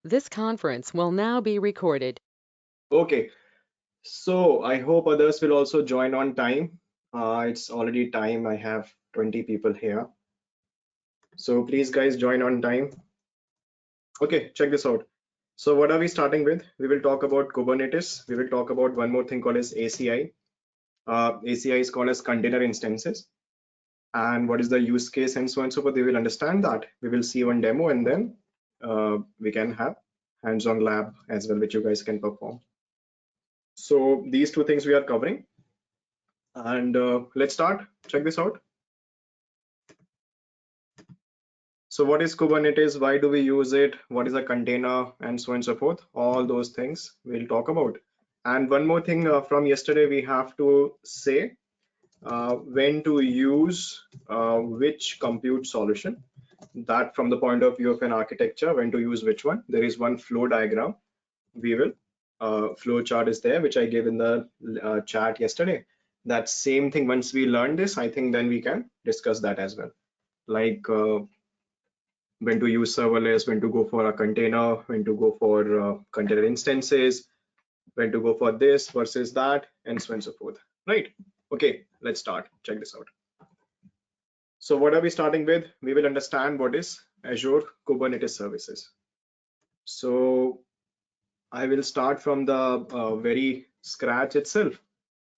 This conference will now be recorded. Okay, so I hope others will also join on time. It's already time. I have 20 people here. So please guys join on time. Okay, check this out. So what are we starting with? We will talk about Kubernetes. We will talk about one more thing called as ACI. ACI is called as container instances. And what is the use case and so on and so forth. We will understand that. We will see one demo and then we can have hands-on lab as well, which you guys can perform. So these two things we are covering. And let's start. Check this out. So what is Kubernetes? Why do we use it? What is a container? And so on and so forth. All those things we'll talk about. And one more thing from yesterday, we have to say when to use which compute solution. That from the point of view of an architecture, when to use which one. There is one flow diagram. We will flow chart is there, which I gave in the chat yesterday. That same thing. Once we learn this, I think then we can discuss that as well. Like when to use serverless, when to go for a container, when to go for container instances, when to go for this versus that, and so on and so forth. Right? Okay, let's start. Check this out. So what are we starting with? We will understand what is Azure Kubernetes Services. So I will start from the very scratch itself,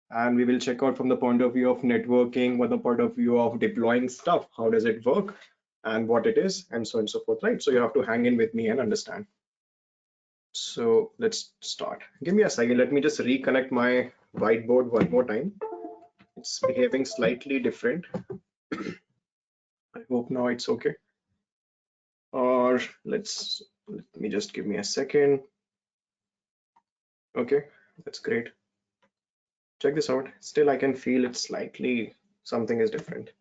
and we will check out from the point of view of networking, what the point of view of deploying stuff, how does it work, and what it is, and so on and so forth. Right? So you have to hang in with me and understand. So let's start. Give me a second. Let me just reconnect my whiteboard one more time. It's behaving slightly different. I hope now it's okay. Or let me just give me a second. Okay, that's great. Check this out. Still, I can feel it slightly, something is different.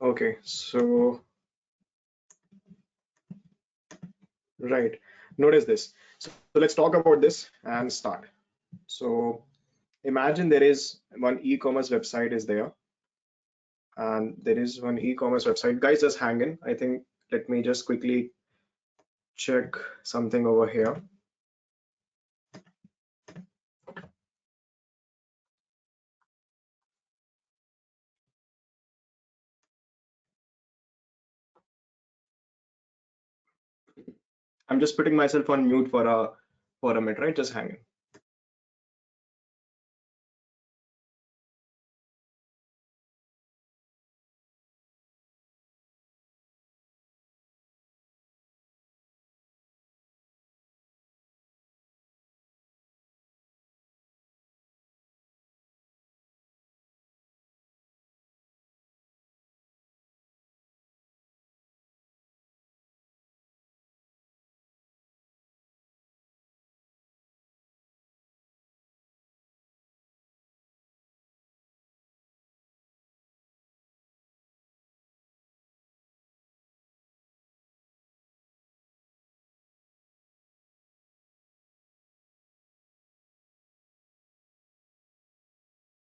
Okay, so right. Notice this. So let's talk about this and start. So imagine there is one e-commerce website is there, and there is one e-commerce website. Guys, just hang in. I think let me just quickly check something over here. I'm just putting myself on mute for a minute, right? Just hang in.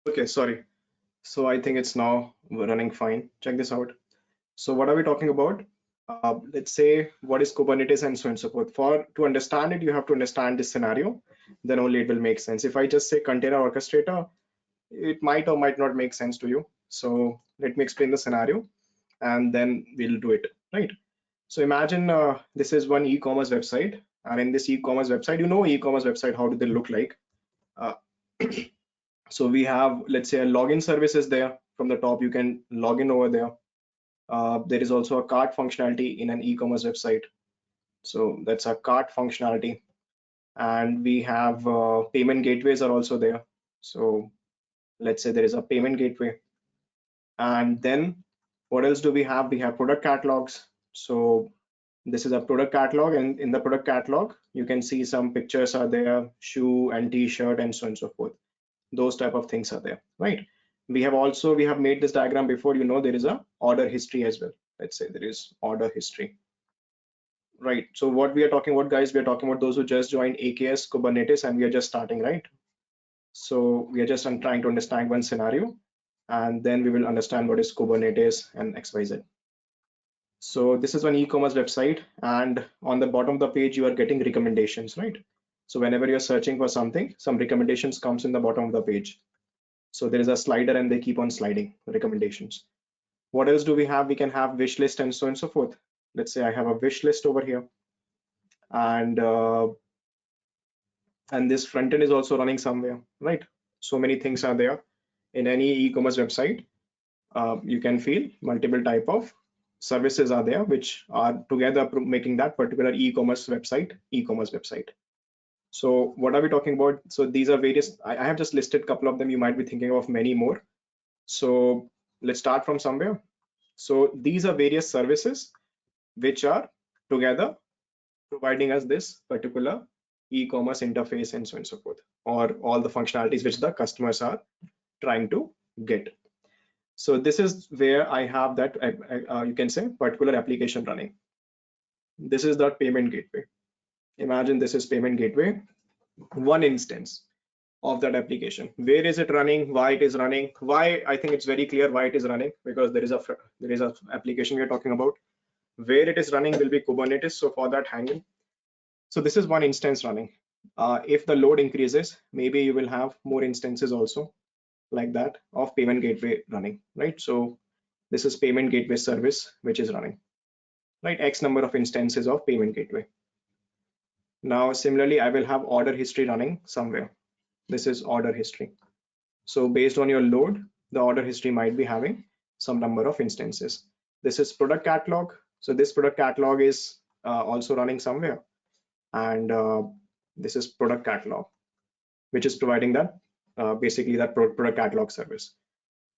Okay, sorry. So I think it's now running fine. Check this out. So what are we talking about? Let's say what is Kubernetes and so on and so forth. For to understand it, you have to understand this scenario. Then only it will make sense. If I just say container orchestrator, it might or might not make sense to you. So let me explain the scenario, and then we'll do it. Right. So imagine this is one e-commerce website, and in this e-commerce website, you know e-commerce website, how do they look like? Uh, so we have, let's say, a login service is there. From the top, you can log in over there. There is also a cart functionality in an e-commerce website. So that's a cart functionality. And we have payment gateways are also there. So let's say there is a payment gateway. And then what else do we have? We have product catalogs. So this is a product catalog, and in the product catalog, you can see some pictures are there, shoe and t-shirt and so on and so forth. Those type of things are there, right? We have made this diagram before. You know, there is a order history as well. Let's say there is order history, right? So what we are talking about, guys, we are talking about those who just joined AKS Kubernetes, and we are just starting, right? So we are just trying to understand one scenario, and then we will understand what is Kubernetes and XYZ. So this is an e-commerce website, and on the bottom of the page, you are getting recommendations, right? So whenever you're searching for something, some recommendations comes in the bottom of the page. So there is a slider and they keep on sliding recommendations. What else do we have? We can have wish list and so on and so forth. Let's say I have a wish list over here, and this front end is also running somewhere, right? So many things are there in any e-commerce website. You can feel multiple type of services are there which are together making that particular e-commerce website. So what are we talking about? So these are various, I have just listed a couple of them. You might be thinking of many more. So let's start from somewhere. So these are various services which are together providing us this particular e-commerce interface and so on and so forth, or all the functionalities which the customers are trying to get. So this is where I have that you can say particular application running. This is the payment gateway. Imagine this is payment gateway, one instance of that application. Where is it running? Why it is running? Why? I think it's very clear why it is running, because there is a application we are talking about. Where it is running will be Kubernetes. So for that, hang in. So this is one instance running. If the load increases, maybe you will have more instances also like that of payment gateway running, right? So this is payment gateway service which is running, right? X number of instances of payment gateway. Now similarly, I will have order history running somewhere. This is order history. So based on your load, the order history might be having some number of instances. This is product catalog. So this product catalog is also running somewhere, and this is product catalog, which is providing that basically that product catalog service.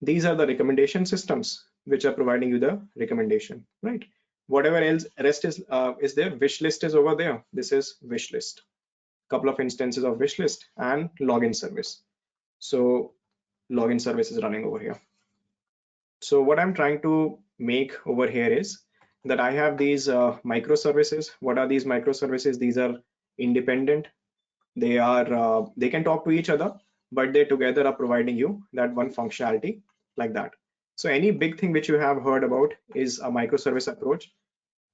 These are the recommendation systems which are providing you the recommendation, right? Whatever else rest is there. Wish list is over there. This is wish list, couple of instances of wish list, and login service. So login service is running over here. So what I'm trying to make over here is that I have these microservices. What are these microservices? These are independent. They are they can talk to each other, but they together are providing you that one functionality like that. So any big thing which you have heard about is a microservice approach,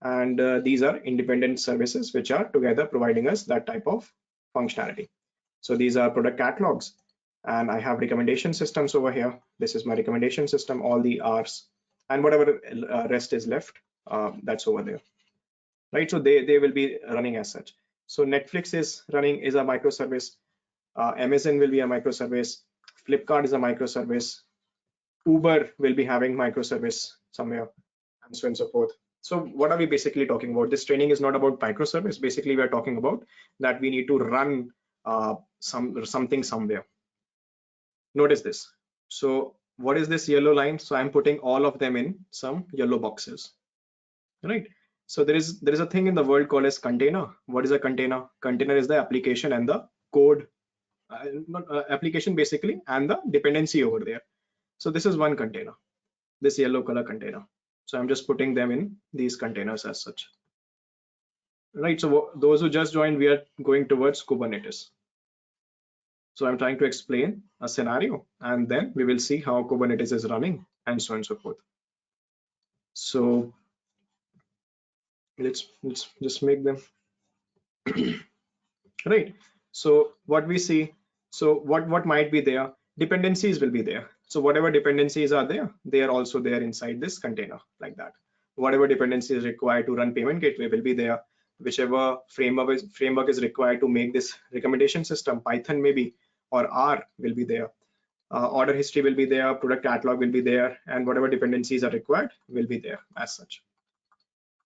and these are independent services which are together providing us that type of functionality. So these are product catalogs, and I have recommendation systems over here. This is my recommendation system, all the R's, and whatever rest is left, that's over there, right? So they will be running as such. So Netflix is running is a microservice. Amazon will be a microservice. Flipkart is a microservice. Uber will be having microservice somewhere, and so on and so forth. So what are we basically talking about? This training is not about microservice. Basically, we are talking about that we need to run something somewhere. Notice this. So what is this yellow line? So I'm putting all of them in some yellow boxes, right? So there is a thing in the world called as container. What is a container? Container is the application and the code, application basically, and the dependency over there. So this is one container, this yellow color container. So I'm just putting them in these containers as such, right? So those who just joined, we are going towards Kubernetes. So I'm trying to explain a scenario, and then we will see how Kubernetes is running and so on and so forth. So let's just make them right. So what we see, so what might be there? Dependencies will be there. So whatever dependencies are there, they are also there inside this container like that. Whatever dependency is required to run payment gateway will be there. Whichever framework is required to make this recommendation system, Python maybe, or R will be there. Order history will be there, product catalog will be there, and whatever dependencies are required will be there as such.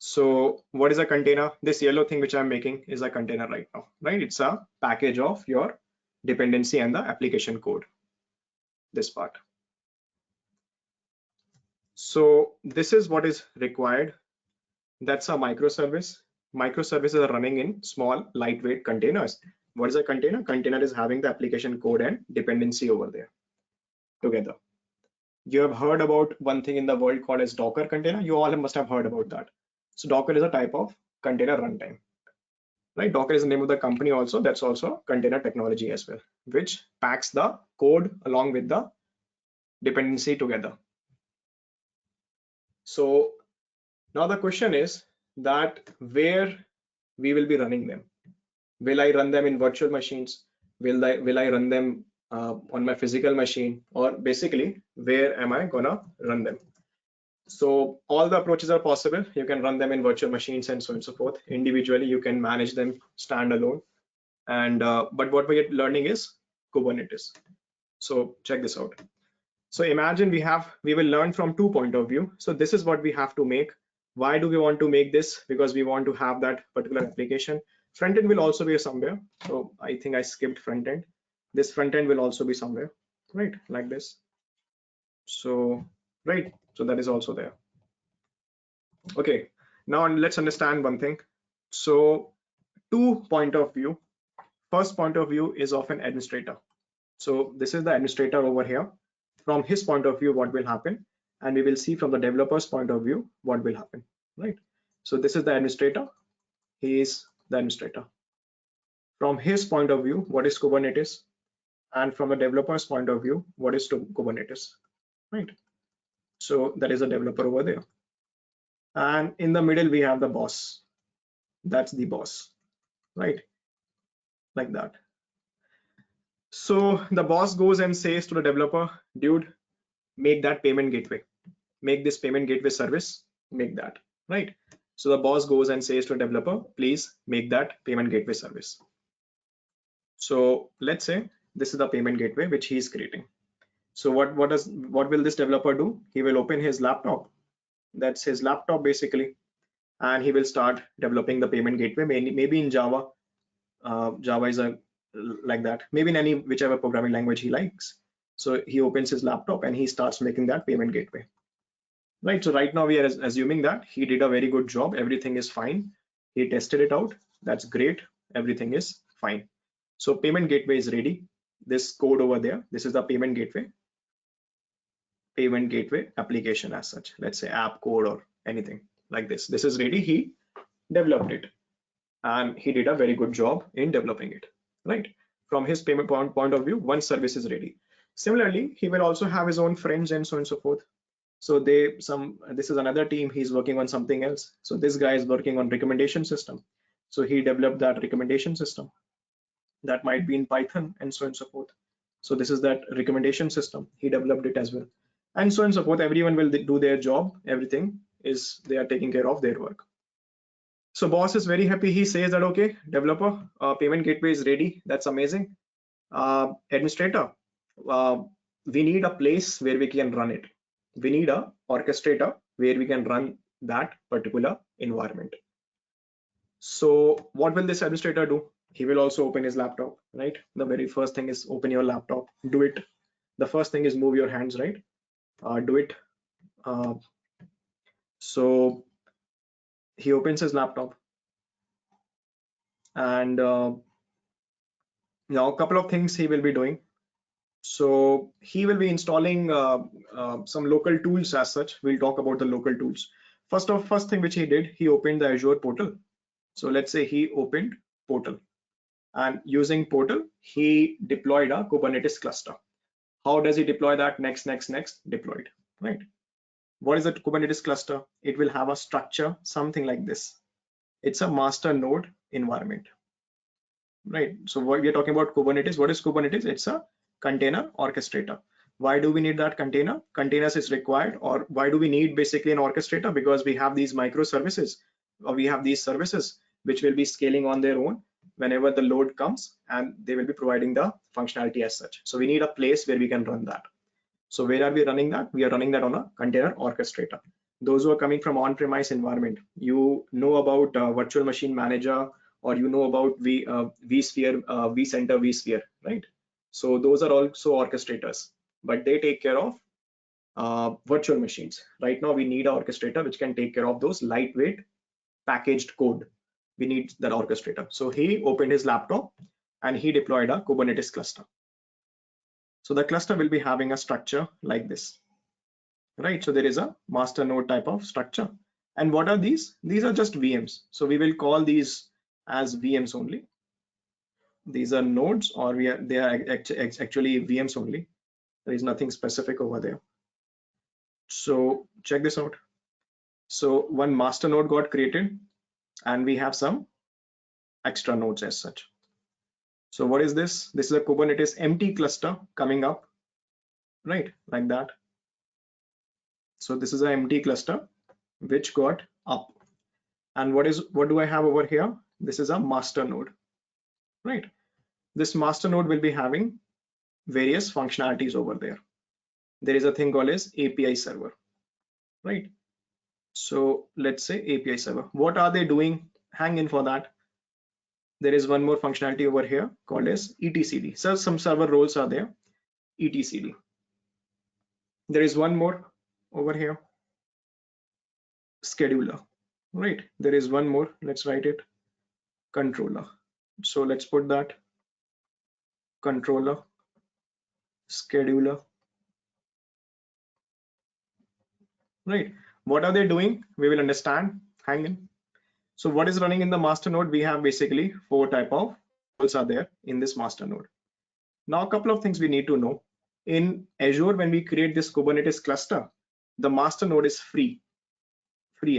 So what is a container? This yellow thing which I'm making is a container right now, right? It's a package of your dependency and the application code, this part. So this is what is required. That's a microservice. Microservices are running in small, lightweight containers. What is a container? Container is having the application code and dependency over there together. You have heard about one thing in the world called as Docker container. You all must have heard about that. So Docker is a type of container runtime, right? Docker is the name of the company also. That's also container technology as well, which packs the code along with the dependency together. So Now the question is that where we will be running them. Will I run them in virtual machines? Will I run them on my physical machine? Or basically, where am I gonna run them? So all the approaches are possible. You can run them in virtual machines and so on and so forth. Individually, you can manage them standalone. And but what we are learning is Kubernetes. So check this out. So imagine we will learn from two point of view. So this is what we have to make. Why do we want to make this? Because we want to have that particular application. Front end will also be somewhere. So I think I skipped front end. This front end will also be somewhere, right? Like this. So, right. So that is also there. Okay. Now let's understand one thing. So two point of view. First point of view is of an administrator. So this is the administrator over here. From his point of view, what will happen? And we will see from the developer's point of view, what will happen, right? So this is the administrator. He is the administrator. From his point of view, what is Kubernetes? And from the developer's point of view, what is Kubernetes, right? So that is the developer over there. And in the middle, we have the boss. That's the boss, right? Like that. So the boss goes and says to the developer, dude, make that payment gateway, make this payment gateway service, make that, right? So the boss goes and says to a developer, please make that payment gateway service. So let's say this is the payment gateway which he is creating. So what will this developer do? He will open his laptop. That's his laptop basically, and he will start developing the payment gateway. Maybe in Java. Java is like that. Maybe in any whichever programming language he likes. So he opens his laptop and he starts making that payment gateway. Right, so right now we are assuming that he did a very good job. Everything is fine. He tested it out. That's great. Everything is fine. So payment gateway is ready. This code over there, this is the payment gateway application as such. Let's say app code or anything like this. This is ready. He developed it and he did a very good job in developing it, right? From his payment point of view, one service is ready. Similarly, he will also have his own friends and so on and so forth. So this is another team, he's working on something else. So this guy is working on recommendation system. So he developed that recommendation system. That might be in Python and so on and so forth. So this is that recommendation system. He developed it as well. And so on and so forth. Everyone will do their job. Everything is, they are taking care of their work. So boss is very happy. He says that, okay, developer, payment gateway is ready. That's amazing. Administrator, we need a place where we can run it. We need a orchestrator where we can run that particular environment. So what will this administrator do? He will also open his laptop, right? The very first thing is open your laptop, do it. The first thing is move your hands, right? Do it. So he opens his laptop and now a couple of things he will be doing. So he will be installing some local tools as such. We'll talk about the local tools. First thing which he did, he opened the Azure portal. So let's say he opened portal, and using portal, he deployed a Kubernetes cluster. How does he deploy that? Next, deployed, right? What is a Kubernetes cluster? It will have a structure, something like this. It's a master node environment, right? So what we are talking about Kubernetes, what is Kubernetes? It's a container orchestrator. Why do we need that container? Containers is required, or why do we need basically an orchestrator? Because we have these microservices, or we have these services which will be scaling on their own whenever the load comes, and they will be providing the functionality as such. So we need a place where we can run that. So where are we running that? We are running that on a container orchestrator. Those who are coming from on-premise environment, you know about virtual machine manager, or you know about vSphere, vCenter, vSphere, right? So those are also orchestrators, but they take care of virtual machines. Right now we need an orchestrator which can take care of those lightweight packaged code. We need that orchestrator. So he opened his laptop and he deployed a Kubernetes cluster. So the cluster will be having a structure like this, right? So there is a master node type of structure. And what are these? These are just VMs. So we will call these as VMs only. These are nodes, or they are actually VMs only. There is nothing specific over there. So check this out. So one master node got created and we have some extra nodes as such. So what is this? This is a Kubernetes empty cluster coming up, right? Like that. So this is an empty cluster which got up. And what do I have over here? This is a master node, right? This master node will be having various functionalities over there. There is a thing called as API server, right? So let's say API server. What are they doing? Hang in for that. There is one more functionality over here called as etcd. So some server roles are there, etcd. There is one more over here, scheduler, right? There is one more, let's write it, controller. So let's put that controller, scheduler, right? What are they doing? We will understand. Hang in. So what is running in the master node? We have basically 4 type of roles are there in this master node. Now a couple of things we need to know. In Azure, when we create this Kubernetes cluster, the master node is free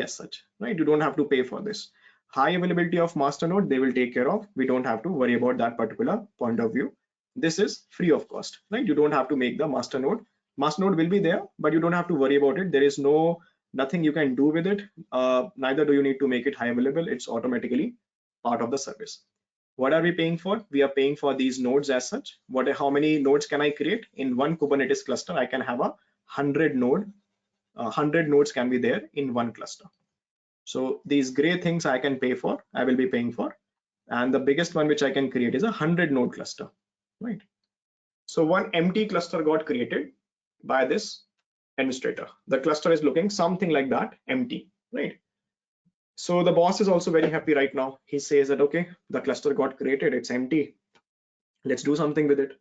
as such, right? You don't have to pay for this. High availability of master node, they will take care of. We don't have to worry about that particular point of view. This is free of cost, right? You don't have to make the master node. Master node will be there, but you don't have to worry about it. There is nothing you can do with it. Neither do you need to make it high available. It's automatically part of the service. What are we paying for? We are paying for these nodes as such. How many nodes can I create? In one Kubernetes cluster, I can have 100 nodes can be there in one cluster. So these gray things I can pay for, I will be paying for. And the biggest one which I can create is 100 node cluster, right? So one empty cluster got created by this administrator. The cluster is looking something like that, empty, right? So the boss is also very happy right now. He says that, okay, the cluster got created, it's empty. Let's do something with it,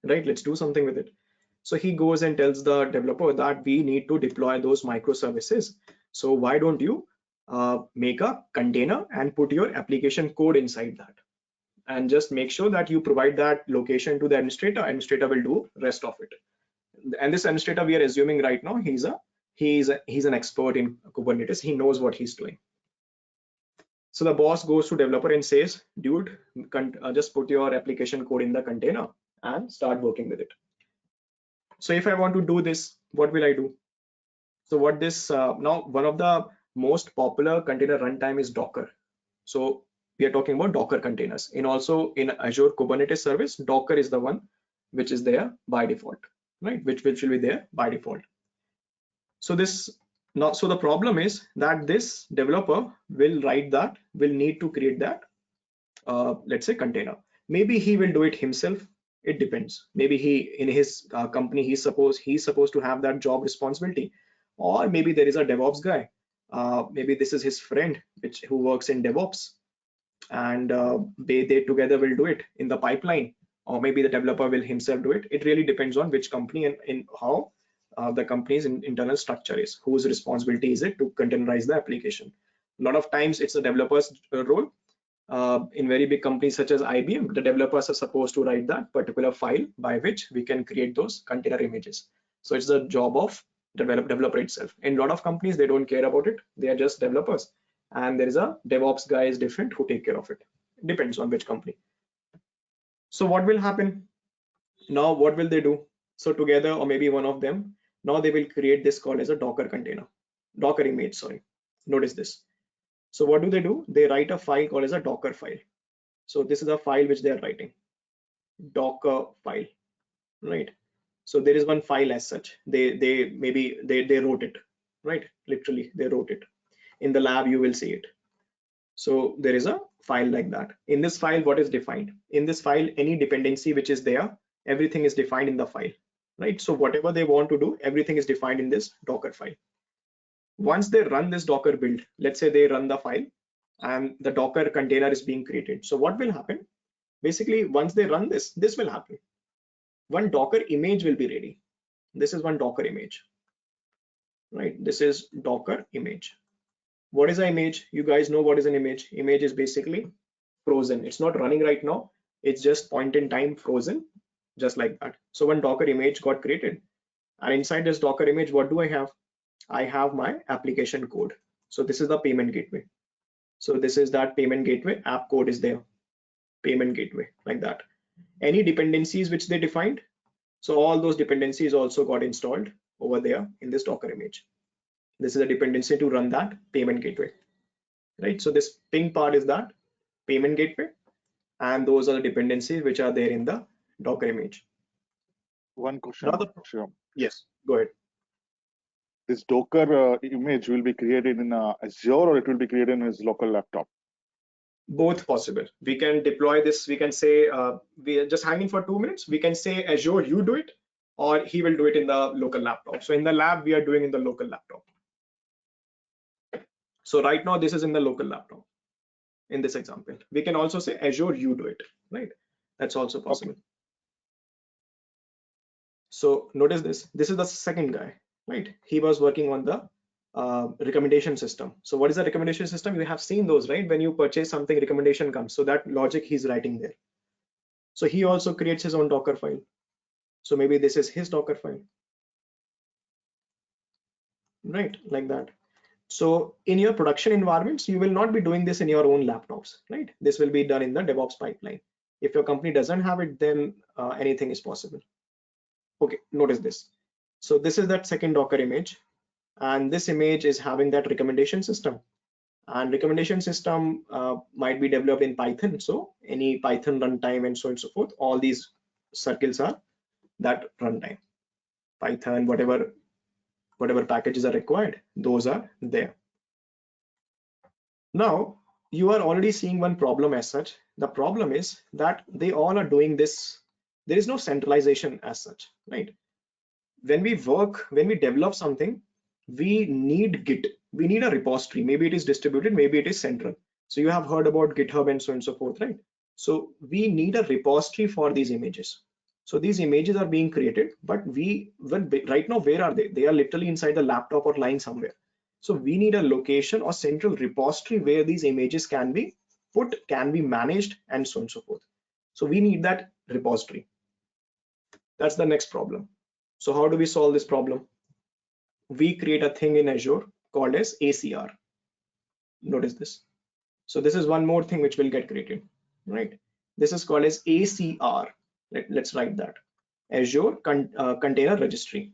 right? Let's do something with it. So he goes and tells the developer that we need to deploy those microservices. So why don't you make a container and put your application code inside that, and just make sure that you provide that location to the administrator. Administrator will do rest of it. And this administrator we are assuming right now, he's an expert in Kubernetes. He knows what he's doing. So the boss goes to developer and says, dude, just put your application code in the container and start working with it. So if I want to do this, what will I do? So what this now one of the most popular container runtime is Docker. So we are talking about Docker containers. Also in Azure Kubernetes service, Docker is the one which is there by default, right? Which will be there by default. So the problem is that this developer will need to create that let's say container. Maybe he will do it himself. It depends. Maybe in his company he's supposed to have that job responsibility, or maybe there is a DevOps guy. Maybe this is his friend who works in DevOps, and they together will do it in the pipeline, or maybe the developer will himself do it. It really depends on which company and in how the company's internal structure is, whose responsibility is it to containerize the application. A lot of times it's the developer's role. In very big companies such as IBM, the developers are supposed to write that particular file by which we can create those container images. So it's the job of developer itself. In a lot of companies, they don't care about it. They are just developers. And there is a DevOps guy is different who take care of it. Depends on which company. So what will happen? Now, what will they do? So together, or maybe one of them, now they will create this called as a Docker container, Docker image, sorry. Notice this. So what do? They write a file called as a Docker file. So this is a file which they are writing, Docker file, right? So there is one file as such. They wrote it, right? Literally, they wrote it. In the lab, you will see it. So there is a file like that. In this file, what is defined? In this file, any dependency which is there, everything is defined in the file, right? So whatever they want to do, everything is defined in this Docker file. Once they run this Docker build, let's say they run the file and the Docker container is being created. So what will happen? Basically, once they run this will happen. One Docker image will be ready. This is one Docker image, right? This is Docker image. What is an image? You guys know what is an image. Image is basically frozen. It's not running right now. It's just point in time frozen, just like that. So one Docker image got created. And inside this Docker image, what do I have? I have my application code. So this is the payment gateway. So this is that payment gateway, app code is there, payment gateway, like that. Any dependencies which they defined, so all those dependencies also got installed over there in this Docker image. This is a dependency to run that payment gateway, right? So this ping part is that payment gateway, and those are the dependencies which are there in the Docker image. One question, Shivam. Yes, go ahead. This Docker image will be created in Azure, or it will be created in his local laptop? Both possible. We can deploy this. We can say we are just hanging for 2 minutes. We can say Azure, you do it, or he will do it in the local laptop. So in the lab, we are doing in the local laptop. So right now, this is in the local laptop. In this example, we can also say Azure, you do it, right? That's also possible. Okay. So notice this. This is the second guy, right? He was working on the recommendation system. So what is the recommendation system? You have seen those, right? When you purchase something, recommendation comes. So that logic he's writing there. So he also creates his own Docker file. So maybe this is his Docker file, right? Like that. So in your production environments, you will not be doing this in your own laptops, right? This will be done in the DevOps pipeline. If your company doesn't have it, then anything is possible. Okay, notice this. So this is that second Docker image, and this image is having that recommendation system. And recommendation system might be developed in Python. So any Python runtime and so on and so forth, all these circles are that runtime. Python, whatever packages are required, those are there. Now you are already seeing one problem as such. The problem is that they all are doing this. There is no centralization as such, right? When we develop something, we need Git. We need a repository. Maybe it is distributed, maybe it is central. So you have heard about GitHub and so on and so forth, right? So we need a repository for these images. So these images are being created, but right now, where are they? They are literally inside the laptop or lying somewhere. So we need a location or central repository where these images can be put, can be managed, and so on and so forth. So we need that repository. That's the next problem. So how do we solve this problem? We create a thing in Azure called as ACR. Notice this. So this is one more thing which will get created, right? This is called as ACR. Let's write that. Azure Container Registry.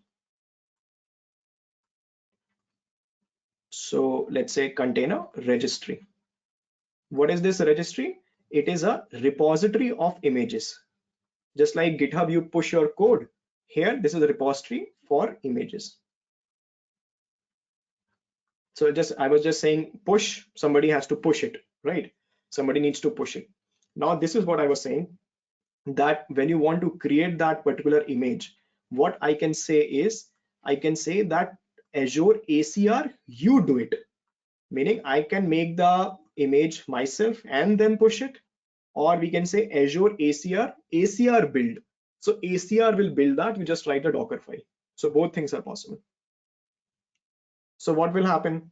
So let's say container registry. What is this registry? It is a repository of images. Just like GitHub, you push your code. Here, this is a repository for images. So I was just saying push, somebody has to push it, right? Somebody needs to push it. Now, this is what I was saying, that when you want to create that particular image, what I can say is, I can say that Azure ACR, you do it. Meaning I can make the image myself and then push it, or we can say Azure ACR build. So ACR will build that, you just write a Docker file. So both things are possible. So what will happen?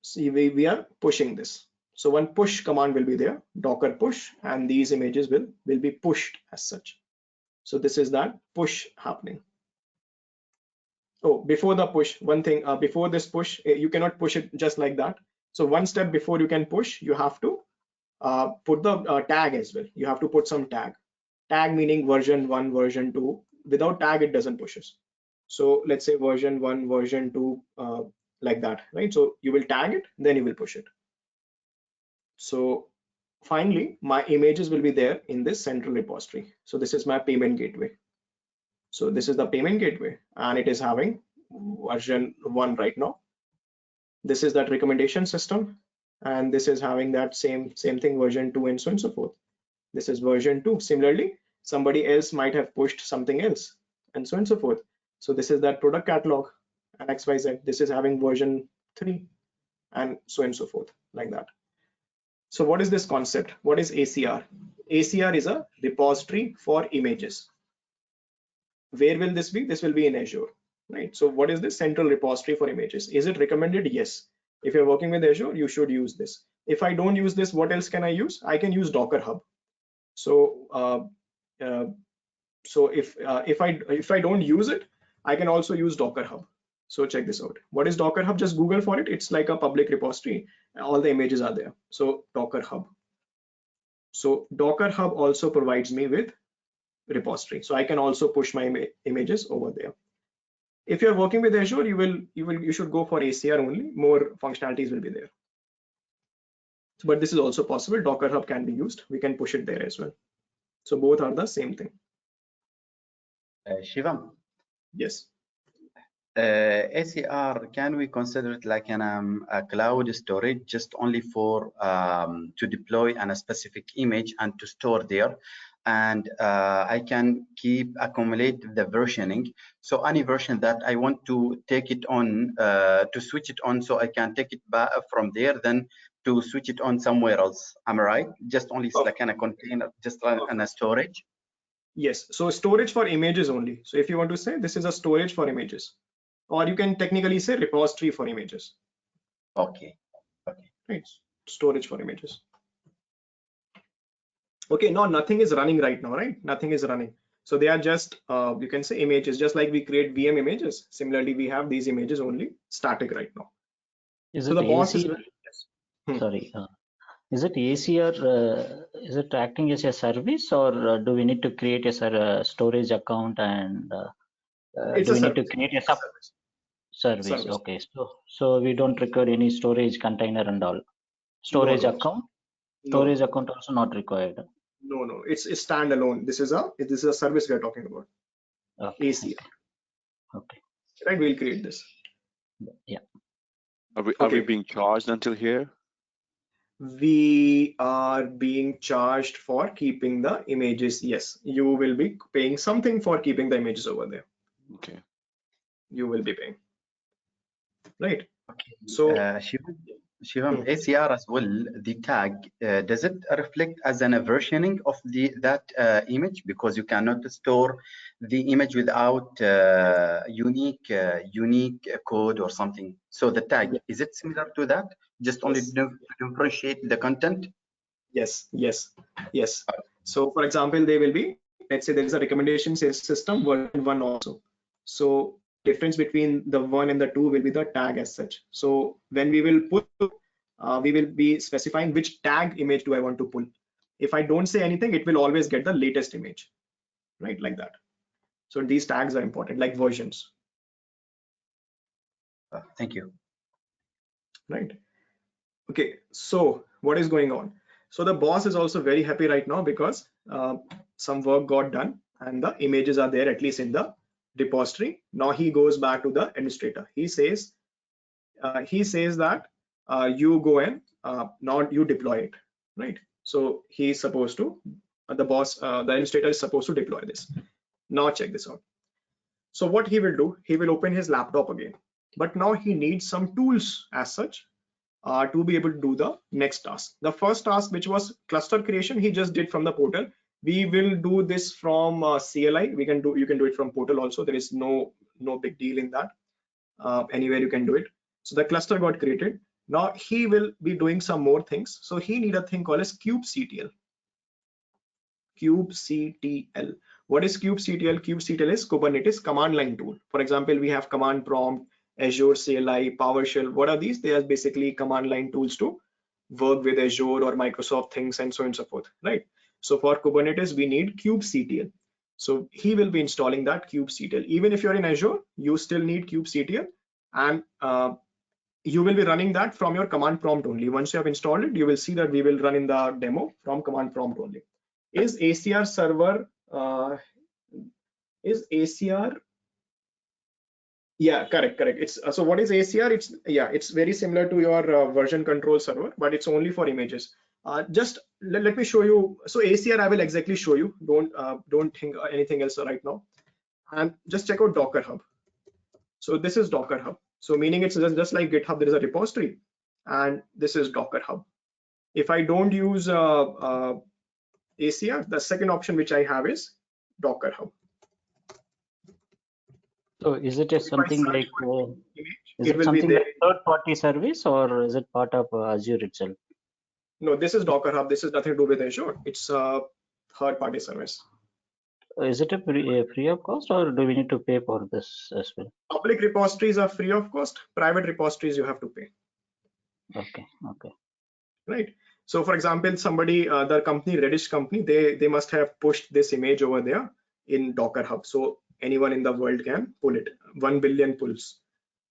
See, we are pushing this. So one push command will be there, Docker push, and these images will be pushed as such. So this is that push happening. Oh, before the push, one thing, before this push, you cannot push it just like that. So one step before you can push, you have to put the tag as well. You have to put some tag. Tag meaning version 1, version 2. Without tag, it doesn't push us. So let's say version 1, version 2, like that, right? So you will tag it, then you will push it. So finally, my images will be there in this central repository. So this is my payment gateway. So this is the payment gateway, and it is having version 1 right now. This is that recommendation system, and this is having that same thing, version 2, and so on and so forth. This is version 2. Similarly, somebody else might have pushed something else, and so on and so forth. So this is that product catalog and XYZ. This is having version 3, and so on and so forth, like that. So what is this concept? What is ACR? ACR is a repository for images. Where will this be? This will be in Azure, right? So what is this central repository for images? Is it recommended? Yes. If you're working with Azure, you should use this. If I don't use this, what else can I use? I can use Docker Hub. So if I don't use it, I can also use Docker Hub. So check this out. What is Docker Hub? Just Google for it. It's like a public repository. All the images are there. So Docker Hub. So Docker Hub also provides me with repository. So I can also push my images over there. If you're working with Azure, you should go for ACR only. More functionalities will be there. But this is also possible. Docker Hub can be used. We can push it there as well. So both are the same thing. Shivam. Yes. ACR, can we consider it like a cloud storage just only for to deploy a specific image and to store there? And I can accumulate the versioning. So any version that I want to take it on, to switch it on, so I can take it back from there, then to switch it on somewhere else. Am I right? Just only like in a container, just in a storage? Yes. So storage for images only. So if you want to say this is a storage for images, or you can technically say repository for images. Okay. Okay. Right. Storage for images. Okay. Now nothing is running right now, right? Nothing is running. So they are just, you can say images, just like we create VM images. Similarly, we have these images only static right now. Is so it the boss is, yes. Sorry. Is it ACR? Is it acting as a service, or do we need to create a storage account and it's do a we service. need to create a service? Okay, so we don't require any storage container and all. Storage account. Storage account also not required. No, it's standalone. This is a service we are talking about. Okay. ACR. Okay. Right, we'll create this. Yeah. Are we being charged until here? We are being charged for keeping the images. Yes, you will be paying something for keeping the images over there. Okay. You will be paying. Right. Okay. So Shivam, ACR as well, the tag, does it reflect as an versioning of that image? Because you cannot store the image without unique code or something. So the tag, is it similar to that? Just only to differentiate the content? Yes. So for example, they will be, let's say there is a recommendation system version 1 also. So difference between the 1 and the 2 will be the tag as such. So when we will pull, we will be specifying which tag image do I want to pull. If I don't say anything, it will always get the latest image, right? Like that. So these tags are important, like versions. Thank you. Right. Okay. So what is going on? So the boss is also very happy right now because some work got done and the images are there, at least in the repository. Now he goes back to the administrator. He says that you go and now you deploy it, right? So he's supposed to, the boss, the administrator is supposed to deploy this. Now check this out. So what he will do, he will open his laptop again, but now he needs some tools as such to be able to do the next task. The first task, which was cluster creation, he just did from the portal. We will do this from CLI. You can do it from portal also. There is no big deal in that. Anywhere you can do it. So the cluster got created. Now he will be doing some more things. So he need a thing called as kubectl. kubectl. What is kubectl? kubectl is Kubernetes command line tool. For example, we have command prompt, Azure CLI, PowerShell. What are these? They are basically command line tools to work with Azure or Microsoft things and so on and so forth, right? So for Kubernetes, we need kubectl. So he will be installing that kubectl. Even if you're in Azure, you still need kubectl, and you will be running that from your command prompt only. Once you have installed it, you will see that we will run in the demo from command prompt only. Is ACR server, is ACR? Yeah, correct. It's so what is ACR? It's very similar to your version control server, but it's only for images. Just let me show you. So ACR, I will exactly show you. Don't think anything else right now. And just check out Docker Hub. So this is Docker Hub. So meaning it's just like GitHub, there is a repository, and this is Docker Hub. If I don't use ACR, the second option which I have is Docker Hub. So is it something like is it something like third-party service, or is it part of Azure itself? No, this is Docker Hub. This is nothing to do with Azure. It's a third-party service. Is it a free of cost, or do we need to pay for this as well? Public repositories are free of cost. Private repositories you have to pay. Okay. Right. So for example, somebody, the company, Redis company, they must have pushed this image over there in Docker Hub. So anyone in the world can pull it. 1 billion pulls,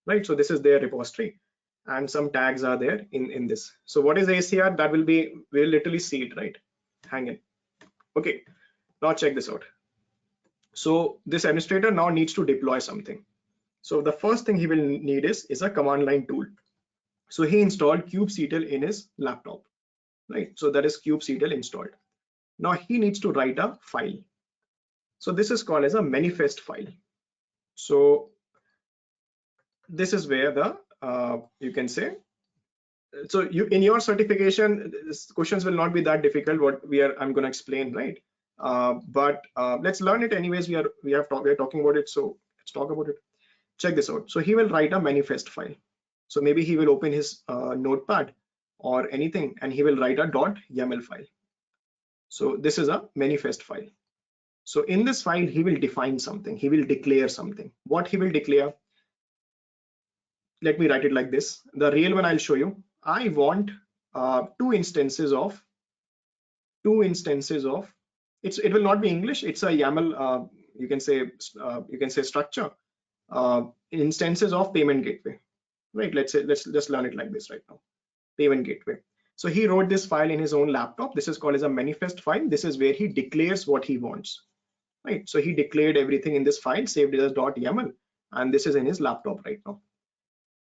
right? So this is their repository and some tags are there in this. So what is ACR? That will be, we'll literally see it, right? Hang in. Okay, now check this out. So this administrator now needs to deploy something. So the first thing he will need is a command line tool. So he installed kubectl in his laptop, right? So that is kubectl installed. Now he needs to write a file. So this is called as a manifest file. So this is where the you can say, so you in your certification questions will not be that difficult. What I'm going to explain, right? But let's learn it anyways. We're talking about it, so let's talk about it. Check this out. So he will write a manifest file. So maybe he will open his notepad or anything and he will write a .yaml file. So this is a manifest file. So in this file, he will define something. He will declare something. What he will declare? Let me write it like this. The real one I'll show you. I want two instances of. It will not be English. It's a YAML. You can say structure. Instances of payment gateway. Right. Let's just learn it like this right now. Payment gateway. So he wrote this file in his own laptop. This is called as a manifest file. This is where he declares what he wants. Right. So he declared everything in this file, saved it as .yaml, and this is in his laptop right now.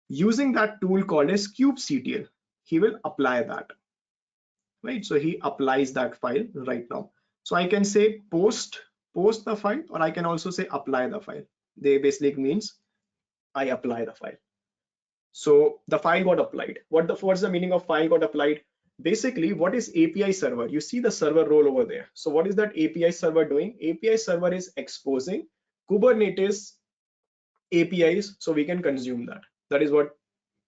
Using that tool called as kubectl, he will apply that. Right. So he applies that file right now. So I can say post the file, or I can also say apply the file. They basically means I apply the file. So the file got applied. What's the meaning of file got applied? Basically, what is API server? You see the server role over there. So what is that API server doing? API server is exposing Kubernetes APIs so we can consume that. That is what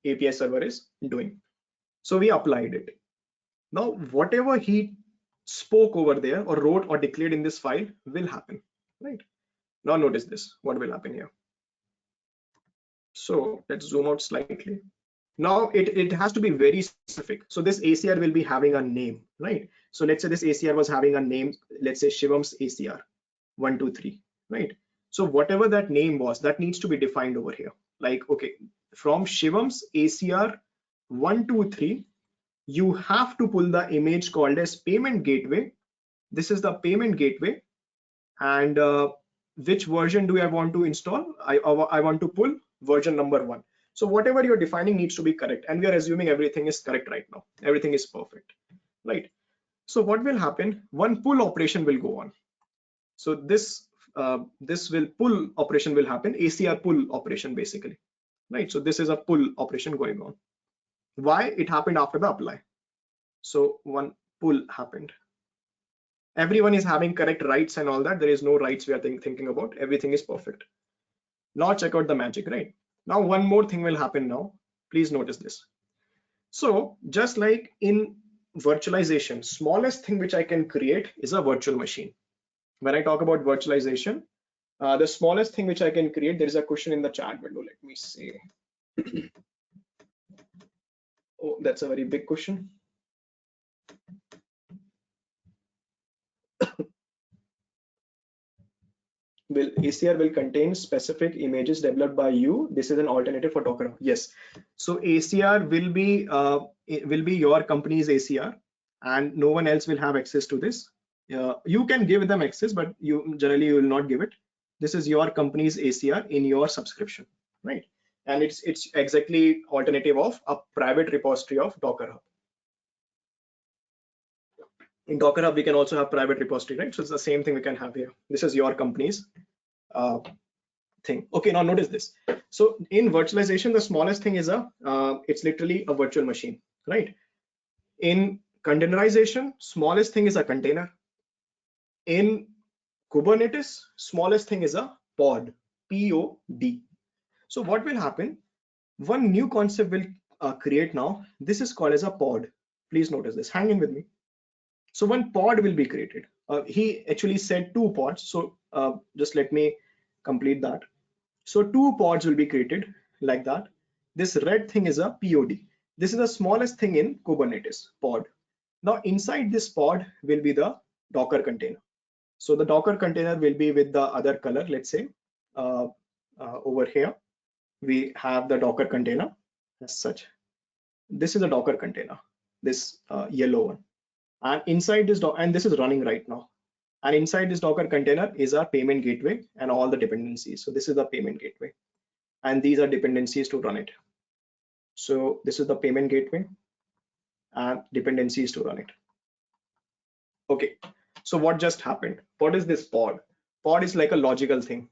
API server is doing. So we applied it. Now, whatever he spoke over there or wrote or declared in this file will happen, right? Now notice this, what will happen here. So let's zoom out slightly. Now it has to be very specific. So this ACR will be having a name, right? So let's say this ACR was having a name, let's say Shivam's ACR 123, right? So whatever that name was, that needs to be defined over here. Like, okay, from Shivam's ACR 123, you have to pull the image called as payment gateway. This is the payment gateway. And which version do I want to install? I want to pull version number 1. So whatever you're defining needs to be correct. And we are assuming everything is correct right now. Everything is perfect, right? So what will happen? One pull operation will go on. So this pull operation will happen, ACR pull operation basically, right? So this is a pull operation going on. Why? It happened after the apply. So one pull happened. Everyone is having correct writes and all that. There is no writes we are thinking about. Everything is perfect. Now check out the magic, right? Now one more thing will happen now. Please notice this. So just like in virtualization, smallest thing which I can create is a virtual machine. When I talk about virtualization, the smallest thing which I can create, there is a question in the chat window. Let me see. Oh, that's a very big question. ACR will contain specific images developed by you. This is an alternative for Docker. Yes. So ACR will be your company's ACR, and no one else will have access to this. You can give them access, but you generally will not give it. This is your company's ACR in your subscription, right? And it's exactly alternative of a private repository of Docker Hub. In Docker Hub, we can also have private repository, right? So it's the same thing we can have here. This is your company's thing. Okay, now notice this. So in virtualization, the smallest thing is it's literally a virtual machine, right? In containerization, smallest thing is a container. In Kubernetes, smallest thing is a pod, P-O-D. So what will happen? One new concept will create now. This is called as a pod. Please notice this. Hang in with me. So one pod will be created. He actually said 2 pods. So just let me complete that. So 2 pods will be created like that. This red thing is a pod. This is the smallest thing in Kubernetes pod. Now inside this pod will be the Docker container. So the Docker container will be with the other color. Let's say over here we have the Docker container as such. This is a Docker container, this yellow one, and inside this and this is running right now. And inside this Docker container is our payment gateway and all the dependencies. So this is the payment gateway, and these are dependencies to run it. So this is the payment gateway and dependencies to run it. Okay, so what just happened? What is this pod? Pod is like a logical thing,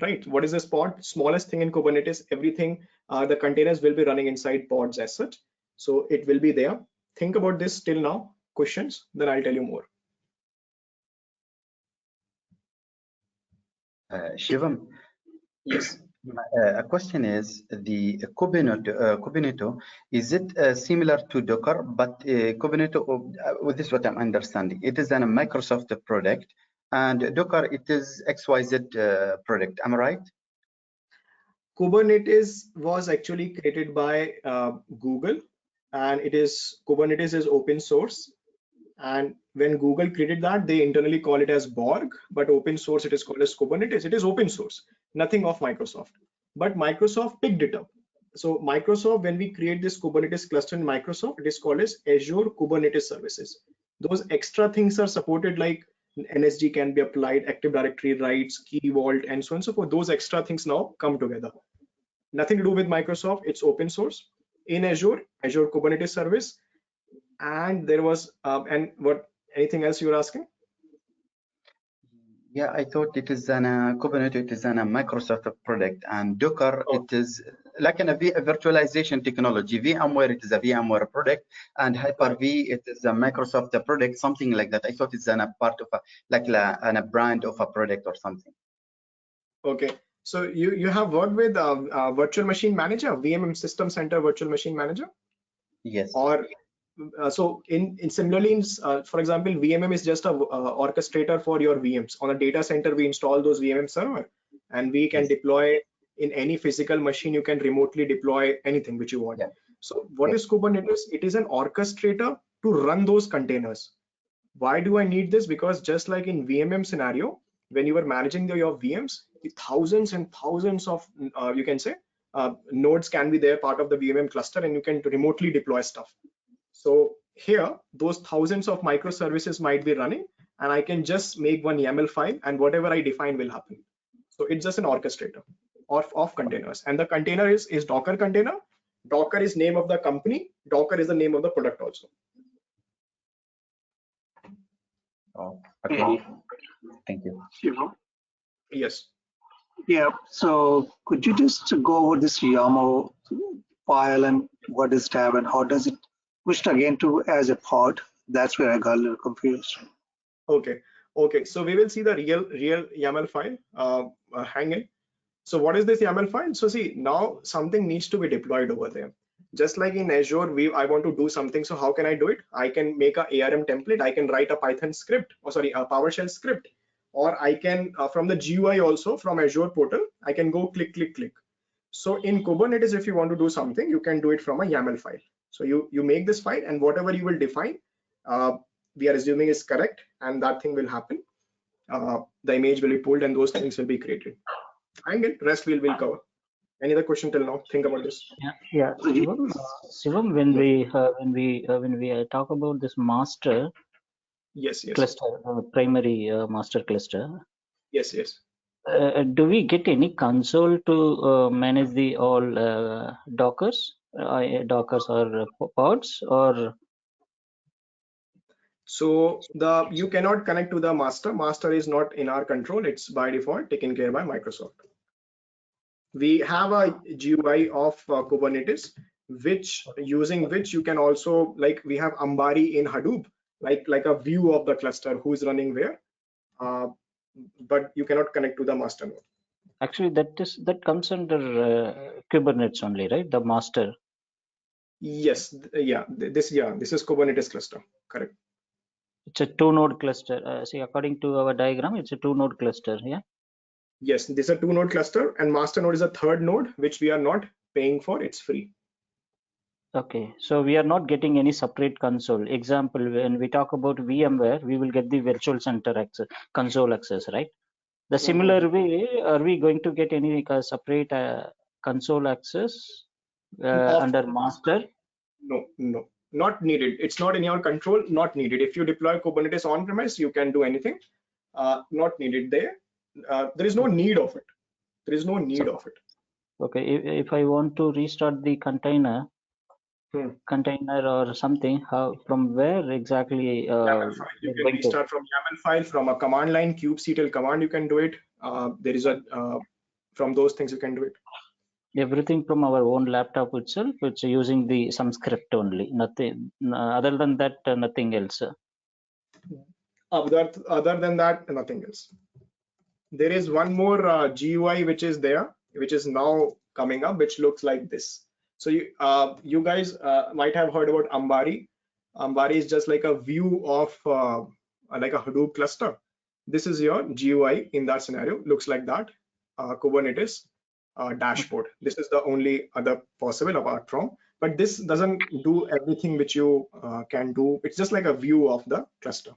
right? What is this pod? Smallest thing in Kubernetes. Everything, the containers will be running inside pods as such. So it will be there. Think about this till now. Questions? Then I'll tell you more. Shivam, Yes. a question is the Kubernetes, is it similar to Docker? But Kubernetes, with this what I'm understanding, it is a Microsoft product, and Docker it is XYZ product. Am I right? Kubernetes was actually created by Google, and Kubernetes is open source. And when Google created that, they internally call it as Borg, but open source it is called as Kubernetes. It is open source, nothing of Microsoft. But Microsoft picked it up. So Microsoft, when we create this Kubernetes cluster in Microsoft, it is called as Azure Kubernetes Services. Those extra things are supported, like NSG can be applied, Active Directory rights, Key Vault, and so on and so forth. Those extra things now come together. Nothing to do with Microsoft. It's open source in Azure Kubernetes Service. And there was and what, anything else you were asking? Yeah, I thought it is an Kubernetes, it is a Microsoft product, and Docker it is like a virtualization technology. VMware it is a VMware product, and Hyper-V it is a Microsoft product, something like that. I thought it's a part of a brand of a product or something. Okay, so you have worked with Virtual Machine Manager, VMM System Center Virtual Machine Manager? Yes. Or so similarly for example, VMM is just a orchestrator for your VMs. On a data center we install those VMM server, and we can deploy in any physical machine. You can remotely deploy anything which you want. Yeah. So what is Kubernetes? It is an orchestrator to run those containers. Why do I need this? Because just like in VMM scenario, when you are managing your VMs, thousands and thousands of you can say nodes can be there, part of the VMM cluster, and you can remotely deploy stuff. So here, those thousands of microservices might be running, and I can just make one YAML file, and whatever I define will happen. So it's just an orchestrator of containers, and the container is Docker container. Docker is name of the company. Docker is the name of the product also. Oh, okay. Thank you. Shivam? Yes. Yeah. So could you just go over this YAML file and what is tab and how does it pushed again to as a pod? That's where I got a little confused. Okay. So we will see the real YAML file. Hang in. So what is this YAML file? So see, now something needs to be deployed over there. Just like in Azure, I want to do something. So how can I do it? I can make a ARM template. I can write a Python script, or sorry, a PowerShell script, or I can from the GUI also from Azure portal, I can go click. So in Kubernetes, if you want to do something, you can do it from a YAML file. So you make this file, and whatever you will define, we are assuming is correct, and that thing will happen. The image will be pulled, and those things will be created. And rest we'll cover. Any other question till now? Think about this. Yeah. Shivam, when we talk about this master cluster, primary master cluster. Yes. Do we get any console to manage the all Dockers or pods, or? So you cannot connect to the master. Master is not in our control. It's by default taken care by Microsoft. We have a GUI of Kubernetes, using which you can also, like we have Ambari in Hadoop, like a view of the cluster who's running where, but you cannot connect to the master node. Actually, that comes under Kubernetes only, right? The master. Yes, yeah. This is Kubernetes cluster, correct. It's a 2-node cluster. See, according to our diagram, it's a 2-node cluster. Yeah. Yes, this is a 2-node cluster, and master node is a third node, which we are not paying for. It's free. Okay, so we are not getting any separate console. Example, when we talk about VMware, we will get the virtual center access, console access, right? The similar way, are we going to get any separate console access under master? No, not needed. It's not in your control, not needed. If you deploy Kubernetes on-premise, you can do anything. Not needed there. There is no need of it. There is no need of it. Okay, if I want to restart the container, container or something, how, from where exactly? YAML file. You can restart from YAML file, from a command line, kubectl command. You can do it. There is a from those things you can do it. Everything from our own laptop itself. It's using some script only. Nothing other than that. Nothing else. Other than that, nothing else. There is one more GUI which is there, which is now coming up, which looks like this. So you guys might have heard about Ambari. Ambari is just like a view of like a Hadoop cluster. This is your GUI in that scenario. Looks like that. Kubernetes dashboard. This is the only other possible apart from. But this doesn't do everything which you can do. It's just like a view of the cluster.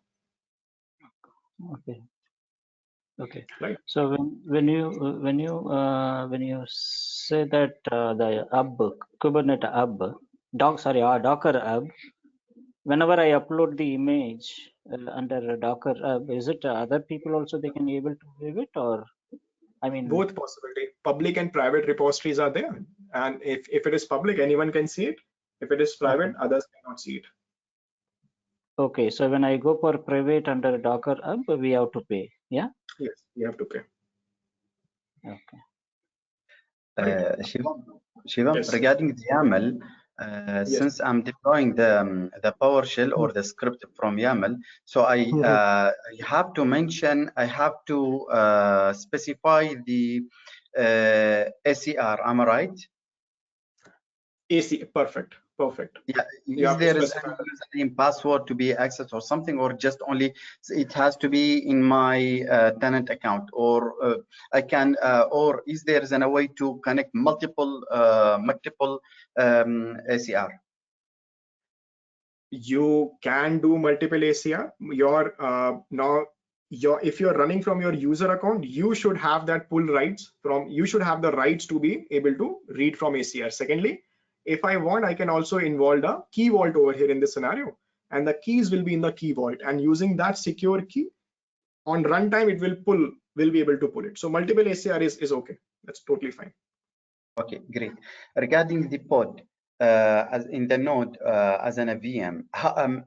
Okay. Right. So when you say that the hub, Kubernetes hub, Docker hub, whenever I upload the image under Docker hub, is it other people also they can be able to view it, or I mean both possibility? Public and private repositories are there, and if it is public, anyone can see it. If it is private, others cannot see it. Okay, so when I go for private under Docker hub, we have to pay. Yeah. Yes, you have to pay. Okay. Shivam, Yes. regarding the YAML, Yes. since I'm deploying the PowerShell or the script from YAML, so I have to mention, I have to specify the ACR. Am I right? AC, perfect. Yeah. You Is have to there specify any username, password to be accessed or something, or just only it has to be in my tenant account, or I can, or is there a way to connect multiple ACR? You can do multiple ACR. If you're running from your user account, you should have that pull rights from. You should have the rights to be able to read from ACR. Secondly, if I want, I can also involve the key vault over here in this scenario, and the keys will be in the key vault, and using that secure key on runtime, it will be able to pull it. So multiple ACR is okay. That's totally fine. Okay, great. Regarding the pod, as in the node as in a VM,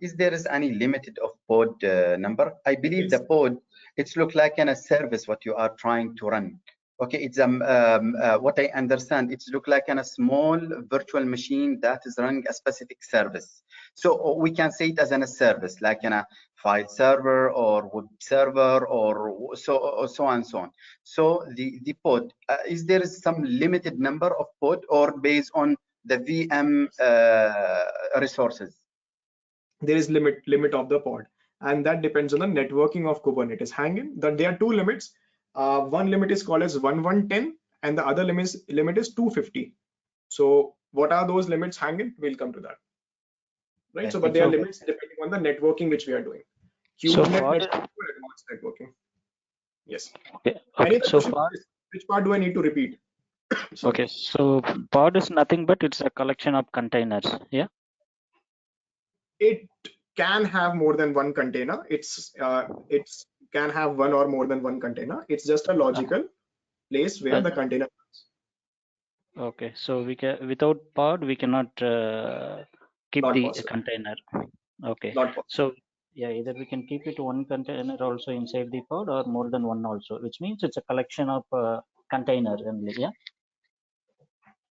is there any limited of pod number? I believe Yes. the pod, it's look like a service what you are trying to run. Okay, it's what I understand, it's look like a small virtual machine that is running a specific service. So we can say it as a service, like a file server or web server or so and so on. So the pod, is there some limited number of pod, or based on the VM resources? There is limit of the pod, and that depends on the networking of Kubernetes. That there are two limits. One limit is called as 1110, and the other limit is 250. So what are those limits? We'll come to that. Right. So, but there are limits depending on the networking which we are doing. Advanced networking. Yes. Okay. So which part do I need to repeat? Okay. So pod is nothing but it's a collection of containers. Yeah. It can have more than one container. It can have one or more than one container. It's just a logical place where the container is. Okay, so we can, without pod we cannot keep Not the possible. container. Okay, Not possible. so yeah, either we can keep it one container also inside the pod, or more than one also, which means it's a collection of containers only. Yeah,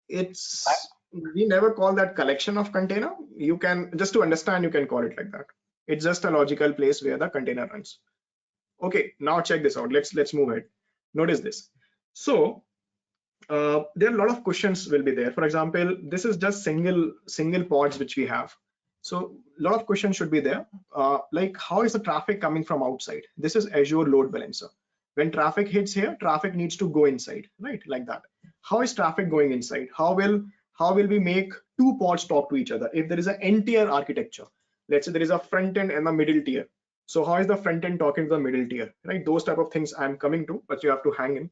we never call that collection of container. You can, just to understand, you can call it like that. It's just a logical place where the container runs. Okay, now check this out. Let's move ahead. Notice this. So there are a lot of questions will be there. For example, this is just single pods which we have. So lot of questions should be there. Like, how is the traffic coming from outside? This is Azure Load Balancer. When traffic hits here, traffic needs to go inside, right? Like that. How is traffic going inside? How will we make two pods talk to each other? If there is an n-tier architecture, let's say there is a front end and a middle tier. So how is the front end talking to the middle tier, right? Those type of things I'm coming to, but you have to hang in.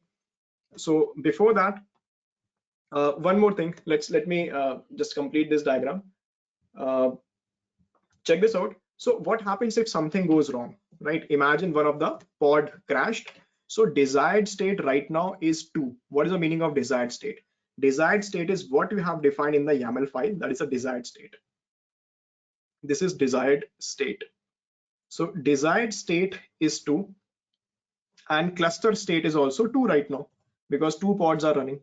So before that, one more thing. Let me just complete this diagram. Check this out. So what happens if something goes wrong, right? Imagine one of the pod crashed. So desired state right now is 2. What is the meaning of desired state? Desired state is what you have defined in the YAML file. That is a desired state. This is desired state. So desired state is 2, and cluster state is also 2 right now because 2 pods are running.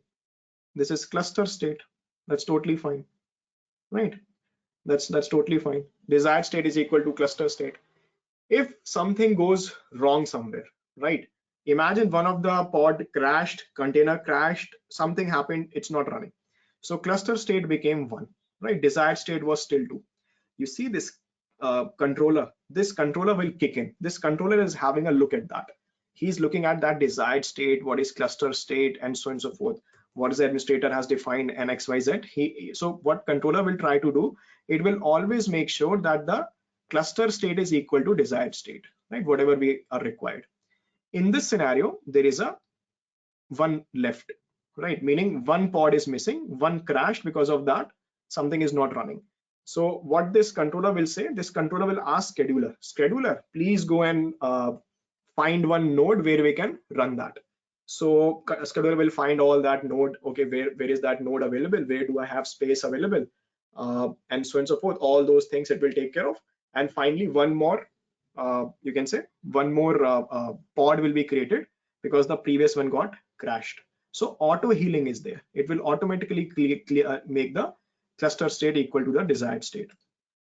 This is cluster state. That's totally fine, right? That's totally fine. Desired state is equal to cluster state. If something goes wrong somewhere, right? Imagine one of the pod crashed, container crashed, something happened, it's not running. So cluster state became 1, right? Desired state was still 2. You see this controller, this controller will kick in. This controller is having a look at that. He's looking at that desired state, what is cluster state, and so on and so forth. What is the administrator has defined and XYZ. So what controller will try to do, it will always make sure that the cluster state is equal to desired state, right? Whatever we are required. In this scenario, there is a 1 left, right? Meaning 1 pod is missing, 1 crashed, because of that something is not running. So what this controller will say, this controller will ask scheduler, please go and find 1 node where we can run that. So scheduler will find all that node. Okay, where is that node available? Where do I have space available? And so on and so forth. All those things it will take care of. And finally, one more, you can say, one more pod will be created because the previous one got crashed. So auto healing is there. It will automatically make the cluster state equal to the desired state.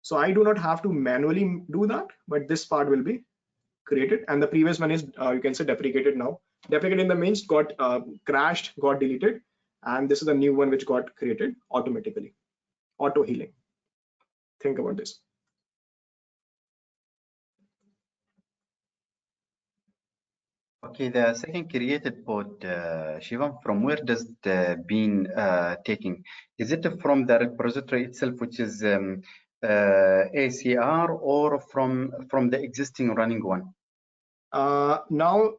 So I do not have to manually do that, but this part will be created, and the previous one is you can say deprecated now. Deprecated in the means got crashed, got deleted, and this is the new one which got created automatically. Auto healing. Think about this. Okay, the second created pod, Shivam, from where does it been taken? Is it from the repository itself, which is ACR, or from the existing running one? Now,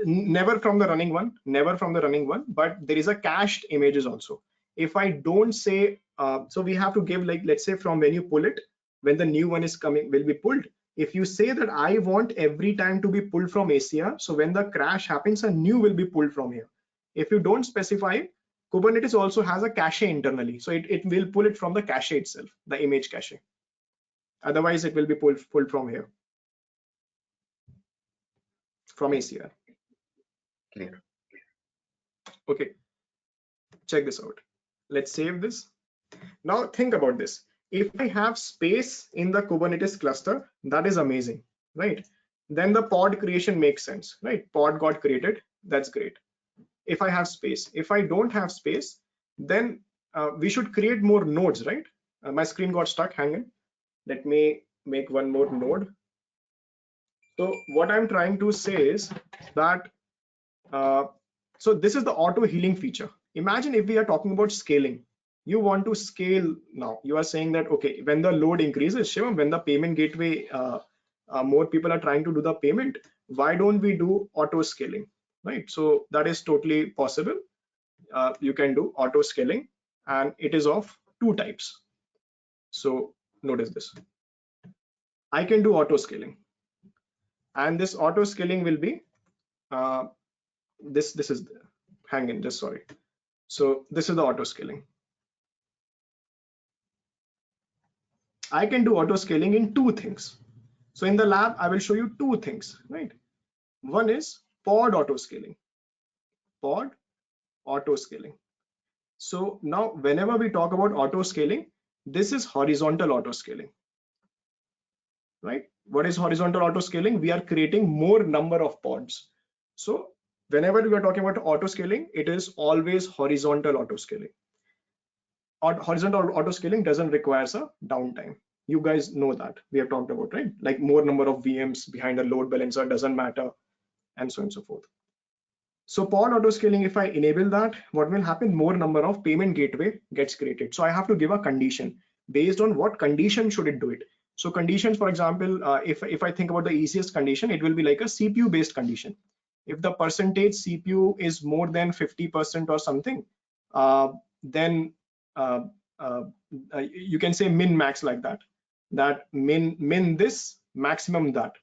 never from the running one, but there is a cached images also. If I don't say, so we have to give, like, let's say from when you pull it, when the new one is coming, will be pulled. If you say that I want every time to be pulled from ACR, so when the crash happens, a new will be pulled from here. If you don't specify, Kubernetes also has a cache internally, so it will pull it from the cache itself, the image cache. Otherwise, it will be pulled from here, from ACR. Clear. Okay, check this out. Let's save this. Now think about this. If I have space in the Kubernetes cluster, that is amazing, right? Then the pod creation makes sense, right? Pod got created, that's great. If I have space, if I don't have space, then we should create more nodes, right? My screen got stuck, hang on. Let me make one more node. So what I'm trying to say is that, so this is the auto healing feature. Imagine if we are talking about scaling. You want to scale now. You are saying that, okay, when the load increases, Shivam, when the payment gateway, more people are trying to do the payment, why don't we do auto scaling, right? So that is totally possible. You can do auto scaling, and it is of 2 types. So notice this. I can do auto scaling, and this auto scaling will be this is, hang in, just sorry. So this is the auto scaling. I can do auto scaling in 2 things. So in the lab, I will show you 2 things, right? One is pod auto scaling. Pod auto scaling. So now whenever we talk about auto scaling, this is horizontal auto scaling, right? What is horizontal auto scaling? We are creating more number of pods. So whenever we are talking about auto scaling, it is always horizontal auto scaling. Horizontal auto scaling doesn't require a downtime. You guys know that we have talked about, right? Like more number of VMs behind a load balancer doesn't matter, and so on and so forth. So pod auto scaling, if I enable that, what will happen? More number of payment gateway gets created. So I have to give a condition. Based on what condition should it do it? So conditions, for example, if I think about the easiest condition, it will be like a CPU based condition. If the percentage CPU is more than 50% or something, then you can say min max like that. That min this, maximum that.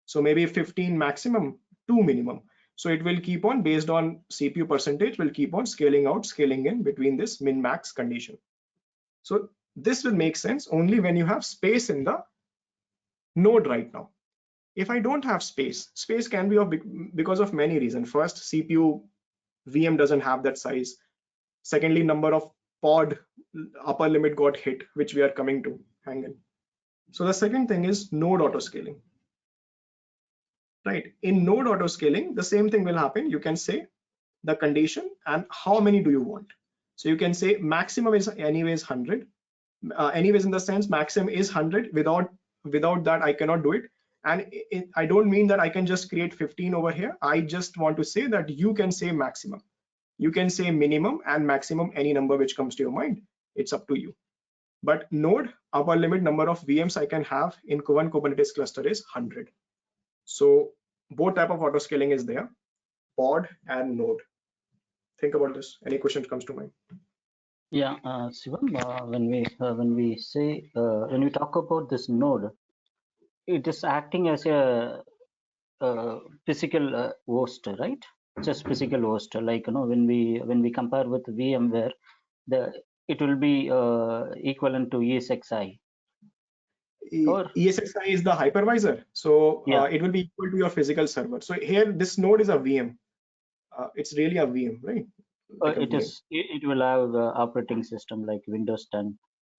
So maybe 15 maximum, 2 minimum. So it will keep on, based on CPU percentage, will keep on scaling out, scaling in between this min max condition. So this will make sense only when you have space in the node right now. If I don't have space can be because of many reasons. First, CPU VM doesn't have that size. Secondly, number of pod upper limit got hit, which we are coming to. Hang in. So the second thing is node auto scaling. Right, in node auto scaling, the same thing will happen. You can say the condition and how many do you want. So you can say maximum is anyways 100. Anyways, in the sense maximum is 100. Without that, I cannot do it. And I don't mean that I can just create 15 over here. I just want to say that you can say maximum. You can say minimum and maximum, any number which comes to your mind. It's up to you. But node upper limit number of VMs I can have in one Kubernetes cluster is 100. So both type of auto scaling is there, pod and node. Think about this. Any questions comes to mind? Yeah, Shivam, when we talk about this node, it is acting as a physical host, right? Just physical host. Like when we compare with VMware, it will be equivalent to ESXi. Or ESXi is the hypervisor, so yeah. it will be equal to your physical server. So here this node is a VM. It's really a VM, right? Like it will have operating system like Windows 10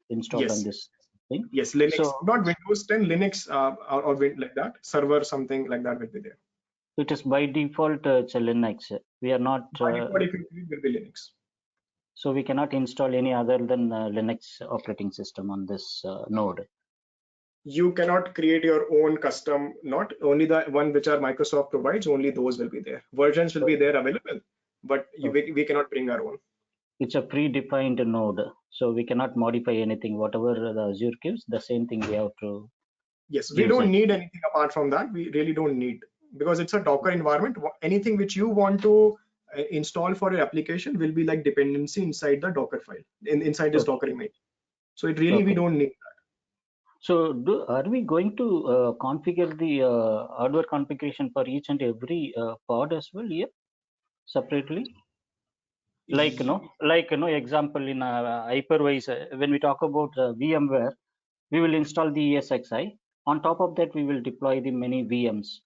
installed on this thing. Yes, Linux, so, not Windows 10, Linux or like that, server, something like that will be there. It is by default it's a Linux. We are not. By default, it will be Linux. So we cannot install any other than Linux operating system on this node. You cannot create your own custom, not only the one which are Microsoft provides, only those will be there. Versions will be there available, but we cannot bring our own. It's a predefined node, so we cannot modify anything. Whatever the Azure gives, the same thing we have to. Yes, we don't need anything apart from that. We really don't need, because it's a Docker environment. Anything which you want to install for your application will be like dependency inside the Docker file, inside this Docker image. So it really, we don't need that. So are we going to configure the hardware configuration for each and every pod as well here separately? Like example in hypervisor, when we talk about VMware, we will install the ESXi. On top of that, we will deploy the many VMs.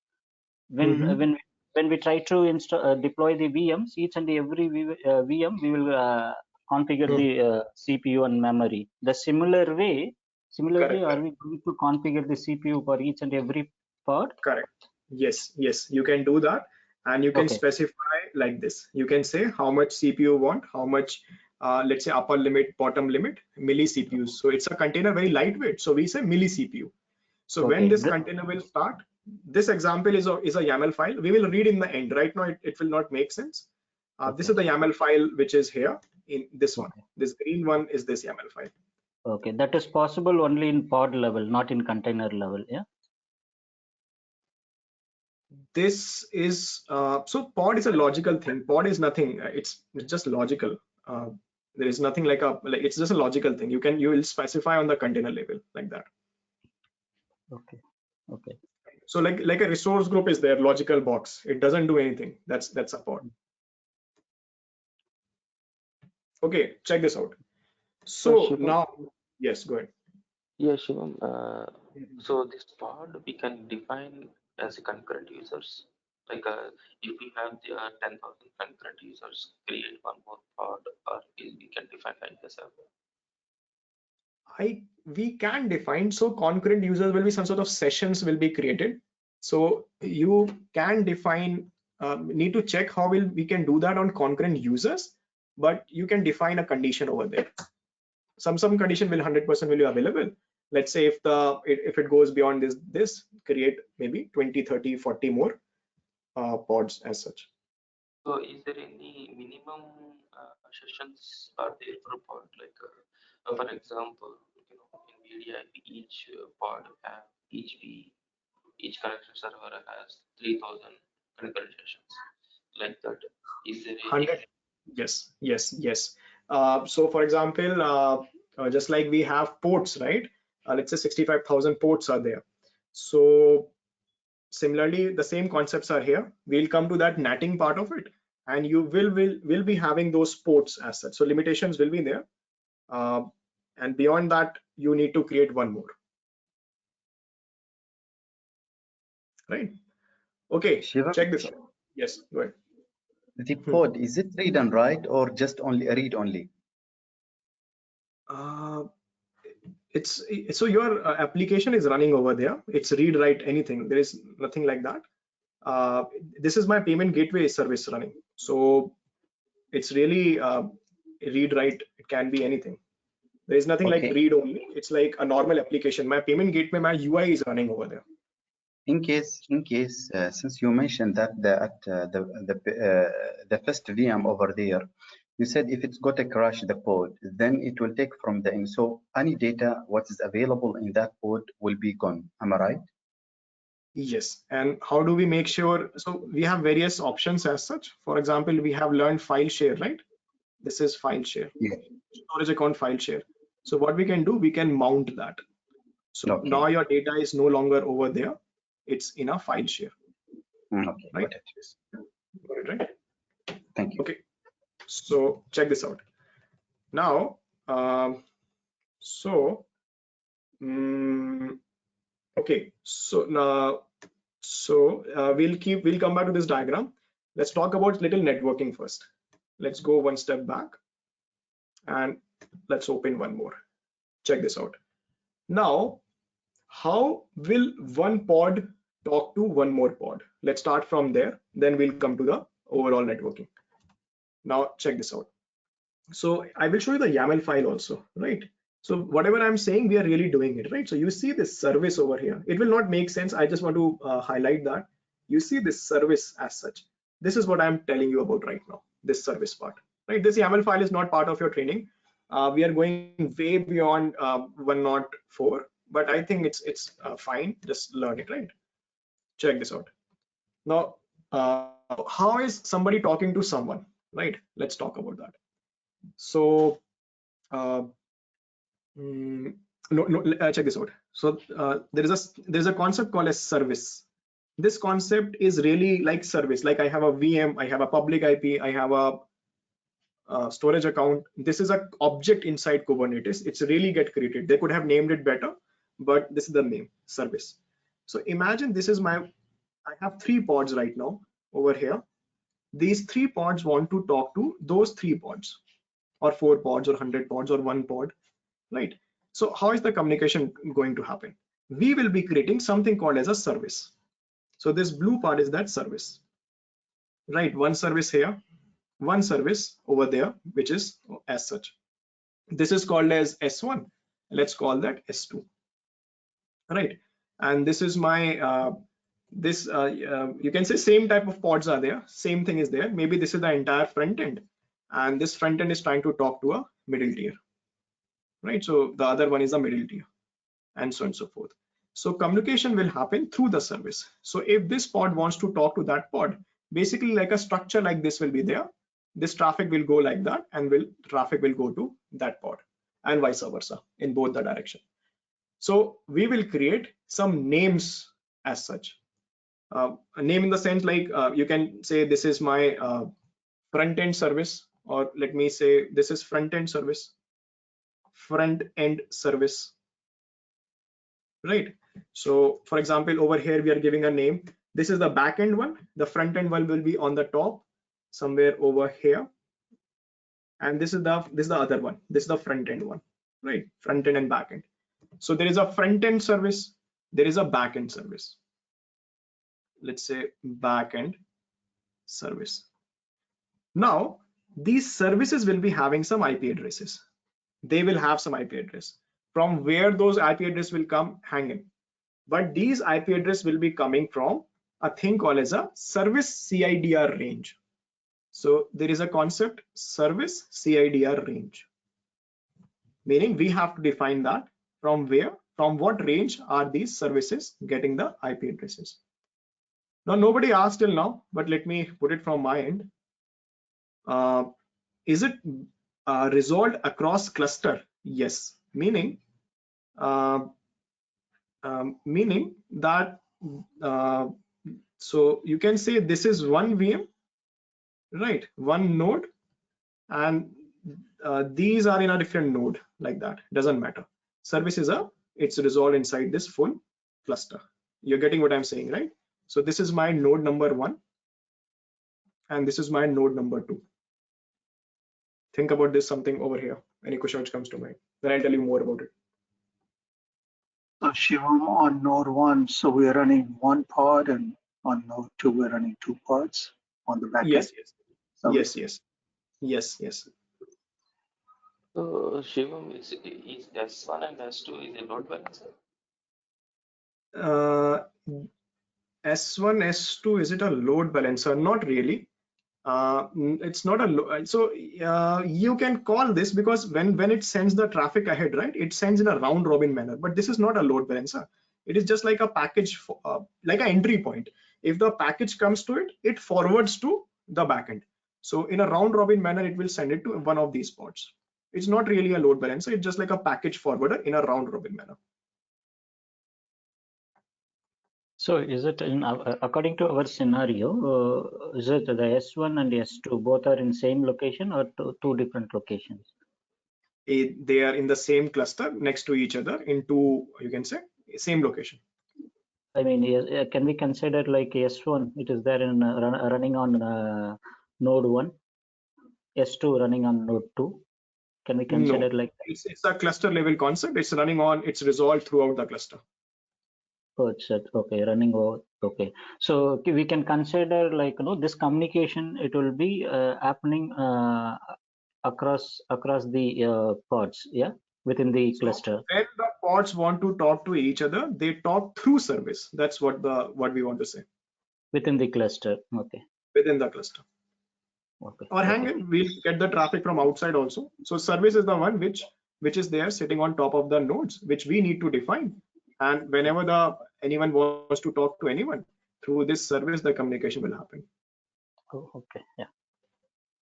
When we try to deploy the VMs, each and every VM, we will configure the CPU and memory. The similarly, are we going to configure the CPU for each and every pod? Correct. Yes, you can do that, and you can specify like this. You can say how much CPU you want, how much, let's say upper limit, bottom limit, milli CPUs. So it's a container very lightweight. So we say milli CPU. So when this container will start, this example is a YAML file. We will read in the end. Right now, it will not make sense. This is the YAML file which is here in this one. This green one is this YAML file. Okay, that is possible only in pod level, not in container level. Yeah. This is so pod is a logical thing. Pod is nothing. It's just logical. There is nothing like it's just a logical thing. You will specify on the container level like that. Okay. So like a resource group is there, logical box. It doesn't do anything. That's a pod. Okay, check this out. So now, yes, go ahead. Yes, Shivam. So this pod we can define as a concurrent users. Like if we have 10,000 concurrent users, create one more pod, or we can define like this. We can define, so concurrent users will be some sort of sessions will be created. So you can define, need to check how we can do that on concurrent users, but you can define a condition over there. Some condition will 100% will be available, Let's say if it goes beyond this, create maybe 20, 30, 40 more pods as such. So is there any minimum sessions are there per pod? Like for example, in NVIDIA, each pod have each connection server has 3,000 concurrent sessions. Like that, is there any? 100. Yes. So for example, just like we have ports, right? Let's say 65,000 ports are there. So similarly, the same concepts are here. We'll come to that NATing part of it, and you will be having those ports as such. So limitations will be there, and beyond that, you need to create one more. Right? Okay. Shiva, Check this out. Yes, go ahead. the pod, is it read and write or just only read only? It's so your application is running over there. It's read write anything. There is nothing like that. This is my payment gateway service running. So it's really read write. It can be anything. There is nothing like read only. It's like a normal application. My payment gateway, my UI is running over there. In case, since you mentioned that the first VM over there, you said if it's got to crash the pod, then it will take from the end. So any data what is available in that pod will be gone. Am I right? Yes. And how do we make sure? So we have various options as such. For example, we have learned file share, right? This is file share. Yeah. Storage account file share. So what we can do, we can mount that. So now your data is no longer over there. It's in a file share. Okay. Right? Got it. Right? Thank you. Okay. So check this out. Now, okay. So now, we'll come back to this diagram. Let's talk about little networking first. Let's go one step back and let's open one more. Check this out. Now, how will one pod talk to one more pod? Let's start from there. Then we'll come to the overall networking. Now check this out. So I will show you the YAML file also, right? So whatever I'm saying, we are really doing it, right? So you see this service over here. It will not make sense. I just want to highlight that. You see this service as such. This is what I'm telling you about right now, this service part, right? This YAML file is not part of your training. We are going way beyond 104, but I think it's fine. Just learn it, right? Check this out. Now, how is somebody talking to someone, right? Let's talk about that. So check this out. So there's a concept called as service. This concept is really like service. Like I have a VM, I have a public IP, I have a storage account. This is an object inside Kubernetes. It's really get created. They could have named it better, but this is the name, service. So imagine this is I have 3 pods right now over here. These 3 pods want to talk to those 3 pods, or 4 pods, or 100 pods, or 1 pod, right? So how is the communication going to happen? We will be creating something called as a service. So this blue part is that service, right? One service here, one service over there, which is as such. This is called as S1. Let's call that S2, right? And this is my you can say same type of pods are there, same thing is there. Maybe this is the entire front end, and this front end is trying to talk to a middle tier, right? So the other one is a middle tier, and so on and so forth. So communication will happen through the service. So if this pod wants to talk to that pod, basically like a structure like this will be there. This traffic will go like that, and traffic will go to that pod, and vice versa in both the direction. So we will create some names as such. A name in the sense like you can say this is my front end service, or let me say this is front end service, right? So for example, over here we are giving a name. This is the back end one. The front end one will be on the top somewhere over here, and this is the other one. This is the front end one, right? Front end and back end. So there is a front end service, there is a back end service. Let's say back end service. Now these services will be having some IP addresses. They will have some IP address. from where those IP address will come, hang in. But these IP address will be coming from a thing called as a service CIDR range. So there is a concept, service CIDR range, meaning we have to define that from where, from what range are these services getting the IP addresses. Now, nobody asked till now, but let me put it from my end. Is it resolved across cluster? Yes, meaning that so you can say this is one VM, right? One node, and these are in a different node, like that. Doesn't matter. Service is it's resolved inside this full cluster. You're getting what I'm saying, right? So this is my node number 1, and this is my node number 2. Think about this something over here. Any question which comes to mind? Then I'll tell you more about it. So Shivam, on node 1, so we're running one pod, and on node 2, we're running 2 pods on the backend. Yes, service. yes. So Shivam, is S1 and S2 is a load balancer? S1, S2, is it a load balancer? Not really. It's not a so you can call this, because when it sends the traffic ahead, right, it sends in a round robin manner, but this is not a load balancer. It is just like a package, like an entry point. If the package comes to it, it forwards to the backend. So in a round robin manner, it will send it to one of these pods. It's not really a load balancer. It's just like a package forwarder in a round robin manner. So is it in according to our scenario, is it the S1 and S2 both are in same location or two different locations? They are in the same cluster next to each other in two, you can say, same location. I mean, can we consider like S1, it is there in running on node 1, S2 running on node 2? Can we consider like that? It's a cluster level concept. It's running on, it's resolved throughout the cluster. Oh, it's okay, running over. Okay, so we can consider like, you know, this communication, it will be happening across the pods, yeah, within the cluster. When the pods want to talk to each other, they talk through service. That's what we want to say. Within the cluster, okay. Within the cluster. Okay. Or hang in, we'll get the traffic from outside also. So service is the one which is there sitting on top of the nodes, which we need to define. And whenever anyone wants to talk to anyone through this service, the communication will happen. Oh, okay, yeah.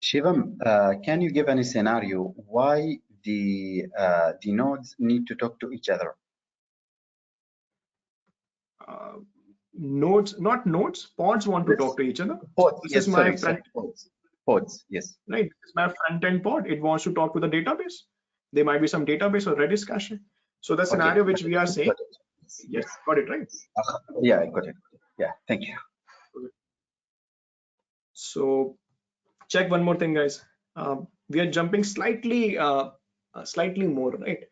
Shivam, can you give any scenario why the nodes need to talk to each other? Nodes, not nodes, pods want to talk to each other. Pods, this yes, is my front. Pods, yes. Right, this is my front end pod. It wants to talk to the database. There might be some database or Redis cache. So the scenario which we are saying, yes, got it right. Yeah, I got it. Yeah, thank you. So check one more thing, guys. We are jumping slightly more, right?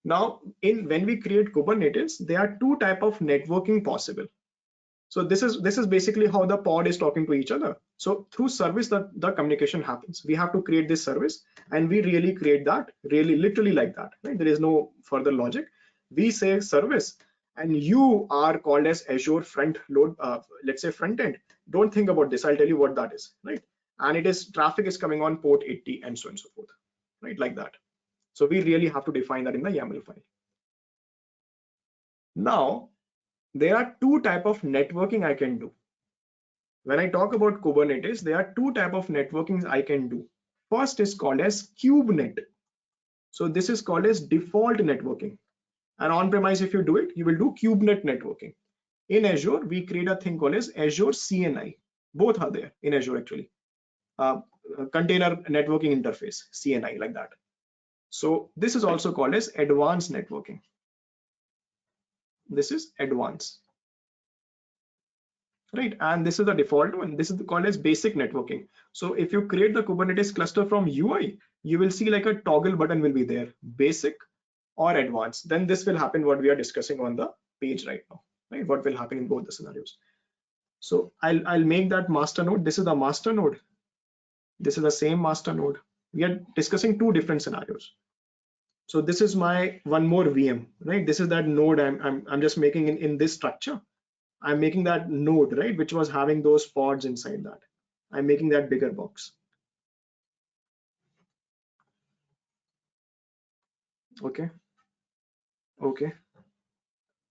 Now, when we create Kubernetes, there are two types of networking possible. So this is basically how the pod is talking to each other. So through service, the communication happens. We have to create this service, and we really create that, really literally like that, right? There is no further logic. We say service, and you are called as Azure front load, let's say front end. Don't think about this. I'll tell you what that is, right? And it is traffic is coming on port 80 and so on and so forth, right? Like that. So we really have to define that in the YAML file. Now, there are two types of networking I can do. When I talk about Kubernetes, there are two types of networking I can do. First is called as KubeNet. So this is called as default networking. And on-premise, if you do it, you will do KubeNet networking. In Azure, we create a thing called as Azure CNI. Both are there in Azure actually. Container networking interface, CNI, like that. So this is also called as advanced networking. This is advanced, right? And this is the default one. This is called as basic networking. So if you create the Kubernetes cluster from UI, you will see like a toggle button will be there, basic or advanced. Then this will happen what we are discussing on the page right now, right? What will happen in both the scenarios. So I'll make that master node. This is the master node. This is the same master node. We are discussing two different scenarios. So this is my one more VM, right? This is that node I'm just making in this structure. I'm making that node, right, which was having those pods inside that. I'm making that bigger box. Okay. Okay.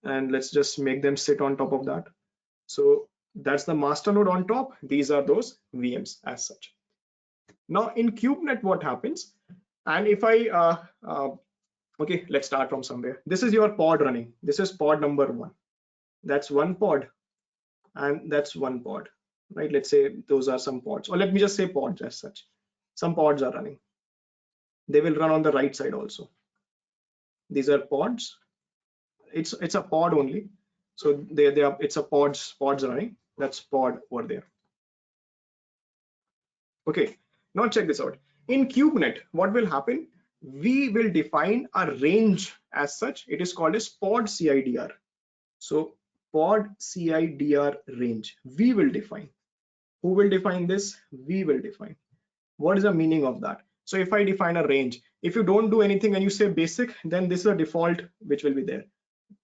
And let's just make them sit on top of that. So that's the master node on top. These are those VMs as such. Now in KubeNet, what happens? And if I, okay, let's start from somewhere. This is your pod running. This is pod number 1. That's one pod, and that's one pod, right? Let's say those are some pods, or let me just say pods as such. Some pods are running. They will run on the right side also. These are pods. It's a pod only. So they are, it's a pods running. That's pod over there. Okay, now check this out. In KubeNet, what will happen? We will define a range as such. It is called as pod CIDR. So pod CIDR range, we will define. Who will define this? We will define. What is the meaning of that? So if I define a range, if you don't do anything and you say basic, then this is a default which will be there.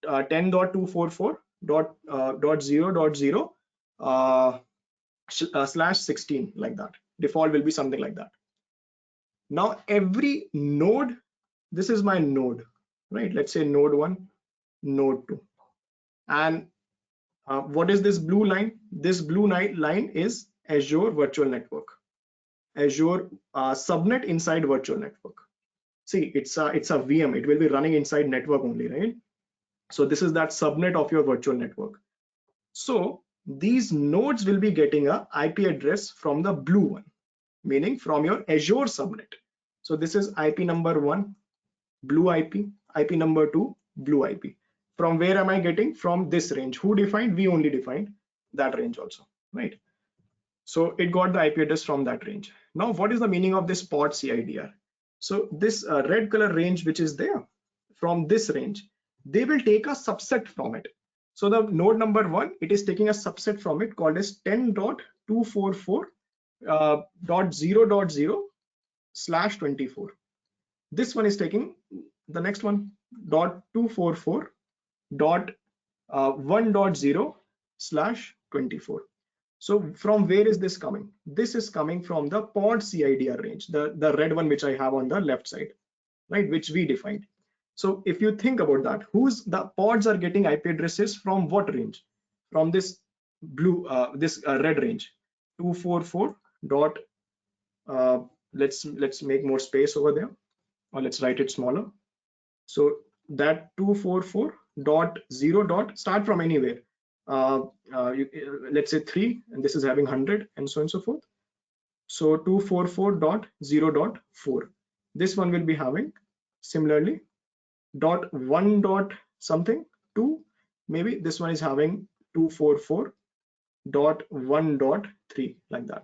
10.244.0.0/16, like that. Default will be something like that. Now every node, this is my node, right? Let's say node 1, node 2. And what is this blue line? This blue line is Azure Virtual Network. Azure subnet inside virtual network. See, it's a VM. It will be running inside network only, right? So this is that subnet of your virtual network. So these nodes will be getting a IP address from the blue one, meaning from your Azure subnet. So this is IP number 1, blue IP, IP number 2, blue IP. From where am I getting? From this range. Who defined? We only defined that range also, right? So it got the IP address from that range. Now, what is the meaning of this pod CIDR? So this red color range which is there, from this range, they will take a subset from it. So the node number 1, it is taking a subset from it called as 10.244.0.0/24. This one is taking the next one, .244.1.0/24. So from where is this coming? This is coming from the pod CIDR range, the red one which I have on the left side, right, which we defined. So if you think about that, the pods are getting IP addresses from what range? From this blue, red range, 244. Let's make more space over there, or let's write it smaller. So that 244.0. Start from anywhere. Let's say 3, and this is having 100, and so on and so forth. So 244.0.4. This one will be having similarly .1. something 2. Maybe this one is having 244.1.3, like that.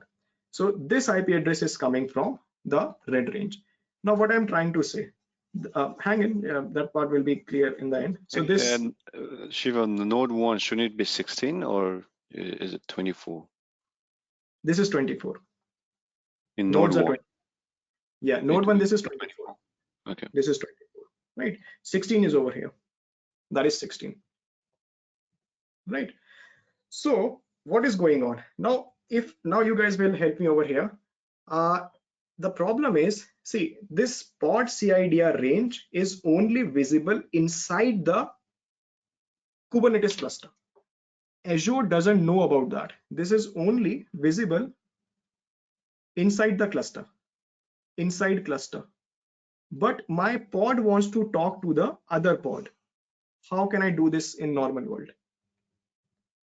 So this IP address is coming from the red range. Now what I'm trying to say, hang in, that part will be clear in the end. So this, and Shiva, on the node 1, shouldn't it be 16 or is it 24? This is 24. In Nodes node are 1. 20. Yeah, node 1, this is 24. Okay. This is 24, right? 16 is over here. That is 16, right? So what is going on now? Now you guys will help me over here. The problem is, see, this pod CIDR range is only visible inside the Kubernetes cluster. Azure doesn't know about that. This is only visible inside the cluster, inside cluster. But my pod wants to talk to the other pod. How can I do this in normal world?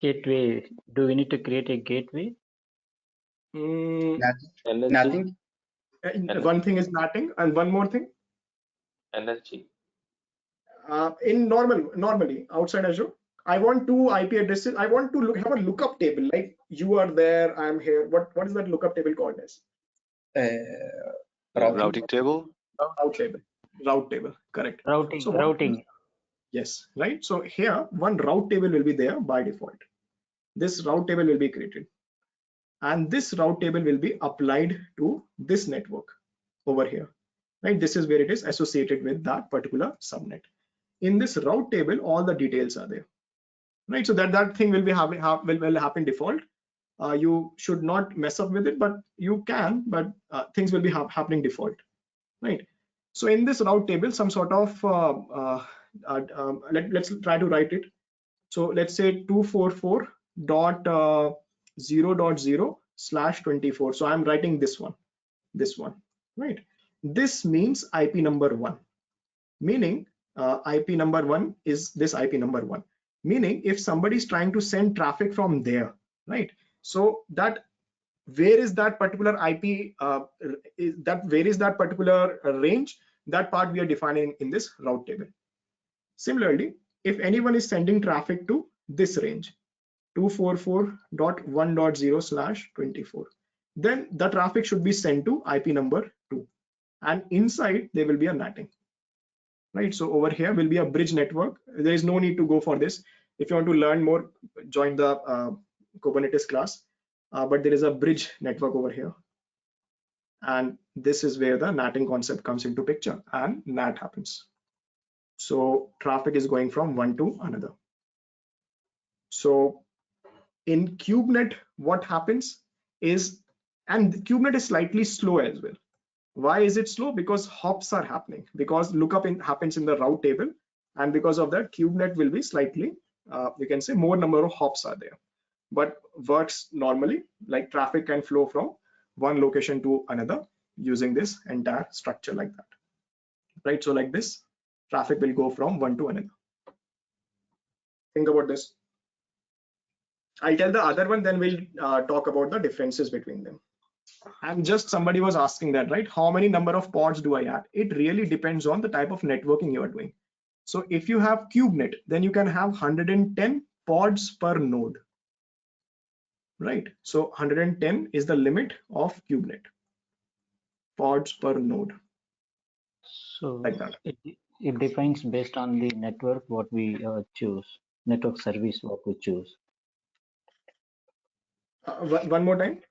Gateway. Do we need to create a gateway? Nothing. One thing is NATing, and one more thing. NSG. In normally outside Azure, I want 2 IP addresses. I want to have a lookup table, like you are there, I'm here. What is that lookup table called as? Routing table. Route table. Correct. Routing. So routing. Yes, right. So here one route table will be there by default. This route table will be created, and this route table will be applied to this network over here. right? This is where it is associated with that particular subnet. In this route table, all the details are there, right? So that thing will be will happen default. You should not mess up with it, but you can, but things will be happening default, right? So in this route table, some sort of let's try to write it. So let's say 244.0.0/24. So I'm writing this one, right? This means IP number 1, meaning IP number 1 is this IP number 1, meaning if somebody is trying to send traffic from there, right? So that where is that particular IP, where is that particular range, that part we are defining in this route table. Similarly, if anyone is sending traffic to this range, 244.1.0/24, then the traffic should be sent to IP number 2, and inside there will be a NATing, right? So over here will be a bridge network. There is no need to go for this. If you want to learn more, join the Kubernetes class, but there is a bridge network over here, and this is where the NATing concept comes into picture, and NAT happens. So traffic is going from one to another. So in KubeNet, what happens is, and KubeNet is slightly slow as well. Why is it slow? Because hops are happening, because lookup happens in the route table, and because of that, KubeNet will be slightly, you can say, more number of hops are there, but works normally, like traffic can flow from one location to another using this entire structure like that, right? So like this, traffic will go from one to another. Think about this. I'll tell the other one, then we'll talk about the differences between them. And just somebody was asking that, right? How many number of pods do I add? It really depends on the type of networking you are doing. So if you have KubeNet, then you can have 110 pods per node, right? So 110 is the limit of KubeNet, pods per node. So like that. It defines based on the network what we choose, network service what we choose. One more time.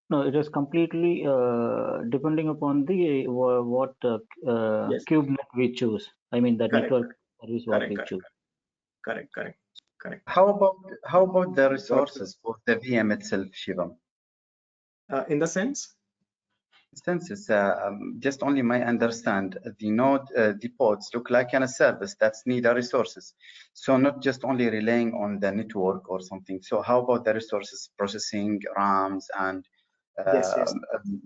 No, it is completely depending upon the what Yes. KubeNet we choose. I mean the Correct. network service what we Correct. choose. Correct. How about the resources for the VM itself, Shivam? In the sense? Since it's just only my understand, the node, the pods look like a service that's need resources. So not just only relying on the network or something. So how about the resources, processing, RAMs, and Yes.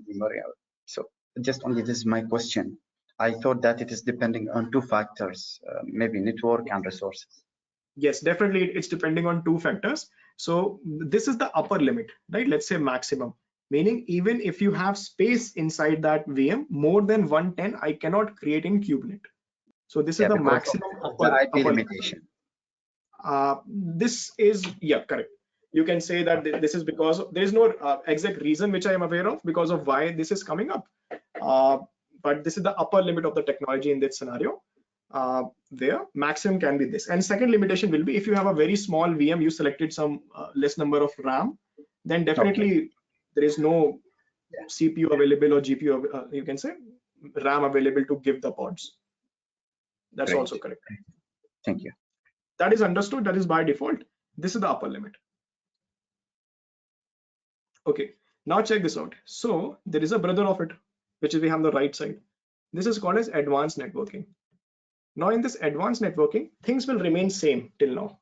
memory? So just only this is my question. I thought that it is depending on two factors, maybe network and resources. Yes, definitely. It's depending on two factors. So this is the upper limit, right? Let's say maximum, meaning even if you have space inside that VM, more than 110, I cannot create in KubeNet. So this is the maximum upper limitation. This is, yeah, correct. You can say that this is because there is no exact reason which I am aware of because of why this is coming up. But this is the upper limit of the technology in this scenario. Where maximum can be this. And second limitation will be if you have a very small VM, you selected some less number of RAM, then definitely there is no CPU available or GPU, you can say RAM available to give the pods. That's Great. Also correct. Thank you. That is understood. That is by default. This is the upper limit. Okay, now check this out. So there is a brother of it, which is we have on the right side. This is called as advanced networking. Now in this advanced networking, things will remain same till now.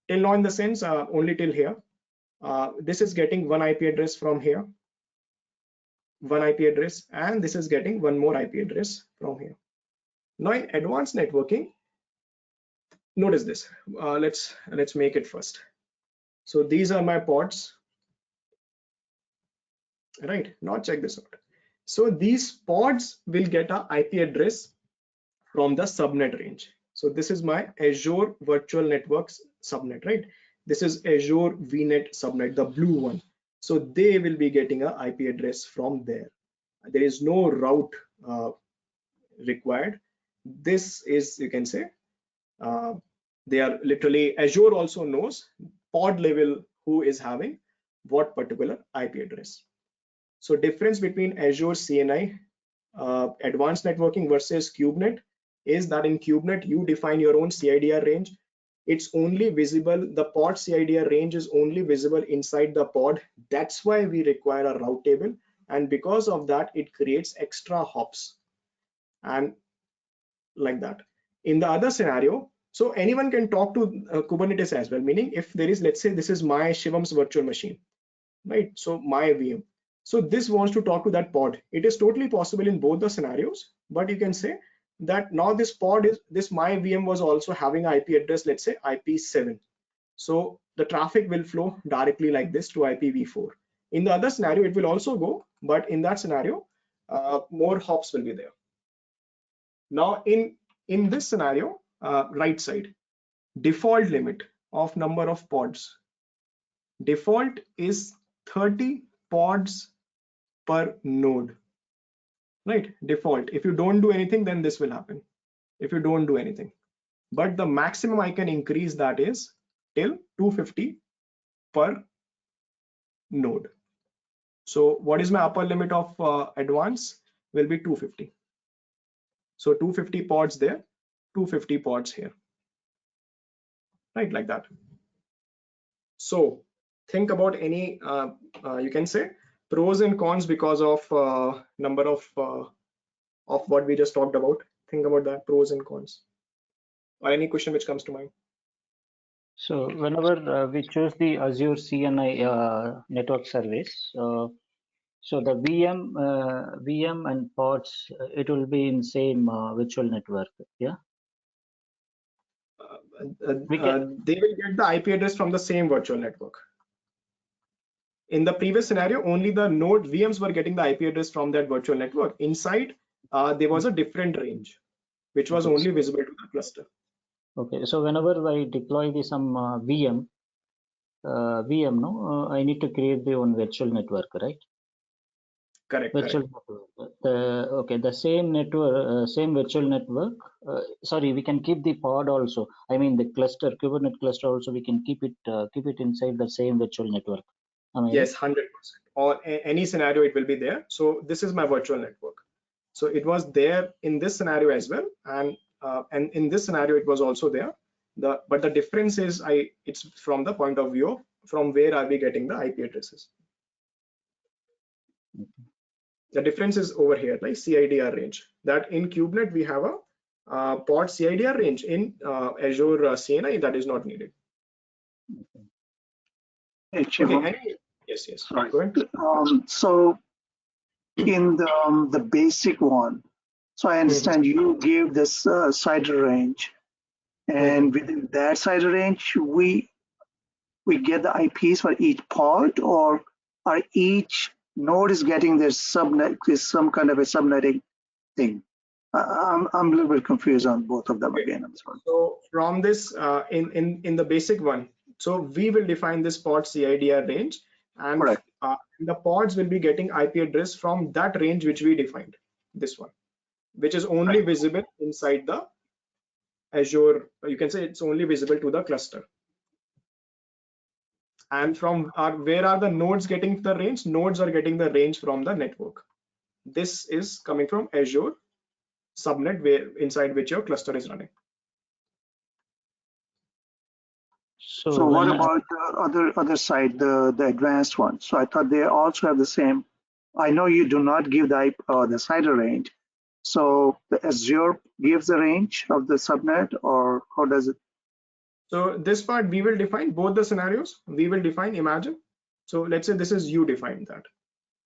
Till now in the sense only till here. This is getting one IP address from here, one IP address, and this is getting one more IP address from here. Now in advanced networking, notice this. Let's make it first. So these are my pods. Right, now check this out. So these pods will get an IP address from the subnet range. So this is my Azure Virtual Networks subnet, right? This is Azure VNet subnet, the blue one. So they will be getting an IP address from there. There is no route required. This is, you can say, they are literally, Azure also knows pod level who is having what particular IP address. So difference between Azure CNI advanced networking versus KubeNet is that in KubeNet you define your own CIDR range. It's only visible, the pod CIDR range is only visible inside the pod. That's why we require a route table, and because of that it creates extra hops and like that. In the other scenario, so anyone can talk to Kubernetes as well, meaning if there is, let's say this is my Shivam's virtual machine, right? So my VM, so this wants to talk to that pod. It is totally possible in both the scenarios, but you can say that now this pod is, this my VM was also having an IP address, let's say IP7. So the traffic will flow directly like this to IPv4. In the other scenario, it will also go, but in that scenario, more hops will be there. Now in this scenario, right side, default limit of number of pods. Default is 30 pods per node, right? Default. If you don't do anything, then this will happen. If you don't do anything, but the maximum I can increase that is till 250 per node. So what is my upper limit of advance? Will be 250. So 250 pods there, 250 pods here, right? Like that. So think about any, you can say pros and cons because of number of what we just talked about. Think about that, pros and cons, or any question which comes to mind. So whenever we choose the Azure CNI network service, so the VM and pods, it will be in same virtual network, yeah? They will get the IP address from the same virtual network. In the previous scenario, only the node VMs were getting the IP address from that virtual network. Inside, there was a different range, which was only visible to the cluster. Okay, so whenever I deploy the some VM, I need to create the own virtual network, right? Correct. Virtual network. The same network, same virtual network. Sorry, we can keep the pod also. I mean the cluster, Kubernetes cluster also. We can keep it inside the same virtual network. Yes, 100%. Or any scenario it will be there. So this is my virtual network. So it was there in this scenario as well, and in this scenario it was also there. But the difference is it's from the point of view of from where are we getting the IP addresses. The difference is over here, like CIDR range. That in KubeNet we have a pod CIDR range. In Azure CNI that is not needed. Hey, Shivam. Okay, yes. Sorry. Go ahead. So in the basic one, so I understand you gave this CIDR range, and within that CIDR range, we get the IPs for each pod, or are each node is getting their subnet, is some kind of a subnetting thing? I'm a little bit confused on both of them again. I'm sorry. So from this, in the basic one, so we will define this pod CIDR range, and the pods will be getting IP address from that range which we defined. This one, which is only visible inside the Azure. You can say it's only visible to the cluster. And from where are the nodes getting the range? Nodes are getting the range from the network. This is coming from Azure subnet, where inside which your cluster is running. So what about the other side, the advanced one? So I thought they also have the same. I know you do not give the CIDR range. So the Azure gives the range of the subnet, or how does it? So this part we will define both the scenarios. We will define, imagine. So let's say this is you defined that.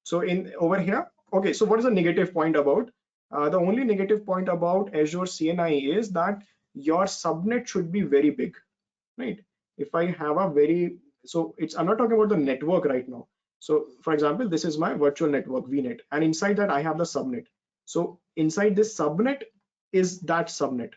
So in over here, okay. So what is the negative point about? The only negative point about Azure CNI is that your subnet should be very big, right? If I have a very, so it's, I'm not talking about the network right now. So for example, this is my virtual network VNet, and inside that I have the subnet. So inside this subnet is that subnet.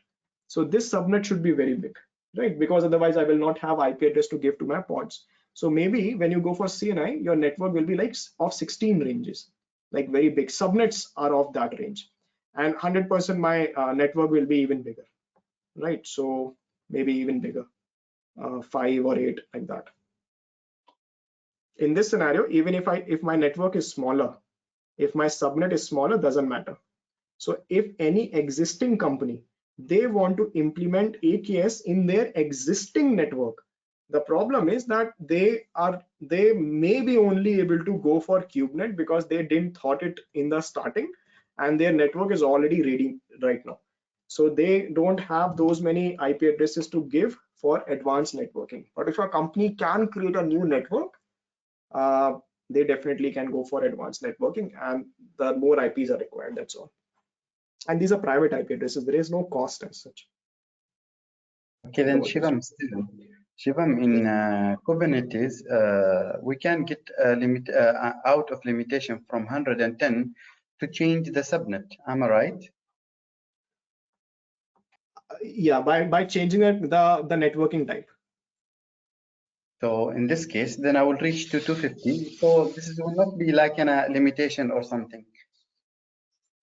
So this subnet should be very big, right? Because otherwise I will not have IP address to give to my pods. So maybe when you go for CNI, your network will be like of 16 ranges, like very big. Subnets are of that range, and 100% my network will be even bigger, right? So maybe even bigger, 5 or 8, like that. In this scenario, even if my network is smaller, if my subnet is smaller, doesn't matter. So if any existing company, they want to implement AKS in their existing network, the problem is that they may be only able to go for KubeNet because they didn't thought it in the starting, and their network is already ready right now. So they don't have those many IP addresses to give for advanced networking. But if a company can create a new network, they definitely can go for advanced networking, and the more IPs are required, that's all. And these are private IP addresses. There is no cost as such. Okay, then Shivam, in Kubernetes, we can get a limit out of limitation from 110 to change the subnet. Am I right? Yeah, by changing the networking type. So in this case, then I will reach to 250. So this will not be like a limitation or something.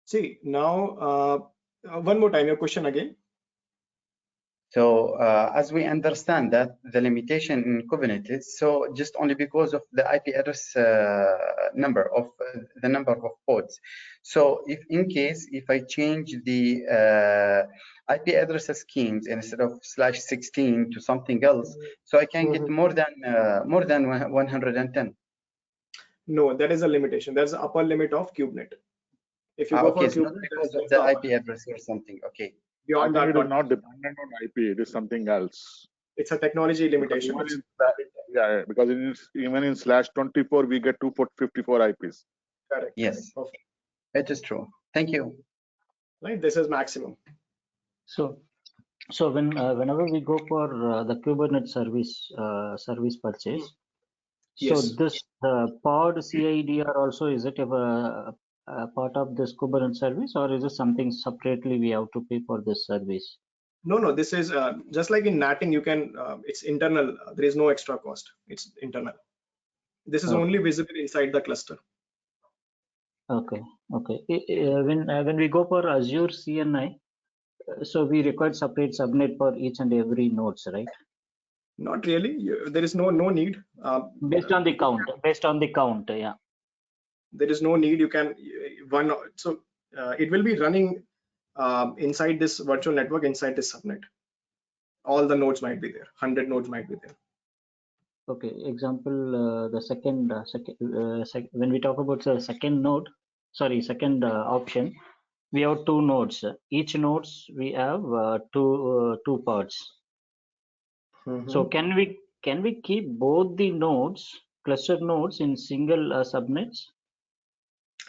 See, now one more time, your question again. So as we understand that the limitation in Kubernetes, so just only because of the IP address number of the number of pods. So if in case if I change the IP address schemes instead of /16 to something else, so I can get more than 110. No, that is a limitation. That's the upper limit of KubeNet. If you go for it's not KubeNet, because of the IP address or something. Okay. Beyond that, it is not dependent on IP. It is something else. It's a technology limitation. Yeah, because even in /24 we get 254 IPs. Correct. Yes. Perfect. It is true. Thank you. Right. This is maximum. So whenever we go for the Kubernetes service purchase, Yes. so this pod CIDR also, is it a part of this Kubernetes service, or is it something separately we have to pay for this service? No, this is just like in NATing, you can, it's internal. There is no extra cost. It's internal. This is only visible inside the cluster. Okay. When we go for Azure CNI, so we require separate subnet for each and every nodes, right? Not really. There is no need. Based on the count. Yeah. There is no need. You can it will be running inside this virtual network, inside this subnet. All the nodes might be there. 100 nodes might be there. Okay. Example, the second when we talk about the second option, we have two nodes. Each nodes we have two pods. So can we keep both the nodes, cluster nodes, in single subnets?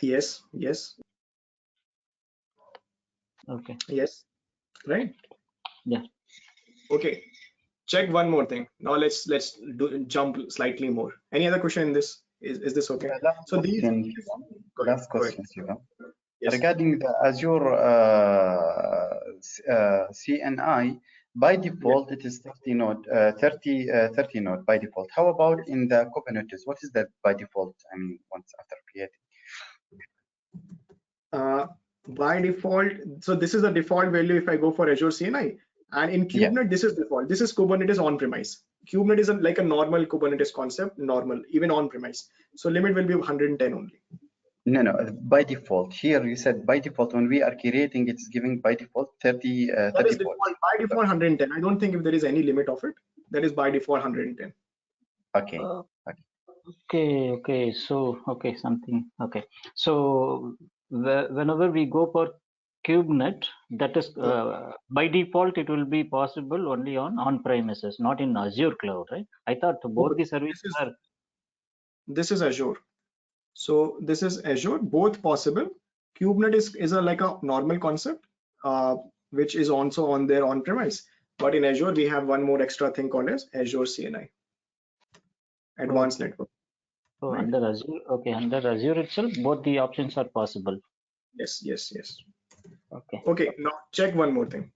Yes. Okay. Yes. Right. Yeah. Okay. Check one more thing. Now let's jump slightly more. Any other question in this? Is this okay? So these last question, yes. Regarding the Azure CNI, by default it is 30 node by default. How about in the Kubernetes? What is that by default? I mean, once after creating. By default, so this is the default value if I go for Azure CNI, and in KubeNet this is default. This is Kubernetes on-premise. KubeNet is like a normal Kubernetes concept, even on-premise. So limit will be 110 only. No, by default. Here you said by default. When we are creating, it's giving by default 30. That is default, by default 110. I don't think if there is any limit of it. That is by default 110. Okay. Okay. So whenever we go for KubeNet, that is by default it will be possible only on premises, not in Azure cloud, right? I thought both the services are. This is Azure. So this is Azure, both possible. KubeNet is like a normal concept, which is also on their on-premise. But in Azure, we have one more extra thing called as Azure CNI, Advanced Network. So under Azure itself, both the options are possible. Yes. Okay. Okay, now check one more thing.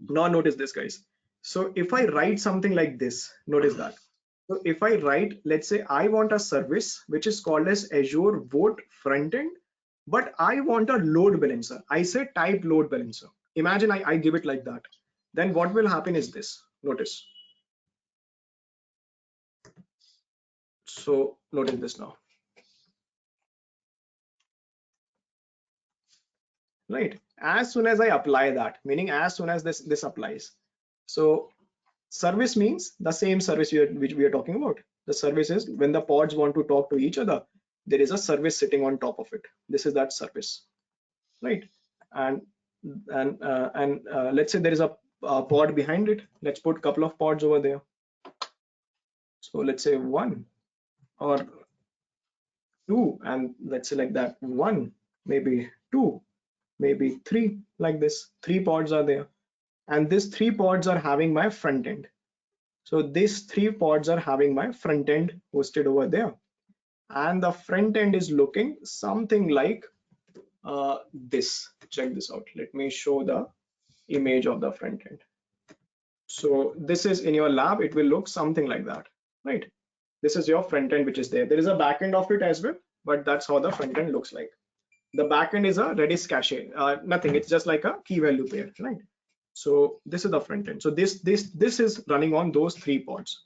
Now notice this, guys. So if I write something like this, notice that. So if I write, let's say I want a service which is called as Azure Vote Frontend, but I want a load balancer. I say type load balancer. Imagine I give it like that. Then what will happen is this. Notice. So notice this now. right? As soon as I apply that, meaning as soon as this applies. So service means the same service which we are talking about. The service is when the pods want to talk to each other, there is a service sitting on top of it. This is that service, right? And let's say there is a pod behind it. Let's put a couple of pods over there. So let's say 1 or 2, and let's say like that, 1, maybe 2, maybe 3, like this. 3 pods are there, and these 3 pods are having my front end. So these 3 pods are having my front end hosted over there, and the front end is looking something like this. Check this out. Let me show the image of the front end. So this is in your lab, it will look something like that, right? This is your front end which is there. There is a back end of it as well, but that's how the front end looks like. The back end is a Redis cache, nothing. It's just like a key value pair, right? So this is the front end. So this is running on those 3 pods.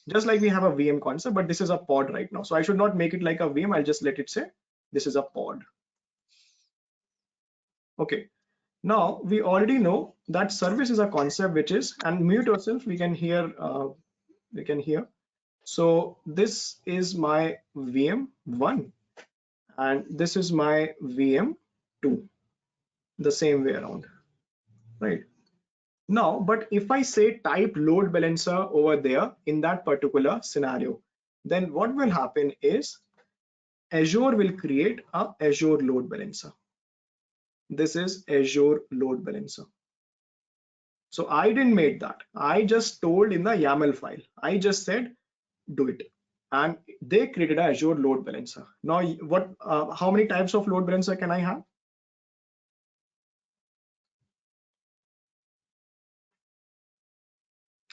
Just like we have a VM concept, but this is a pod right now. So I should not make it like a VM. I'll just let it say this is a pod. Okay. Now we already know that service is a concept which is, and mute yourself, we can hear. So this is my VM1 and this is my VM2, the same way around, right? Now, but if I say type load balancer over there in that particular scenario, then what will happen is Azure will create a Azure load balancer. This is Azure load balancer. So I didn't make that. I just told in the YAML file, I just said, do it. And they created a Azure load balancer. Now, how many types of load balancer can I have?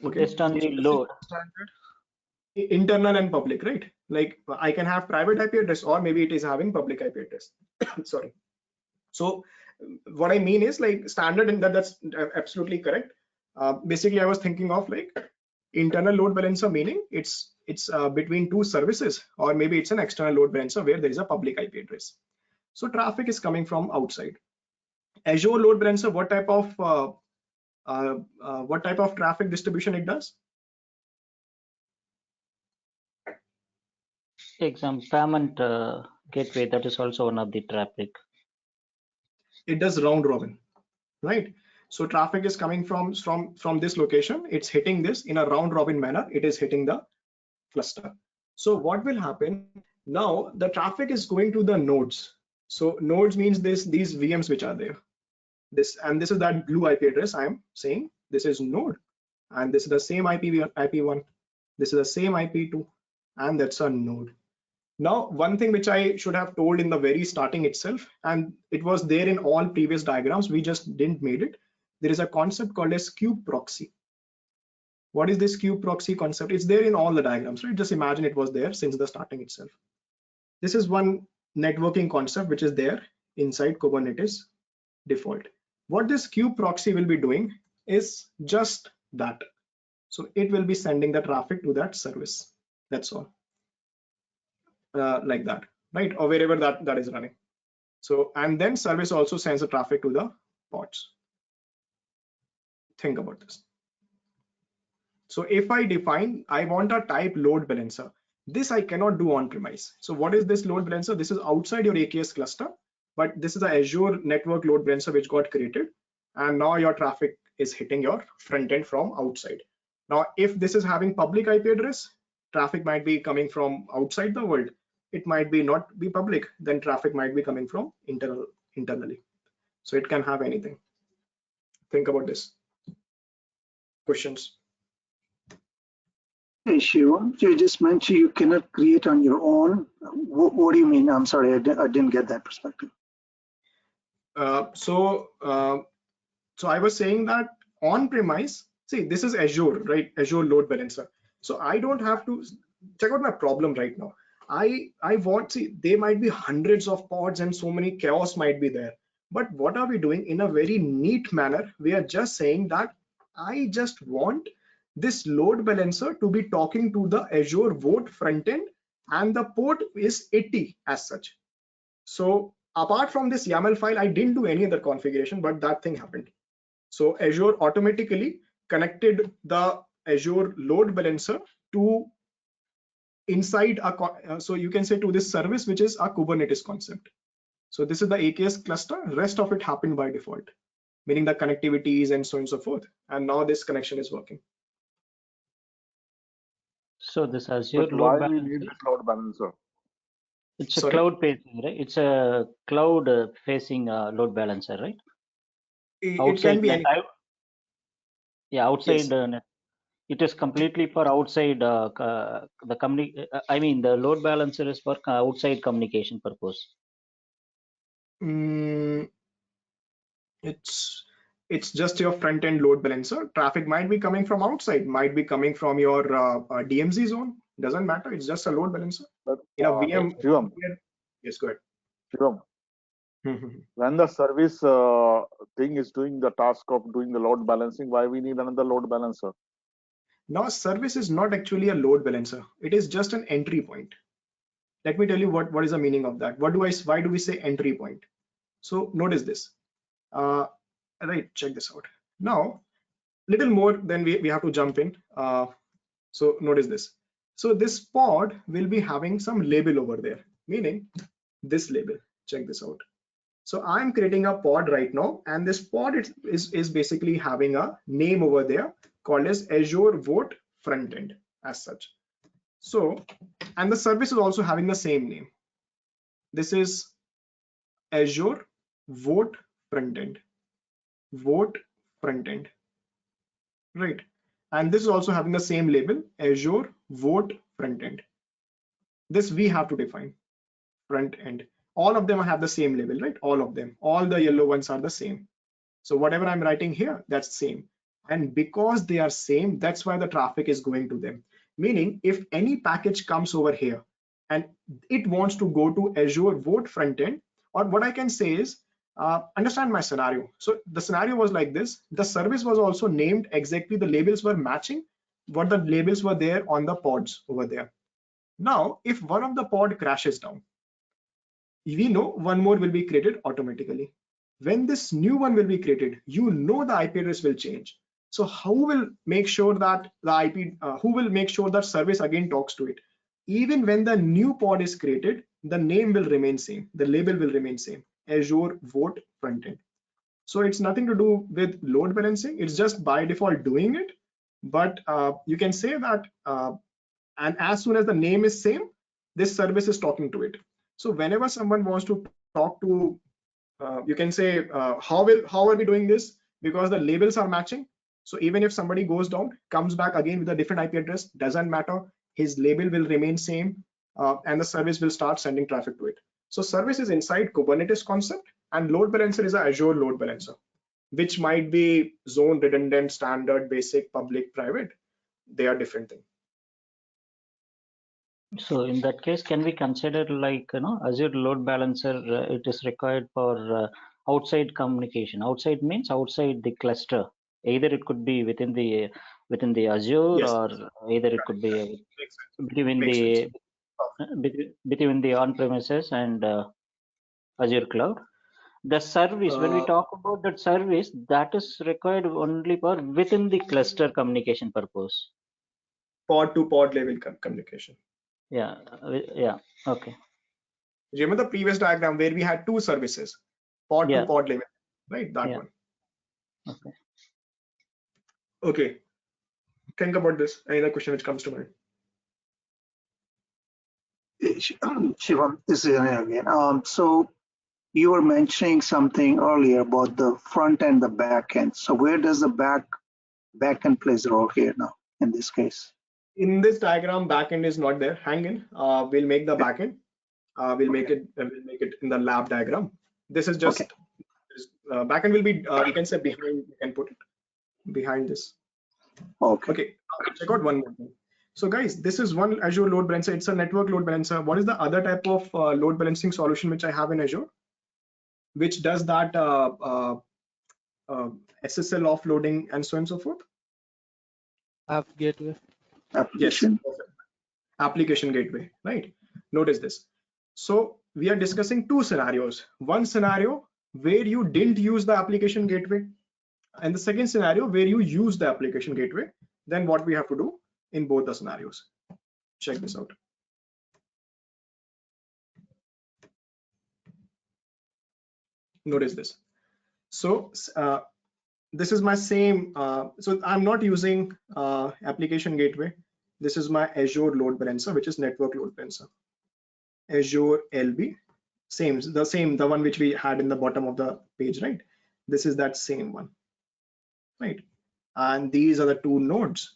Okay. Based on the load. Internal and public, right? Like I can have private IP address, or maybe it is having public IP address. Sorry. So what I mean is like standard, and that's absolutely correct. Basically, I was thinking of like internal load balancer, meaning it's between 2 services, or maybe it's an external load balancer where there is a public IP address. So traffic is coming from outside. Azure load balancer, what type of traffic distribution it does? Exam payment gateway, that is also one of the traffic. It does round robin, right? So traffic is coming from this location. It's hitting this in a round robin manner. It is hitting the cluster. So what will happen now? The traffic is going to the nodes. So nodes means these VMs which are there. This is that blue IP address. I am saying this is node, and this is the same IP1. This is the same IP2, and that's a node. Now, one thing which I should have told in the very starting itself, and it was there in all previous diagrams, we just didn't made it. There is a concept called as kube proxy. What is this kube proxy concept? It's there in all the diagrams, right? Just imagine it was there since the starting itself. This is one networking concept which is there inside Kubernetes default. What this kube proxy will be doing is just that. So it will be sending the traffic to that service. That's all. Like that, right? Or wherever that is running. So, and then service also sends the traffic to the pods. Think about this. So if I define, I want a type load balancer. This I cannot do on premise. So what is this load balancer? This is outside your AKS cluster, but this is the Azure network load balancer which got created. And now your traffic is hitting your front end from outside. Now, if this is having public IP address, traffic might be coming from outside the world. It might be not be public, then traffic might be coming from internally. So it can have anything. Think about this. Questions? Hey Shiva, you just mentioned you cannot create on your own. What do you mean? I'm sorry, I didn't get that perspective. So I was saying that on premise, see, this is Azure, right? Azure load balancer. So I don't have to check out my problem right now. I want, see, there might be hundreds of pods and so many chaos might be there. But what are we doing in a very neat manner? We are just saying that I just want this load balancer to be talking to the Azure Vault front end, and the port is 80 as such. So apart from this YAML file, I didn't do any other configuration, but that thing happened. So Azure automatically connected the Azure load balancer to inside a, so you can say to this service, which is a Kubernetes concept. So this is the AKS cluster. Rest of it happened by default, meaning the connectivities and so on and so forth. And now this connection is working. So this Azure But load why we need balancer, the load balancer? it's a Sorry? cloud facing, right? It's a cloud facing load balancer, right? It Outside can be net. any. Yeah, outside Yes. net. It is completely for outside the I mean, the load balancer is for outside communication purpose. It's just your front end load balancer. Traffic might be coming from outside, might be coming from your DMZ zone. Doesn't matter. It's just a load balancer. But In a VM. Shivam, Yes, go ahead. Shivam, when the service thing is doing the task of doing the load balancing, why we need another load balancer? Now, service is not actually a load balancer. It is just an entry point. Let me tell you what is the meaning of that. Why do we say entry point? So notice this. Right, check this out. Now, little more than we have to jump in. So notice this. So this pod will be having some label over there, meaning this label. Check this out. So I'm creating a pod right now, and this pod is basically having a name over there called as Azure Vote Frontend as such. So, and the service is also having the same name. This is Azure Vote Frontend. Vote Frontend, right? And this is also having the same label, Azure Vote Frontend. This we have to define, front end. All of them have the same label, right? All of them, all the yellow ones are the same. So whatever I'm writing here, that's same. And because they are same, that's why the traffic is going to them. Meaning if any package comes over here and it wants to go to Azure Vote Frontend, or what I can say is, understand my scenario. So the scenario was like this. The service was also named exactly, the labels were matching what the labels were there on the pods over there. Now, if one of the pod crashes down, we know one more will be created automatically. When this new one will be created, you know the IP address will change. So how will make sure that the IP, who will make sure that service again talks to it? Even when the new pod is created, the name will remain same, the label will remain same, Azure Vote Frontend. So it's nothing to do with load balancing, it's just by default doing it. But you can say that, and as soon as the name is same, this service is talking to it. So whenever someone wants to talk to, you can say, how are we doing this? Because the labels are matching. So even if somebody goes down, comes back again with a different IP address, doesn't matter, his label will remain same, and the service will start sending traffic to it. So service is inside Kubernetes concept, and load balancer is a Azure load balancer, which might be zone, redundant, standard, basic, public, private. They are different things. So in that case, can we consider like, Azure load balancer, it is required for outside communication. Outside means outside the cluster. Either it could be within the Azure, Yes. or either it could be between the on-premises and Azure cloud. The service, when we talk about that service, that is required only for within the cluster communication purpose. Pod to pod level communication. Yeah, okay. Remember the previous diagram where we had two services, pod to pod level, right? That one. Okay. Okay. Think about this. Any other question which comes to mind? Shivam, this is again. So you were mentioning something earlier about the front and the back end. So where does the back end plays a role here now in this case? In this diagram, back end is not there. Hang in. We'll make the back end. We'll make it in the lab diagram. This is just back end will be you can say behind. You can put it behind this. Okay. Check out one more thing. So guys, this is one Azure load balancer. It's a network load balancer. What is the other type of load balancing solution which I have in Azure, which does that SSL offloading and so on and so forth? App gateway. Application. Yes. Application gateway, right? Notice this. So we are discussing two scenarios. One scenario where you didn't use the application gateway, and the second scenario where you use the application gateway. Then what we have to do in both the scenarios. Check this out. Notice this. So this is my same, so I'm not using application gateway. This is my Azure load balancer, which is network load balancer. Azure LB, the one which we had in the bottom of the page, right? This is that same one, right? And these are the two nodes.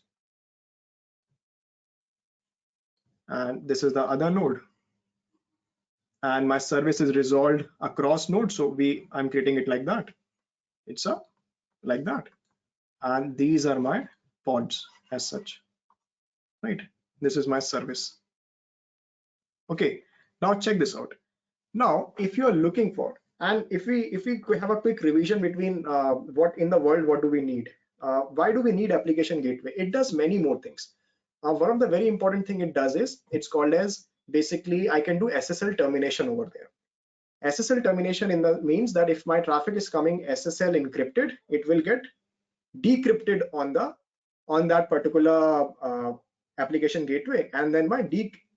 And this is the other node. And my service is resolved across nodes. So I'm creating it like that. It's like that. And these are my pods as such, right? This is my service. Okay, now check this out. Now, if you're looking for, and if we have a quick revision between what in the world, what do we need? Why do we need application gateway? It does many more things. One of the very important thing it does is, it's called as, basically I can do SSL termination over there. SSL termination means that if my traffic is coming SSL encrypted, it will get decrypted on that particular application gateway, and then my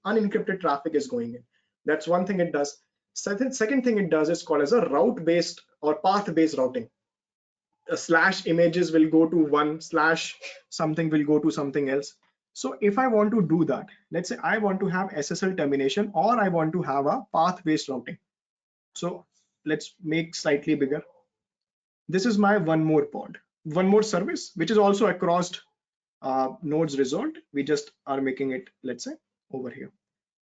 unencrypted traffic is going in. That's one thing it does. Second thing it does is called as a route-based or path-based routing. / images will go to one, / something will go to something else. So if I want to do that, let's say I want to have SSL termination, or I want to have a path-based routing. So let's make slightly bigger. This is my one more pod, one more service, which is also across nodes resolved. We just are making it, let's say, over here.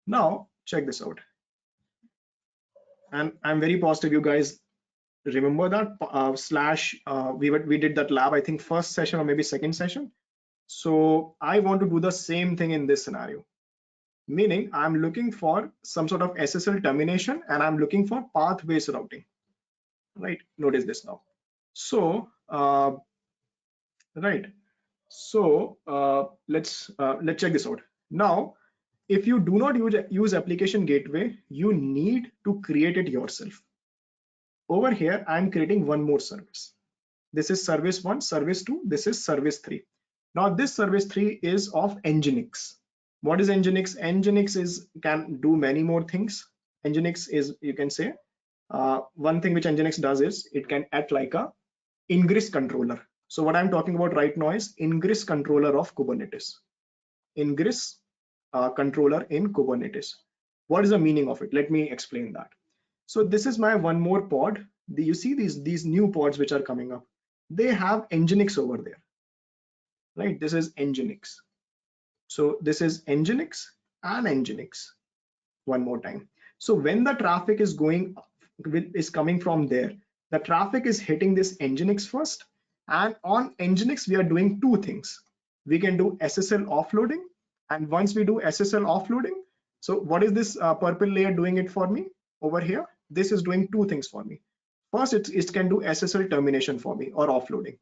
Now check this out. And I'm very positive you guys remember that we did that lab, I think first session or maybe second session. So I want to do the same thing in this scenario, meaning I'm looking for some sort of SSL termination, and I'm looking for path-based routing, right? Notice this now. So right, so let's check this out. Now, if you do not use application gateway, you need to create it yourself. Over here, I'm creating one more service. This is service 1, service 2, this is service 3. Now this service 3 is of Nginx. What is Nginx? Nginx can do many more things. Nginx is, you can say, one thing which Nginx does is it can act like a ingress controller. So what I'm talking about right now is ingress controller of Kubernetes. Ingress controller in Kubernetes. What is the meaning of it? Let me explain that. So this is my one more pod. You see these new pods which are coming up. They have Nginx over there, right? This is Nginx. So this is Nginx and Nginx. One more time. So when the traffic is coming from there, the traffic is hitting this Nginx first, and on Nginx we are doing two things. We can do SSL offloading, and once we do SSL offloading, so what is this purple layer doing it for me over here? This is doing two things for me. First, it can do SSL termination for me, or offloading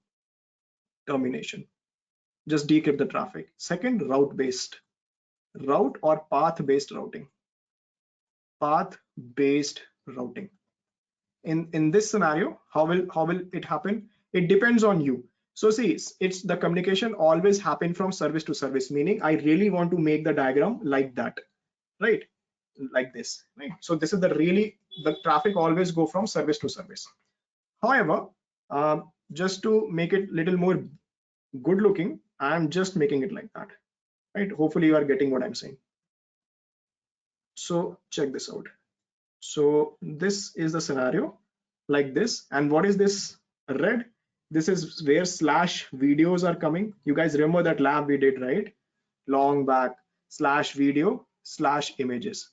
termination, just decrypt the traffic. Second, route or path-based routing. Path-based routing. In this scenario, how will it happen? It depends on you. So see, it's the communication always happen from service to service, meaning I really want to make the diagram like that, right? Like this, right? So this is the traffic always go from service to service. However, just to make it little more good looking, I'm just making it like that, right? Hopefully you are getting what I'm saying. So check this out. So this is the scenario like this. And what is this red? This is where /videos are coming. You guys remember that lab we did, right? Long back, /video /images.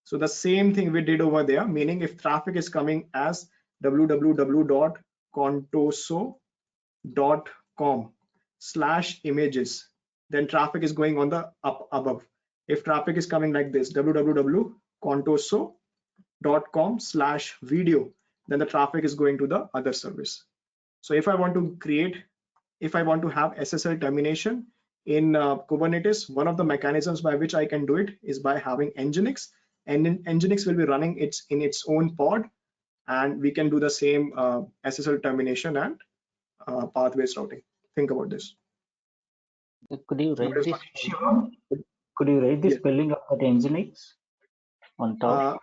So the same thing we did over there, meaning if traffic is coming as www.contoso.com/images, then traffic is going on the above. If traffic is coming like this, www.contoso.com/video, then the traffic is going to the other service. So if I want to have SSL termination in Kubernetes, one of the mechanisms by which I can do it is by having Nginx and Nginx will be running in its own pod, and we can do the same SSL termination and path-based routing. Think about this. Could you write What is this? Shivam? Could you write the Yes. spelling of that Nginx on top?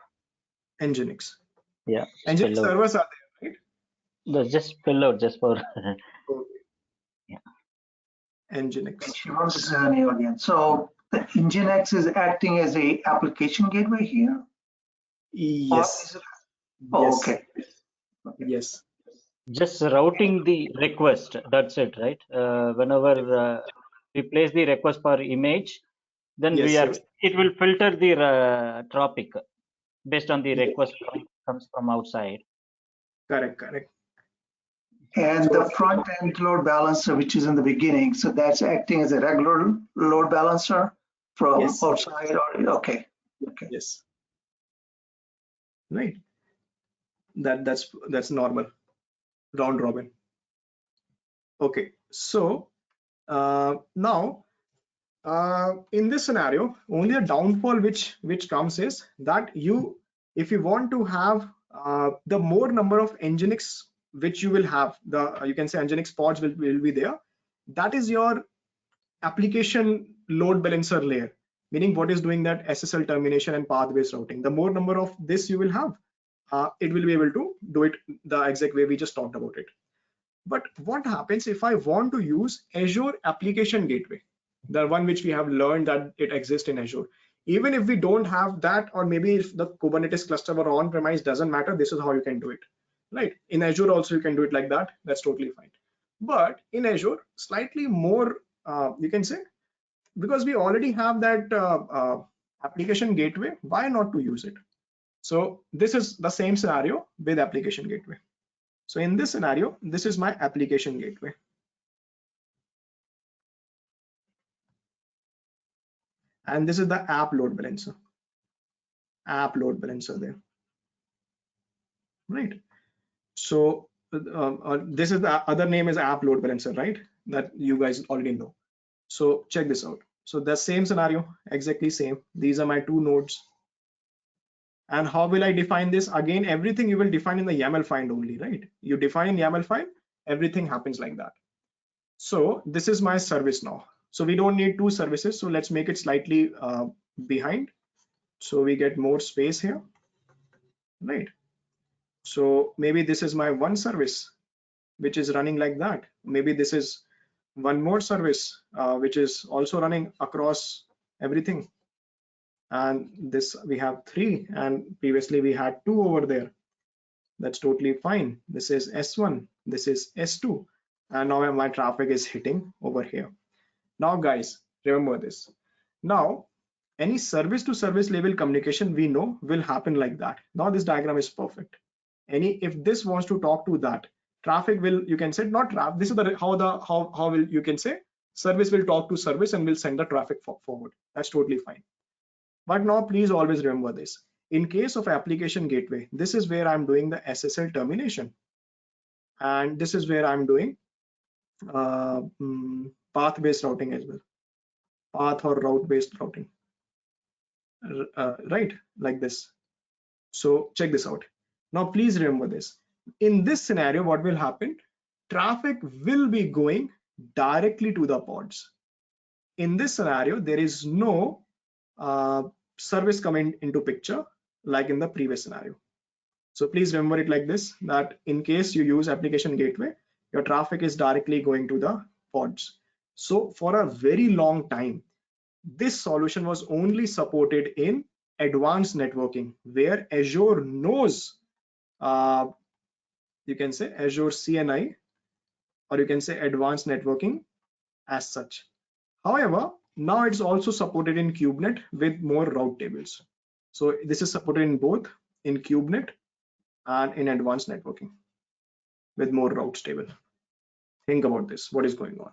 Nginx. Yeah, Nginx spell out. servers are there, right? Just spell out just for. Okay. Yeah. Nginx. Shivam's is new again. So the Nginx is acting as a application gateway here? Or Yes. is it- Oh, Yes. okay. Yes. Just routing the request. That's it, right? Whenever we place the request for image, then Yes, we are. yes. It will filter the traffic based on the Yes. request comes from outside. Correct. Correct. And So- the front end load balancer, which is in the beginning, so that's acting as a regular load balancer from Yes. outside or, okay. Okay. Yes. Right. That's normal. Round robin. Okay. So now in this scenario, only a downfall which comes is that if you want to have the more number of Nginx which you will have, you can say Nginx pods will be there. That is your application load balancer layer, meaning what is doing that SSL termination and path-based routing. The more number of this you will have, it will be able to do it the exact way we just talked about it. But what happens if I want to use Azure Application Gateway, the one which we have learned that it exists in Azure? Even if we don't have that, or maybe if the Kubernetes cluster or on-premise, doesn't matter, this is how you can do it, right? In Azure also you can do it like that, that's totally fine. But in Azure, slightly more, you can say, because we already have that application gateway, why not to use it? So this is the same scenario with application gateway. So in this scenario, this is my application gateway. And this is the app load balancer. App load balancer there. Right. So this is the other name is app load balancer, right? That you guys already know. So check this out. So the same scenario, exactly same. These are my two nodes. And how will I define this? Again, everything you will define in the YAML find only, right? You define in YAML find, everything happens like that. So this is my service now. So we don't need two services. So let's make it slightly behind. So we get more space here, right? So maybe this is my one service, which is running like that. Maybe this is one more service, which is also running across everything. And this we have three, and previously we had two over there. That's totally fine. This is S1, this is S2, and now my traffic is hitting over here. Now guys, remember this. Now any service to service level communication we know will happen like that. Now this diagram is perfect. If this wants to talk to that, traffic will, you can say, not traffic, this is the how will you can say service will talk to service and will send the traffic forward. That's totally fine. But now please always remember this. In case of application gateway, this is where I'm doing the SSL termination, and this is where I'm doing path-based routing as well, path or route-based routing, right, like this. So check this out. Now please remember this. In this scenario, what will happen? Traffic will be going directly to the pods. In this scenario, there is no service coming into picture like in the previous scenario. So please remember it like this, that in case you use application gateway, your traffic is directly going to the pods. So for a very long time, this solution was only supported in advanced networking, where Azure knows, you can say Azure CNI, or you can say advanced networking as such. However, now it's also supported in KubeNet with more route tables. So this is supported in both in KubeNet and in advanced networking with more routes table. Think about this, what is going on.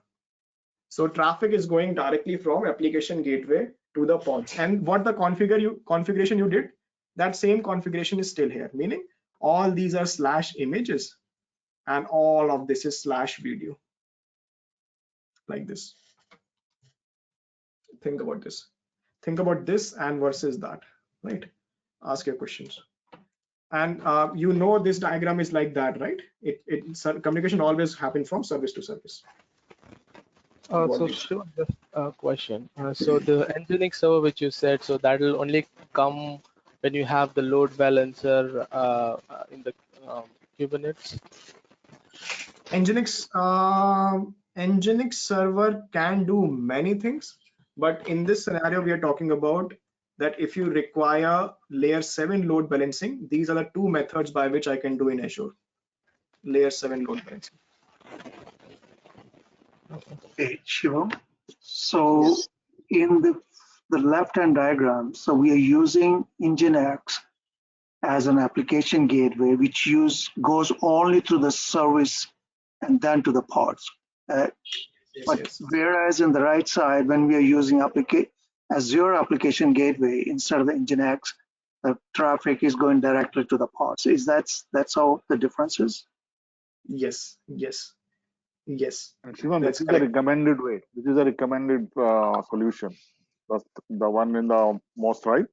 So traffic is going directly from application gateway to the pods, and what the configuration you did, that same configuration is still here, meaning all these are slash images and all of this is slash video, like this. Think about this and versus that, right? ask your questions. And you know this diagram is like that, right? Communication always happen from service to service. What So we- sure, just a question. So the Nginx server which you said, so that will only come when you have the load balancer in the Kubernetes. Nginx server can do many things, but in this scenario we are talking about that if you require layer 7 load balancing, these are the two methods by which I can do in Azure. Layer 7 load balancing. Okay, Shivam. So in the left-hand diagram, so we are using Nginx as an application gateway, which goes only through the service and then to the pods. Yes, But yes. whereas in the right side, when we are using Azure application gateway instead of the Nginx, the traffic is going directly to the pods. That's how the difference is? Yes, yes, yes. And Shivam, That's this is the correct. recommended way. This is a recommended solution. That's the one in the most right,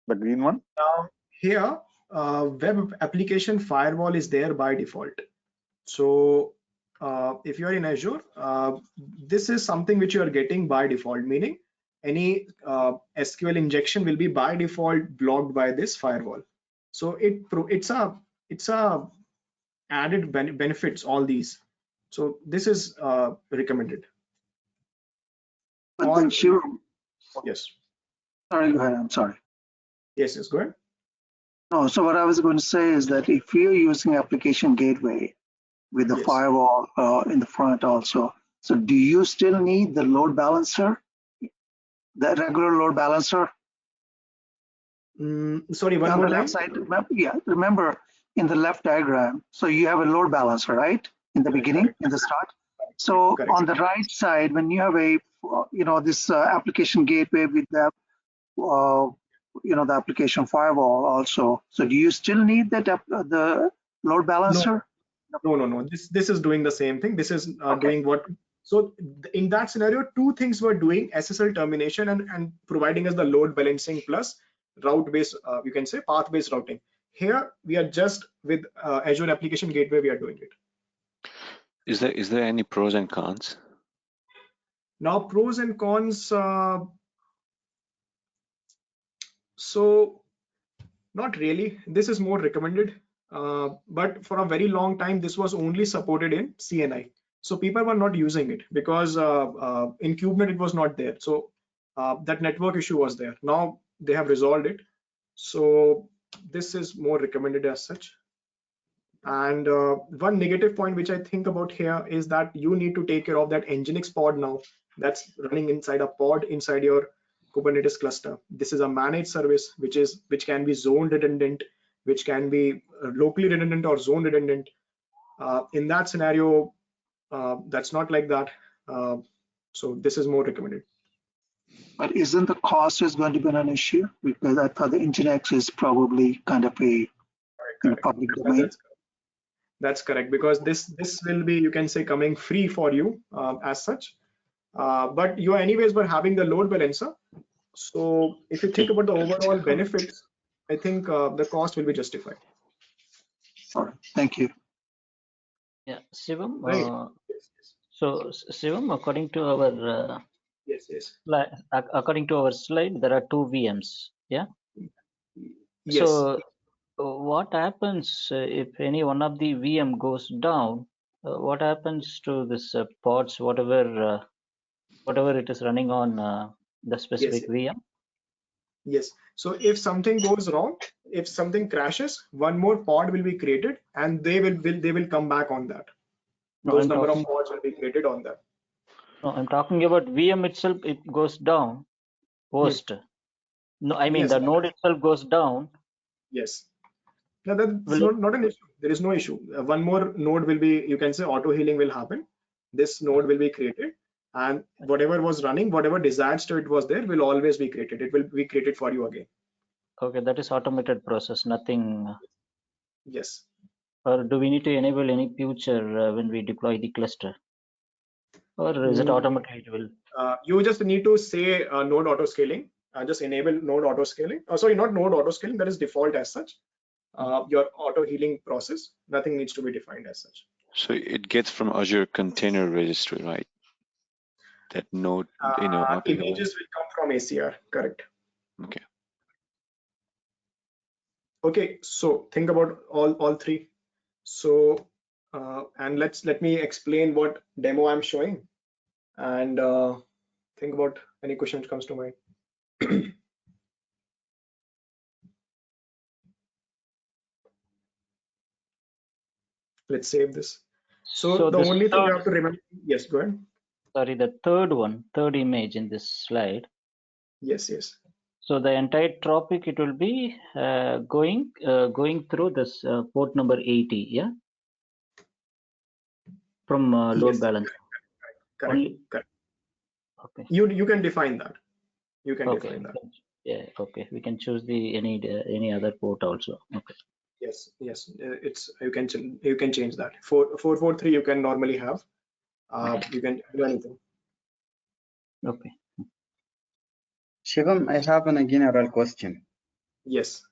the green one. Now here, web application firewall is there by default. So if you are in Azure, this is something which you are getting by default, meaning any SQL injection will be by default blocked by this firewall. So it's a added benefits, all these. So this is recommended. But then Shivam, Yes. sorry, go ahead, I'm sorry. Yes, yes, go ahead. No, so what I was going to say is that if you're using application gateway with the Yes. firewall in the front also, so do you still need the load balancer, the regular load balancer? Sorry, one On more the time. left side, remember in the left diagram, so you have a load balancer, right? In the Correct, beginning, correct. in the start. So Correct. on the right side, when you have this application gateway with the, the application firewall also, so do you still need that, the load balancer? No. This is doing the same thing. This is Okay. doing what. So in that scenario, two things were doing: SSL termination and providing us the load balancing plus route-based, you can say path-based routing. Here we are just with Azure Application Gateway. We are doing it. Is there any pros and cons? Now pros and cons. So not really. This is more recommended. But for a very long time, this was only supported in CNI. So people were not using it because in KubeNet it was not there. So that network issue was there. Now they have resolved it. So this is more recommended as such. And one negative point which I think about here is that you need to take care of that Nginx pod now that's running inside a pod inside your Kubernetes cluster. This is a managed service which can be zone redundant, which can be locally redundant or zone redundant. In that scenario, that's not like that. So this is more recommended. But isn't the cost is going to be an issue? Because I thought the Nginx is probably kind of a public domain. That's correct, because this will be, you can say, coming free for you as such. But you anyways were having the load balancer. So if you think about the overall benefits, I think the cost will be justified. All right, thank you. Yeah, Shivam. Right. So Shivam, according to our Yes. according to our slide, there are two VMs. Yeah. Yes. So what happens if any one of the VM goes down? What happens to this pods, whatever it is running on the specific VM? Yes. So if something goes wrong, if something crashes, one more pod will be created, and they will come back on that. No, Those I'm number talking, of pods will be created on that. no, I'm talking about VM itself. It goes down. Host. No, I mean Yes. the node itself goes down. Yes. No, that's Will not an issue. There is no issue. One more node will be, you can say, auto healing will happen. This node will be created, and whatever was running, whatever desired state was there, will always be created. It will be created for you again. Okay, that is automated process. Nothing. Yes. Or do we need to enable any future when we deploy the cluster? Or is it automated? It will. You just need to say node auto scaling. just enable node auto scaling. Oh, sorry, not node auto scaling, that is default as such. Your auto healing process, nothing needs to be defined as such. So it gets from Azure Container Registry, right? That node, auto healing. Images will come from ACR, correct? Okay. Okay, so think about all three. So and let me explain what demo I'm showing, and think about any question that comes to mind. Let's save this. So the this only thing you third, have to remember, yes, go ahead. sorry, the third image in this slide. Yes. So the entire topic, it will be going through this port number 80, yeah, from load Yes, balance. correct. Only. Correct. Okay. You can define that. You can Okay. define that. Yeah. Okay. We can choose the any other port also. Okay. Yes. It's you can change that. 443 you can normally have. You can do anything. Okay. Shivam, I have a general question. Yes.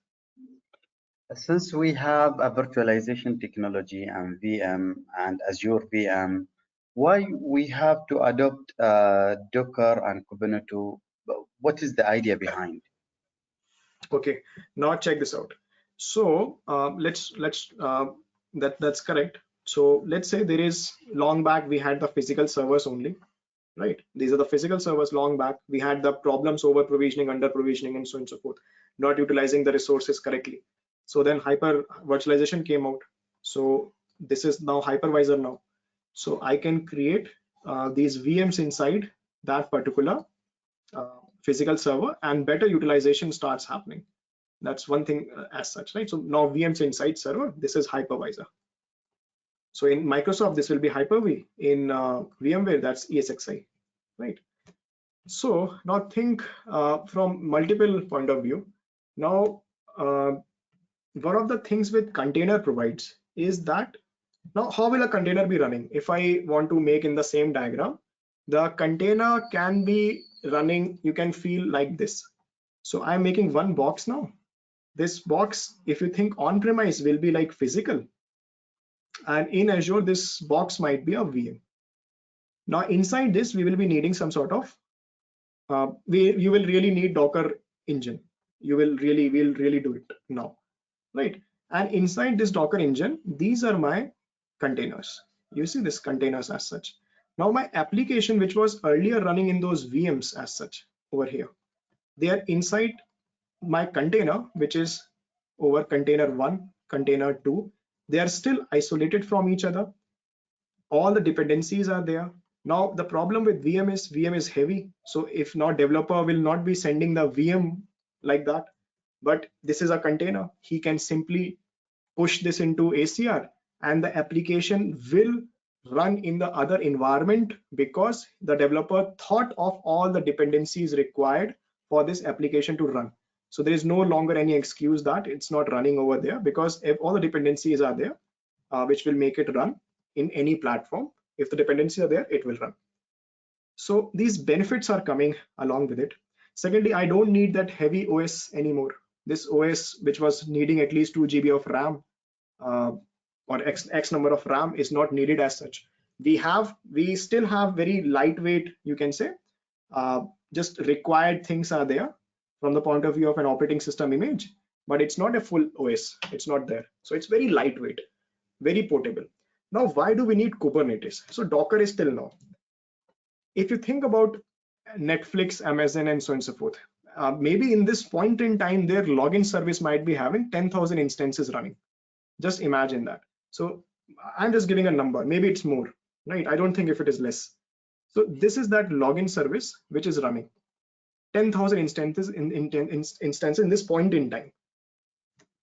Since we have a virtualization technology and VM and Azure VM, why we have to adopt Docker and Kubernetes? What is the idea behind? Okay. Now check this out. So let's that's correct. So let's say there is long back we had the physical servers only, right? These are the physical servers long back. We had the problems over provisioning, under provisioning, and so on and so forth, not utilizing the resources correctly. So then hyper virtualization came out. So this is now hypervisor now. So I can create these VMs inside that particular physical server, and better utilization starts happening. That's one thing as such, right? So now VMs inside server, this is hypervisor. So in Microsoft, this will be Hyper-V. In VMware, that's ESXi, right? So now think from multiple point of view. Now, one of the things with container provides is that now how will a container be running? If I want to make in the same diagram, the container can be running, you can feel like this. So I'm making one box now. This box, if you think on-premise, will be like physical, and in Azure, this box might be a VM. Now inside this, we will be needing some sort of you will really need Docker engine. We'll really do it now, right? And inside this Docker engine, these are my containers. You see this containers as such. Now my application, which was earlier running in those VMs as such over here, they are inside my container, which is over container 1, container 2. They are still isolated from each other. All the dependencies are there. Now the problem with VM is heavy. So if not, developer will not be sending the VM like that. But this is a container. He can simply push this into ACR, and the application will run in the other environment because the developer thought of all the dependencies required for this application to run. So there is no longer any excuse that it's not running over there, because if all the dependencies are there, which will make it run in any platform. If the dependencies are there, it will run. So these benefits are coming along with it. Secondly, I don't need that heavy OS anymore. This OS, which was needing at least 2 GB of RAM or X number of RAM, is not needed as such. We still have very lightweight, you can say, just required things are there from the point of view of an operating system image, but it's not a full OS. It's not there. So it's very lightweight, very portable. Now, why do we need Kubernetes? So Docker is still now. If you think about Netflix, Amazon, and so on and so forth, maybe in this point in time, their login service might be having 10,000 instances running. Just imagine that. So I'm just giving a number. Maybe it's more, right? I don't think if it is less. So this is that login service which is running 10,000 instances in this point in time.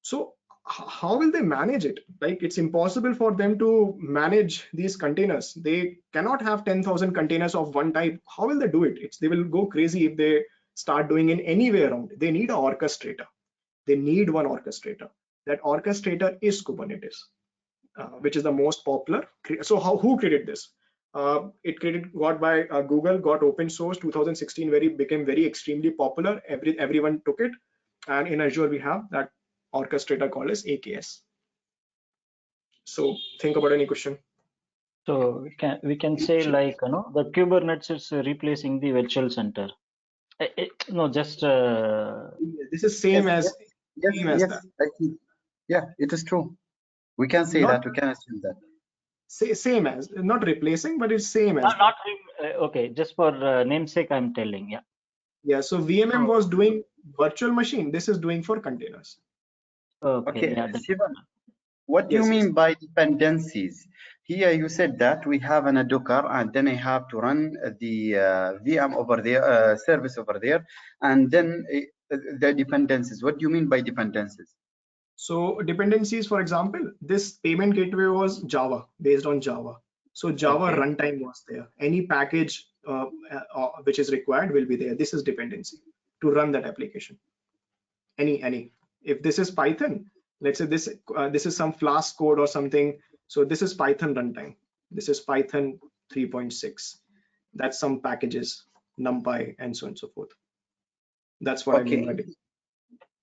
So how will they manage it? Like, it's impossible for them to manage these containers. They cannot have 10,000 containers of one type. How will they do it? They will go crazy if they start doing it anywhere around. They need an orchestrator. They need one orchestrator. That orchestrator is Kubernetes, which is the most popular. So who created this? It got by Google, got open source 2016, became very extremely popular. Everyone took it, and in Azure we have that orchestrator called as AKS. So think about any question. So we can say like the Kubernetes is replacing the virtual center. No, just this is same as that. Yeah, it is true. We can say that. We can assume that. Same as, not replacing, but it's same as. Okay, just for namesake, I'm telling. Yeah. Yeah. So VMM was doing virtual machine. This is doing for containers. Okay. Yeah, Shivam, what do you mean by dependencies? Here you said that we have a Docker, and then I have to run the VM over there, service over there, and then the dependencies. What do you mean by dependencies? So dependencies, for example, this payment gateway was Java, based on Java. So Java runtime was there. Any package which is required will be there. This is dependency to run that application. Any. If this is Python, let's say this is some Flask code or something. So this is Python runtime. This is Python 3.6. That's some packages, NumPy, and so on and so forth. That's what I mean by it.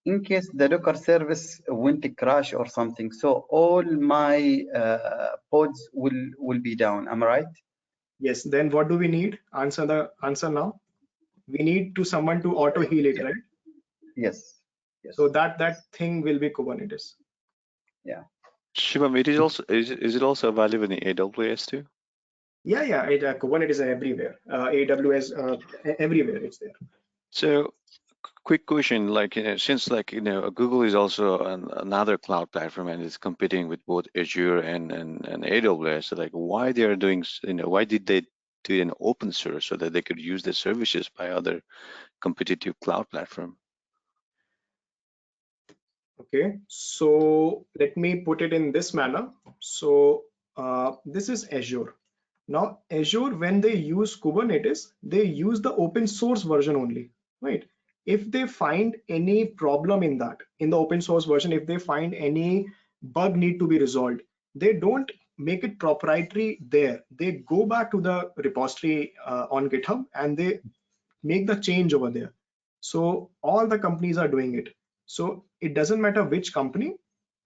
In case the Docker service went to crash or something, so all my pods will be down. Am I right? Yes. Then what do we need? Answer now. We need someone to auto heal it, right? Yes. So that thing will be Kubernetes. Yeah. Shivam, it is also is it also available in AWS too? Yeah. Kubernetes is everywhere. AWS, everywhere it's there. So, quick question, like since Google is also another cloud platform and is competing with both Azure and AWS, so like why they are doing, why did they do an open source so that they could use the services by other competitive cloud platform? Okay, so let me put it in this manner. So this is Azure. Now Azure, when they use Kubernetes, they use the open source version only, right? If they find any problem in the open source version, if they find any bug need to be resolved, they don't make it proprietary there. They go back to the repository on GitHub and they make the change over there. So all the companies are doing it. So it doesn't matter which company,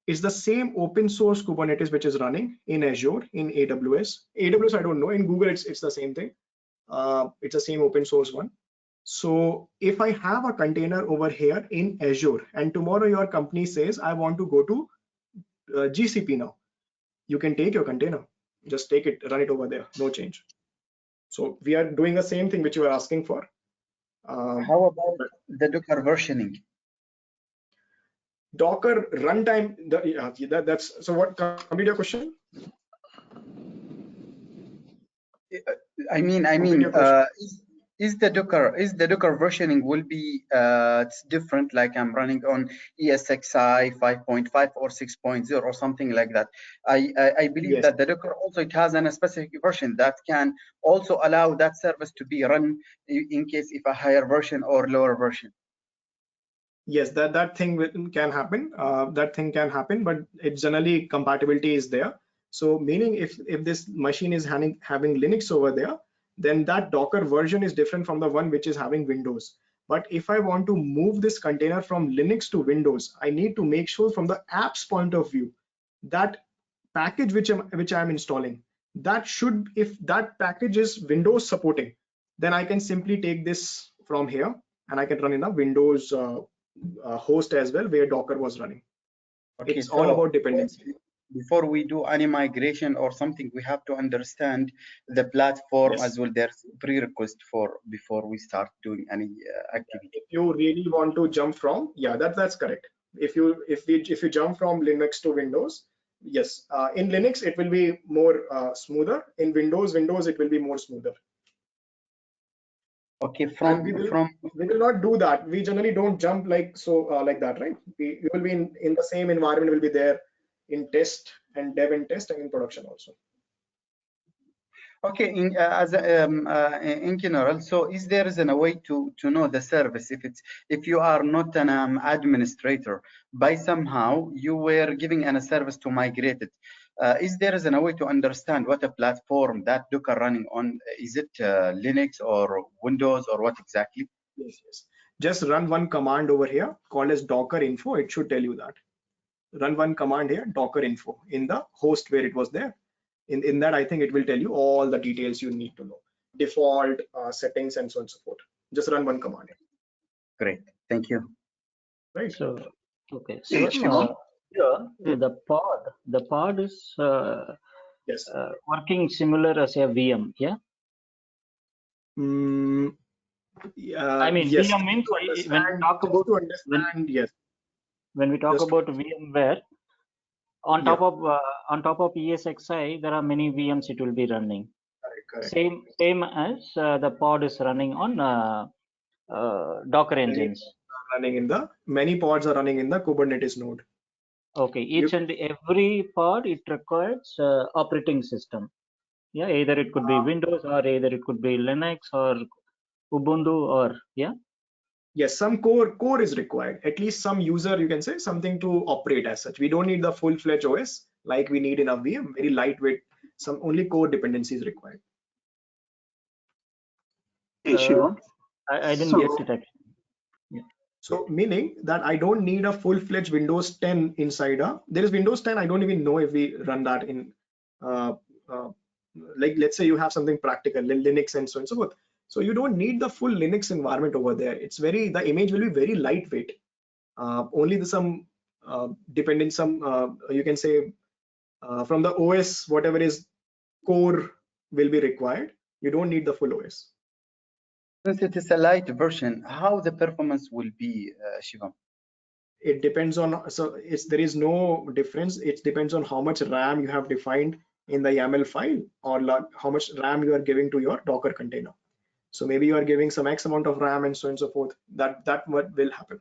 it's the same open source Kubernetes which is running in Azure, in AWS. AWS, I don't know. In Google, it's the same thing. It's the same open source one. So if I have a container over here in Azure, and tomorrow your company says, I want to go to GCP now, you can take your container, just take it, run it over there, no change. So we are doing the same thing which you are asking for. How about the Docker versioning? Docker runtime, that's so what, complete your question? I mean, is the Docker versioning will be it's different, like I'm running on ESXi 5.5 or 6.0 or something like that. I believe that the Docker also, it has a specific version that can also allow that service to be run in case if a higher version or lower version. Yes, that thing can happen. That thing can happen, but it generally compatibility is there. So meaning if this machine is having Linux over there, then that Docker version is different from the one which is having Windows. But if I want to move this container from Linux to Windows, I need to make sure from the app's point of view that package which I'm installing, that should, if that package is Windows supporting, then I can simply take this from here and I can run in a Windows host as well where Docker was running. Okay, it's all about dependency. Before we do any migration or something, we have to understand the platform as well. There's prerequisite before we start doing any activity. If you really want to jump from, that's correct. If you jump from Linux to Windows, yes, in Linux it will be more smoother. In Windows it will be more smoother. Okay, we will not do that. We generally don't jump like that, right? We will be in the same environment, will be there in test and dev and test and in production also. Okay, in general, so is there a way to know the service if you are not an administrator, by somehow you were giving a service to migrate it, Is there a way to understand what a platform that Docker running on? Is it Linux or Windows or what exactly? Yes, yes. Just run one command over here called as docker info. It should tell you that. Run one command here, docker info, in the host where it was there. In that, I think it will tell you all the details you need to know, default settings and so on and so forth. Just run one command. Great, thank you. Right. So, okay. Hey, So, Shivam? the pod is Yes. working similar as a VM, yeah? I mean, yes. VM means when we talk about to understand, yes. When we talk Just- about VMware, on top of ESXi, there are many VMs it will be running. Correct. Same as the pod is running on Docker engines. Running in the many pods are running in the Kubernetes node. Okay, each and every pod it requires operating system. Yeah, either it could be Windows or either it could be Linux or Ubuntu or yeah. Yes, some core is required. At least some user, you can say, something to operate as such. We don't need the full-fledged OS like we need in a VM. Very lightweight. Some only core dependencies required. Hey, Shivam? I didn't So- get it actually. So meaning that I don't need a full-fledged Windows 10 inside there is Windows 10. I don't even know if we run that in like, let's say you have something practical, Linux and so on and so forth. So you don't need the full Linux environment over there. It's the image will be very lightweight. Only some dependent, you can say from the OS, whatever is core will be required. You don't need the full OS. Since it is a light version, how the performance will be, Shivam? It depends on, there is no difference. It depends on how much RAM you have defined in the YAML file, or how much RAM you are giving to your Docker container. So maybe you are giving some X amount of RAM and so on and so forth. That what will happen.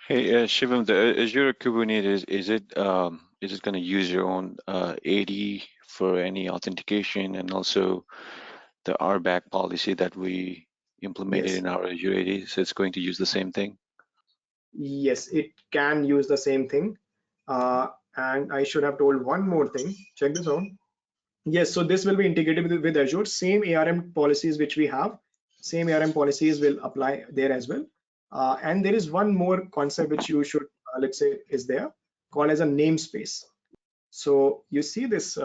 Hey, Shivam, the Azure Kubernetes, is it going to use your own AD for any authentication, and also the RBAC policy that we implemented Yes. in our Azure AD? So it's going to use the same thing? Yes, it can use the same thing. And I should have told one more thing. Check this out. Yes, so this will be integrated with Azure. Same ARM policies which we have, same ARM policies will apply there as well. And there is one more concept which you should, let's say, is there, called as a namespace. So you see this,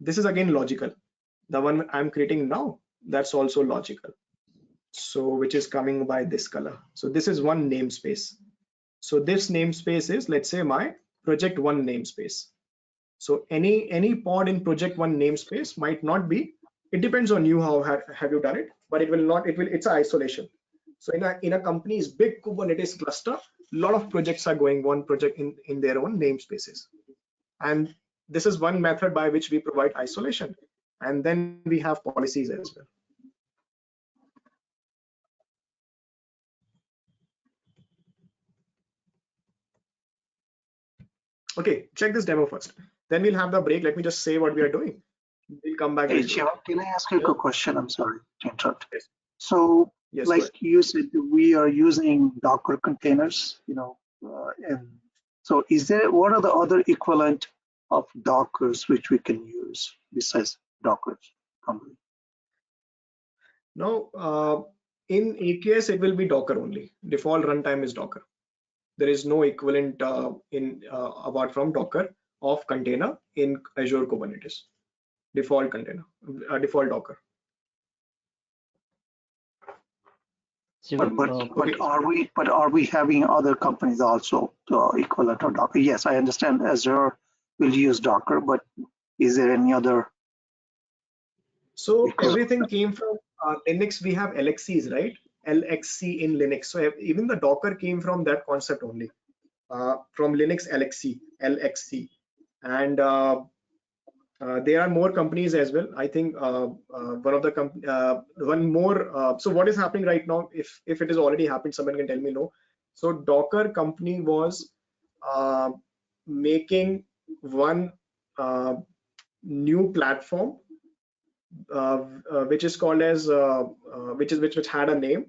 this is again logical. The one I'm creating now, that's also logical. So which is coming by this color. So this is one namespace. So this namespace is, let's say, my project one namespace. So any pod in project one namespace might not be, it depends on you, how have you done it, but it's an isolation. So in a company's big Kubernetes cluster, a lot of projects are going one project in their own namespaces. And this is one method by which we provide isolation. And then we have policies as well. Okay, check this demo first. Then we'll have the break. Let me just say what we are doing. We'll come back. Hey, later. Shivam, can I ask you a quick question? I'm sorry to interrupt. Yes. So, Yes, go like ahead. you said, we are using Docker containers, and so what are the other equivalent of Dockers which we can use besides Docker company? Now, in AKS, it will be Docker only. Default runtime is Docker. There is no equivalent apart from Docker of container in Azure Kubernetes. Default container, default Docker. But are we having other companies also equivalent of Docker? Yes, I understand Azure will use Docker, but is there any other? So everything came from Linux. We have LXCs, right? LXC in Linux. So even the Docker came from that concept only, from Linux LXC. And there are more companies as well. I think one more. So what is happening right now? If it is already happened, someone can tell me no. So Docker company was making one new platform, which is called as which had a name,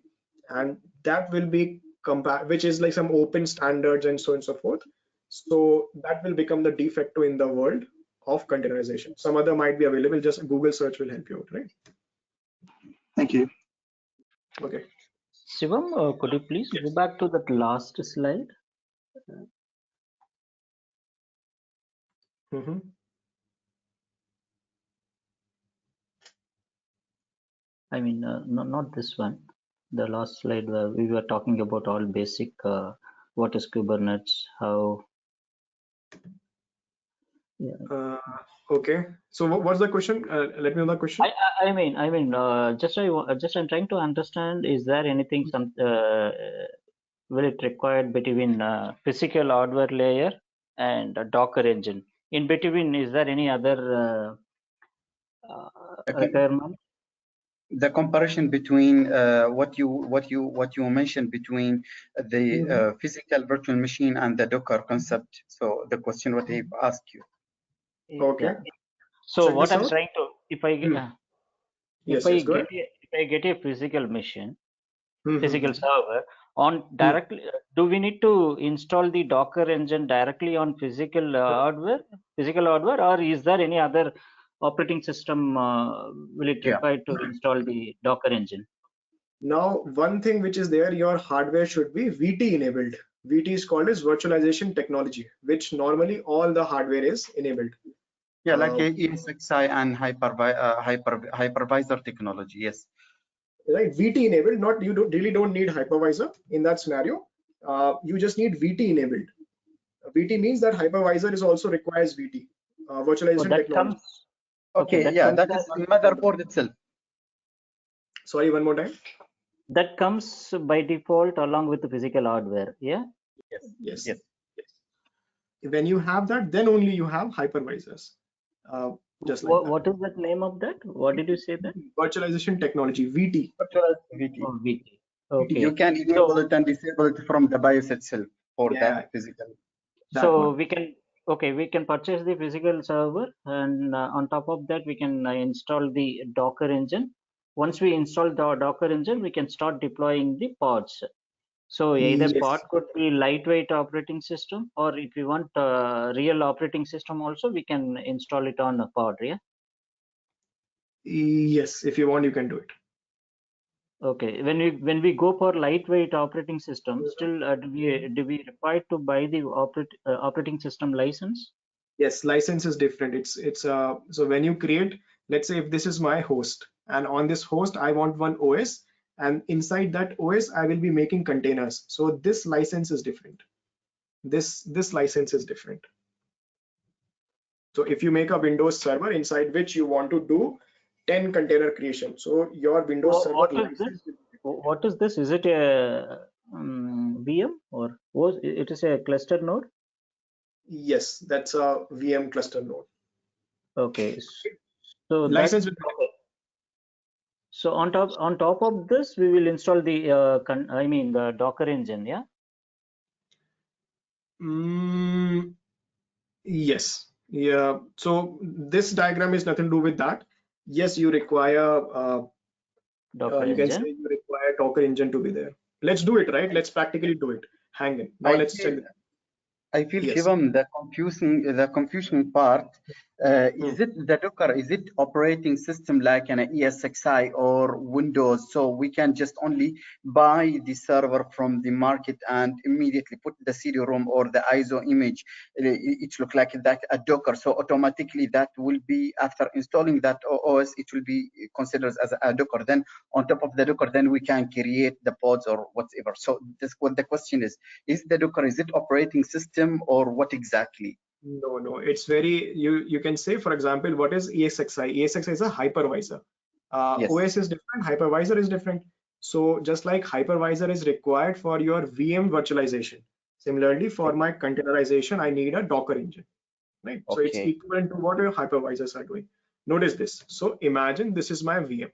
and that will be which is like some open standards and so on and so forth. So that will become the de facto in the world of containerization. Some other might be available, just Google search will help you out, right? Thank you. Okay. Shivam, could you please go back to that last slide? Mm-hmm. I mean, not this one. The last slide where we were talking about all basic, what is Kubernetes, how. Yeah. Okay. So what's the question? Let me know the question. I mean, just I'm trying to understand. Is there anything will it required between physical hardware layer and a Docker engine? In between, is there any other requirement? The comparison between what you mentioned between the physical virtual machine and the Docker concept. So the question what I asked you. Okay. Yeah. So Check what this I'm out. trying to, if I Yes, go ahead. if I get a physical machine, Mhm. physical server on directly, do we need to install the Docker engine directly on physical hardware, or is there any other operating system will it Yeah. require to install the Docker engine? Now, one thing which is there, your hardware should be VT enabled. VT is called as virtualization technology, which normally all the hardware is enabled. Yeah, like ESXi and hypervisor technology. Yes. Right, VT enabled. Not you really don't need hypervisor in that scenario. You just need VT enabled. VT means that hypervisor is also requires VT. Virtualization that technology. Comes, Okay. that Yeah, comes that is motherboard itself. Sorry, one more time. That comes by default along with the physical hardware. Yeah. Yes. When you have that, then only you have hypervisors. Just like that. What is that name of that? What did you say that? Virtualization technology, VT. VT. Oh, VT. Okay. You can enable it and disable it from the BIOS itself for that physical. So we can purchase the physical server, and on top of that we can install the Docker engine. Once we install the Docker engine, we can start deploying the pods. So either pod could be lightweight operating system, or if you want real operating system also, we can install it on a pod. Yeah. Yes, if you want, you can do it. Okay. When we go for lightweight operating system, still do we require to buy the operating system license? Yes, license is different. It's so when you create, let's say if this is my host, and on this host I want one OS, and inside that OS I will be making containers. So this license is different. This license is different. So if you make a Windows server inside which you want to do 10 container creation, so your Windows server license. What is this? Is it a VM or was it is a cluster node? Yes, that's a VM cluster node. Okay, so license. So on top of this, we will install the the Docker engine, yeah. Yes, yeah. So this diagram is nothing to do with that. Yes, you require Docker you engine. can say you require Docker engine to be there. Let's do it, right? Let's practically do it. Hang in. Now let's check. I feel Shivam, the confusion part, is it the Docker, is it operating system like an ESXi or Windows? So we can just only buy the server from the market and immediately put the CD-ROM or the ISO image. It looks like that a Docker. So automatically that will be, after installing that OS, it will be considered as a Docker. Then on top of the Docker, then we can create the pods or whatever. So this what the question is the Docker, is it operating system or what exactly? No, it's very, you can say, for example, what is ESXi? ESXi is a hypervisor. Yes. OS is different, hypervisor is different. So just like hypervisor is required for your VM virtualization, similarly for my containerization, I need a Docker engine, right? Okay. So it's equivalent to what your hypervisors are doing. Notice this. So imagine this is my VM.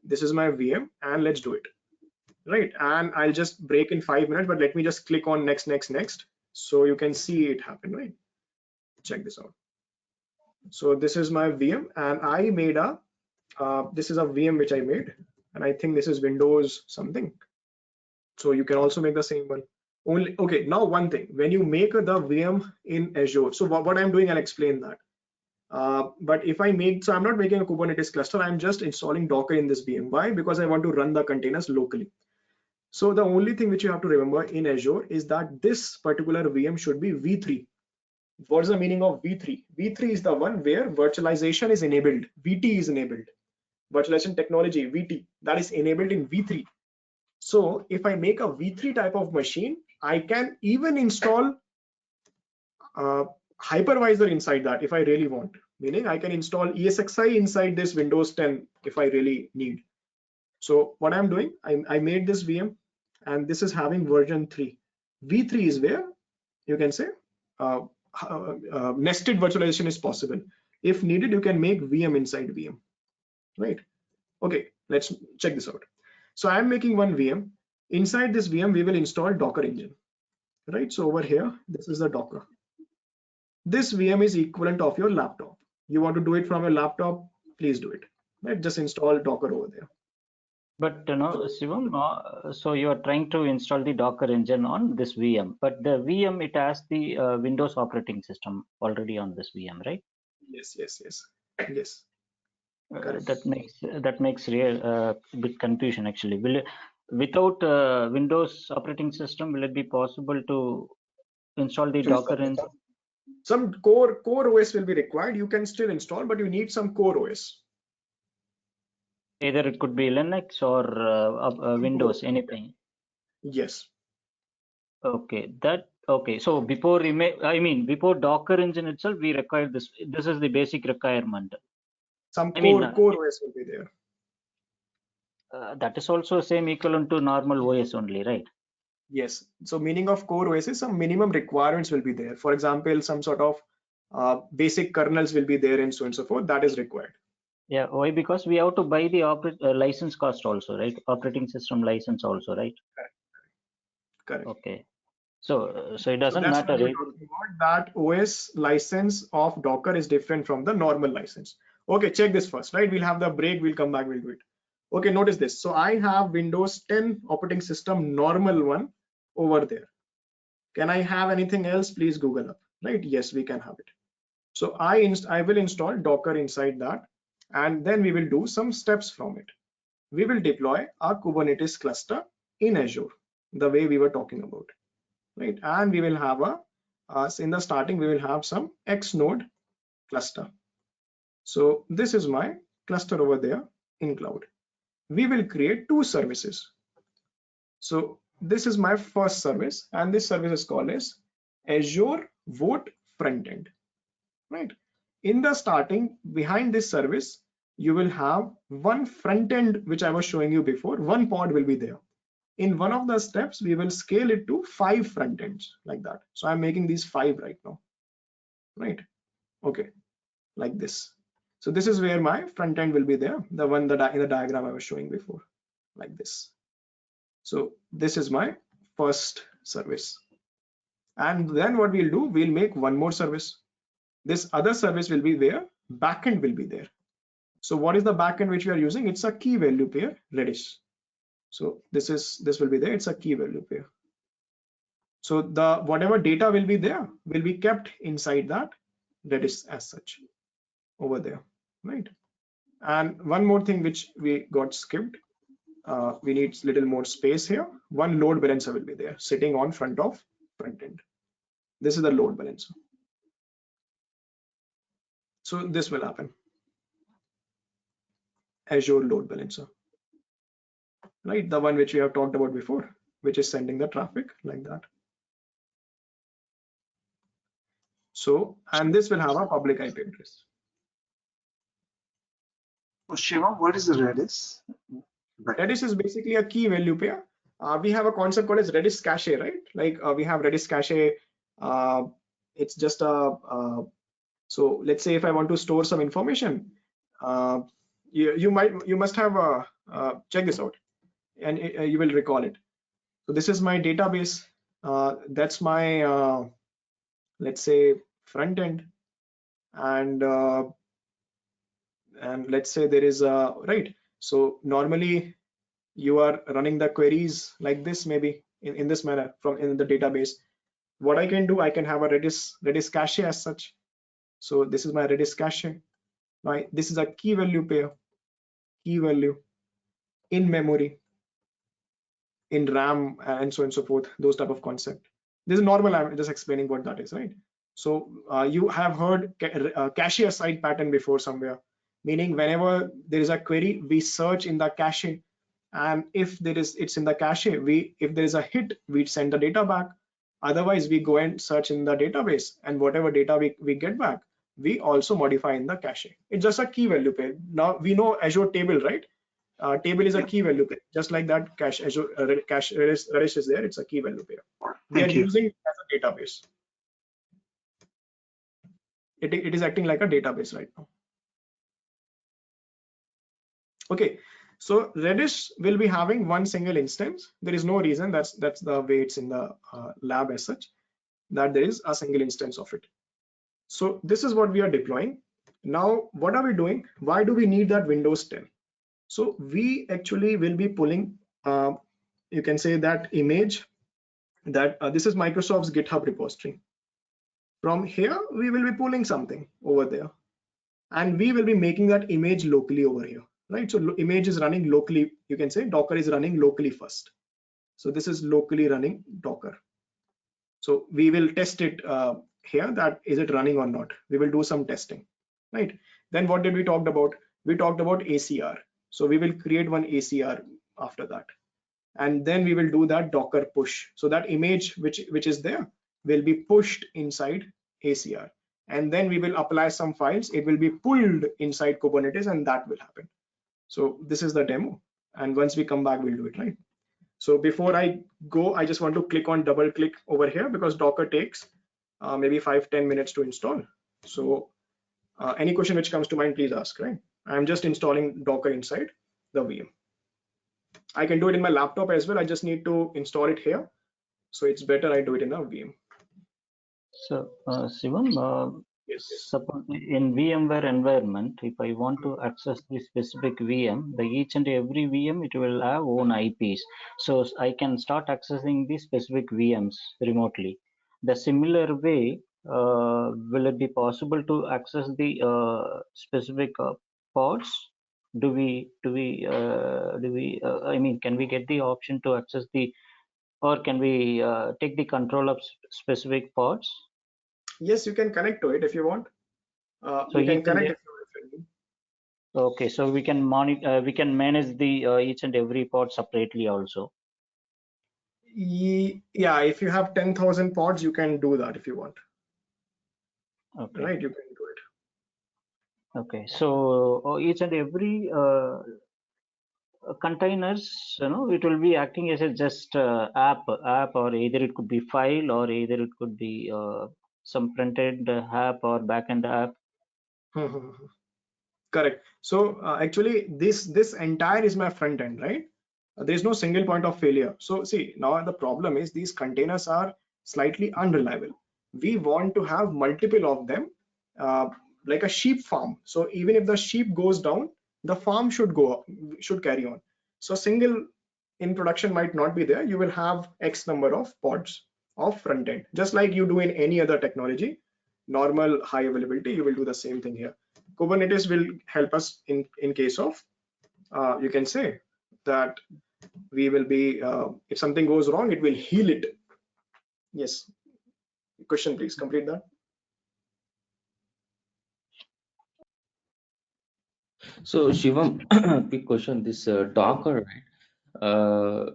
This is my VM, and let's do it, right? And I'll just break in 5 minutes, but let me just click on next, so you can see it happen, right? Check this out. So this is my VM, and I made a this is a VM which I made, and I think this is Windows something. So you can also make the same one. only. Okay, now one thing, when you make the VM in Azure, so what I'm doing, I'll explain that. But if I make, so I'm not making a Kubernetes cluster, I'm just installing Docker in this VM. Why? Because I want to run the containers locally. So the only thing which you have to remember in Azure is that this particular VM should be V3. What is the meaning of V3? V3 is the one where virtualization is enabled. VT is enabled. Virtualization technology, VT, that is enabled in V3. So if I make a V3 type of machine, I can even install hypervisor inside that if I really want. Meaning I can install ESXi inside this Windows 10 if I really need. So what I'm doing, I made this VM and this is having version 3. V3 is where you can say nested virtualization is possible. If needed, you can make VM inside VM, right? Okay, let's check this out. So I'm making one VM. Inside this VM, we will install Docker engine, right? So over here, this is the Docker. This VM is equivalent of your laptop. You want to do it from your laptop, please do it, right? Just install Docker over there. But Shivam, so you are trying to install the Docker engine on this VM, but the VM, it has the Windows operating system already on this VM, right? Yes. That makes real bit confusion actually. Will it, without Windows operating system, will it be possible to install the Docker engine? Some core OS will be required. You can still install, but you need some core OS. Either it could be Linux or Windows, anything. Yes. Okay, so before before Docker engine itself, we require this. This is the basic requirement. Some core OS will be there. That is also same equivalent to normal OS only, right? Yes. So meaning of core OS is some minimum requirements will be there. For example, some sort of basic kernels will be there and so on and so forth. That is required. Yeah. Why? Because we have to buy the license cost also, right? Operating system license also, right? Correct. Okay. So it doesn't matter. Right? That OS license of Docker is different from the normal license. Okay, check this first, right? We'll have the break. We'll come back. We'll do it. Okay, notice this. So I have Windows 10 operating system normal one over there. Can I have anything else? Please Google up, right? Yes, we can have it. So I will install Docker inside that, and then we will do some steps from it. We will deploy our Kubernetes cluster in Azure, the way we were talking about, right? And we will have in the starting, we will have some X node cluster. So this is my cluster over there in cloud. We will create 2 services. So this is my first service, and this service is called as Azure Vote Frontend, right? In the starting, behind this service, you will have one front end, which I was showing you before. One pod will be there. In one of the steps, we will scale it to 5 front ends like that. So I'm making these 5 right now, right? Okay, like this. So this is where my front end will be there, the one that in the diagram I was showing before, like this. So this is my first service. And then what we'll do, we'll make one more service. This other service will be there, backend will be there. So what is the backend which we are using? It's a key value pair, Redis. So this will be there, it's a key value pair. So the whatever data will be there will be kept inside that Redis as such over there, right? And one more thing which we got skipped, we need little more space here. One load balancer will be there sitting on front of front end. This is the load balancer. So this will happen. Azure load balancer, right? The one which we have talked about before, which is sending the traffic like that. So, and this will have a public IP address. Oh, Shiva, what is Redis? Redis is basically a key value pair. We have a concept called as Redis cache, right? Like we have Redis cache. It's just a so let's say if I want to store some information, you must have check this out, and you will recall it. So this is my database. That's my let's say front end, and let's say there is a right. So normally you are running the queries like this maybe, in this manner from in the database. What I can do, I can have a Redis cache as such. So this is my Redis cache. Now this is a key value pair, key value in memory, in RAM, and so on and so forth, those type of concept. This is normal, I'm just explaining what that is, right? So you have heard cache aside pattern before somewhere, meaning whenever there is a query, we search in the cache, and if it's in the cache, if there is a hit, we send the data back. Otherwise, we go and search in the database, and whatever data we get back, we also modify in the cache. It's just a key value pair. Now we know Azure table, right? Table is a key value pair, just like that. Cache Azure cache Redis is there. It's a key value pair. We are using it as a database. It is acting like a database right now. Okay, so Redis will be having one single instance. There is no reason, that's the way it's in the lab as such, that there is a single instance of it. So this is what we are deploying. Now, what are we doing? Why do we need that Windows 10? So we actually will be pulling, you can say that image, that this is Microsoft's GitHub repository. From here, we will be pulling something over there, and we will be making that image locally over here, right? So image is running locally. You can say Docker is running locally first. So this is locally running Docker. So we will test it here, that is it running or not. We will do some testing, right? Then what did we talk about? We talked about ACR. So we will create one ACR after that, and then we will do that Docker push. So that image which is there will be pushed inside ACR, and then we will apply some files. It will be pulled inside Kubernetes, and that will happen. So this is the demo, and once we come back, we'll do it, right? So before I go, I just want to double click over here, because Docker takes maybe 5-10 minutes to install. So any question which comes to mind, please ask, right? I'm just installing Docker inside the VM. I can do it in my laptop as well. I just need to install it here. So it's better I do it in a VM. So Shivam, Yes. suppose in VMware environment, if I want to access the specific VM, the each and every VM, it will have own IPs. So I can start accessing the specific VMs remotely. The similar way, will it be possible to access the specific pods? I mean, can we get the option to access the, or can we take the control of specific pods? Yes, you can connect to it if you want. So you can connect if you want. Okay, so we can monitor, we can manage the each and every pod separately also. Yeah, if you have 10,000 pods, you can do that if you want. Okay. Right, you can do it. Okay, so each and every containers, you know, it will be acting as a just app, or either it could be file, or either it could be some front-end app or back-end app. Correct. So actually, this entire is my front end, right? There is no single point of failure. So see, now the problem is these containers are slightly unreliable. We want to have multiple of them, like a sheep farm. So even if the sheep goes down, the farm should carry on. So single in production might not be there. You will have X number of pods of front end, just like you do in any other technology. Normal high availability, you will do the same thing here. Kubernetes will help us in case of, you can say that we will be, if something goes wrong, it will heal it. Yes. Question, please complete that. So Shivam, quick question. This Docker, right?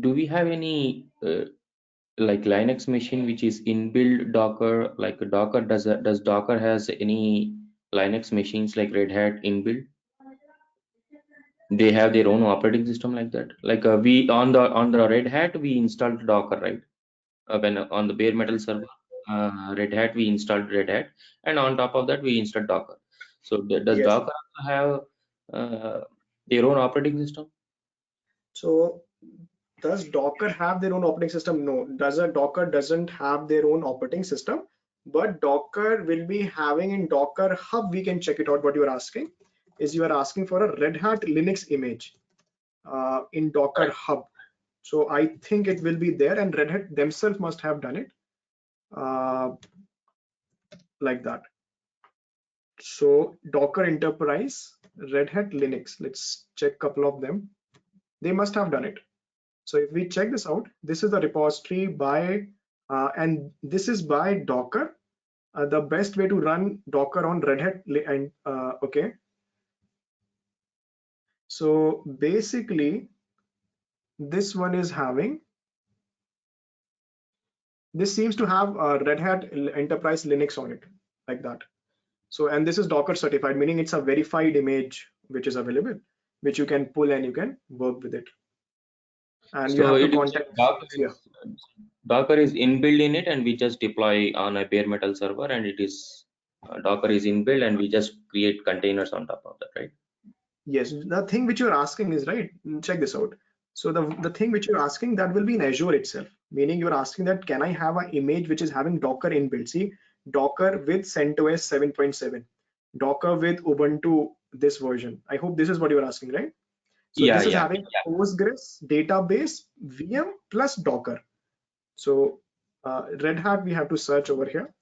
Do we have any like Linux machine which is inbuilt Docker? Like Docker, does Docker has any Linux machines like Red Hat inbuilt? They have their own operating system like that. Like we on the Red Hat we installed Docker, right? When on the bare metal server, Red Hat, we installed Red Hat, and on top of that we installed Docker. So does Yes. Docker also have their own operating system? So does Docker have their own operating system? No. Docker doesn't have their own operating system, but Docker will be having in Docker Hub. We can check it out. What you are asking is, you are asking for a Red Hat Linux image in Docker Hub. So I think it will be there, and Red Hat themselves must have done it like that. So Docker Enterprise, Red Hat Linux. Let's check a couple of them. They must have done it. So if we check this out, this is the repository by, and this is by Docker. The best way to run Docker on Red Hat, and okay. So basically, this one is having, this seems to have Red Hat Enterprise Linux on it, like that. So, and this is Docker certified, meaning it's a verified image which is available, which you can pull and you can work with it. And you So have to it is contact. Docker is inbuilt in it, and we just deploy on a bare metal server, and it is Docker is inbuilt, and we just create containers on top of that, right? Yes, the thing which you're asking is right. Check this out. So the thing which you're asking, that will be in Azure itself, meaning you're asking that can I have an image which is having Docker inbuilt? See, Docker with CentOS 7.7, Docker with Ubuntu this version. I hope this is what you're asking, right? So this is having Postgres database VM plus Docker. So Red Hat, we have to search over here,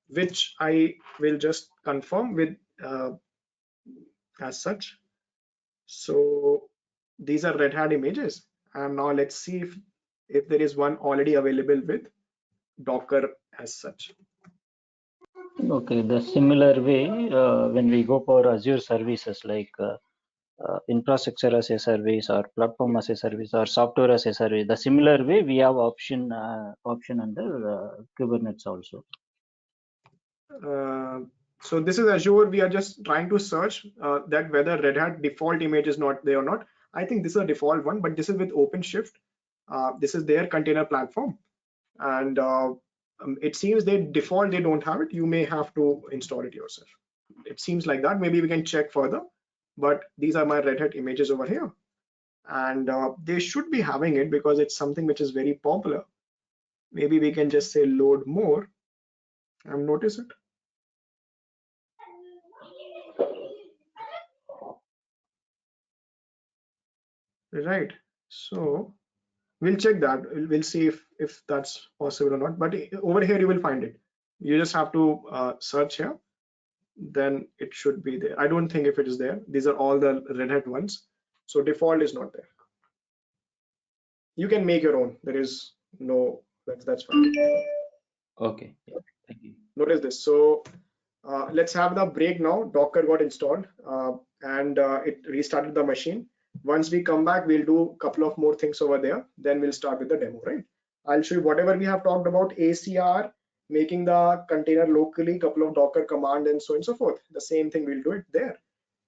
which I will just confirm with as such. So these are Red Hat images, and now let's see if there is one already available with Docker as such. Okay, the similar way, when we go for Azure services like infrastructure as a service or platform as a service or software as a service, the similar way we have option under Kubernetes also. So this is Azure. We are just trying to search that whether Red Hat default image is not there or not. I think this is a default one, but this is with OpenShift. This is their container platform, and it seems they default they don't have it. You may have to install it yourself. It seems like that. Maybe we can check further, but these are my Red Hat images over here, and they should be having it because it's something which is very popular. Maybe we can just say load more and notice it. Right, so we'll check that. We'll see if that's possible or not, but over here you will find it. You just have to search here, then it should be there. I don't think if it is there. These are all the Red Hat ones, so default is not there. You can make your own. There is no, that's fine. Okay, yeah, thank you. Notice this. So let's have the break now. Docker got installed and it restarted the machine. Once we come back, we'll do a couple of more things over there. Then we'll start with the demo, right? I'll show you whatever we have talked about, ACR, making the container locally, couple of Docker command and so on and so forth. The same thing, we'll do it there.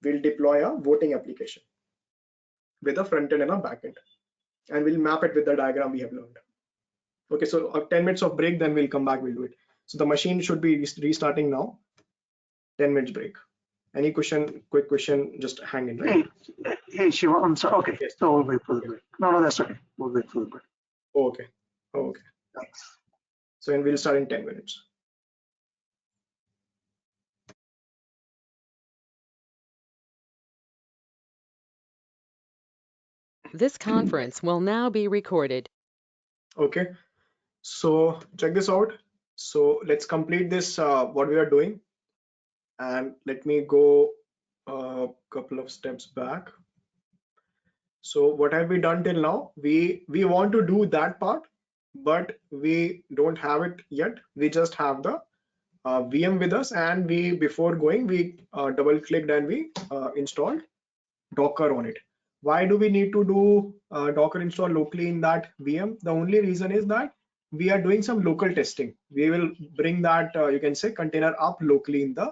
We'll deploy a voting application with a front end and a back end. And we'll map it with the diagram we have learned. Okay, so 10 minutes of break, then we'll come back, we'll do it. So the machine should be restarting now. 10 minutes break. Any question, quick question, just hang in, right? Hey Shiva, I'm sorry. Okay, yes. So we'll wait for the break. No, that's okay. We'll wait for the break. Okay, okay. Thanks. So and we'll start in 10 minutes. This conference will now be recorded. Okay, so check this out. So let's complete this, what we are doing. And let me go a couple of steps back. So what have we done till now? We want to do that part, but we don't have it yet. We just have the VM with us, and we, before going, we double clicked and we installed Docker on it. Why do we need to do Docker install locally in that VM? The only reason is that we are doing some local testing. We will bring that, you can say, container up locally in the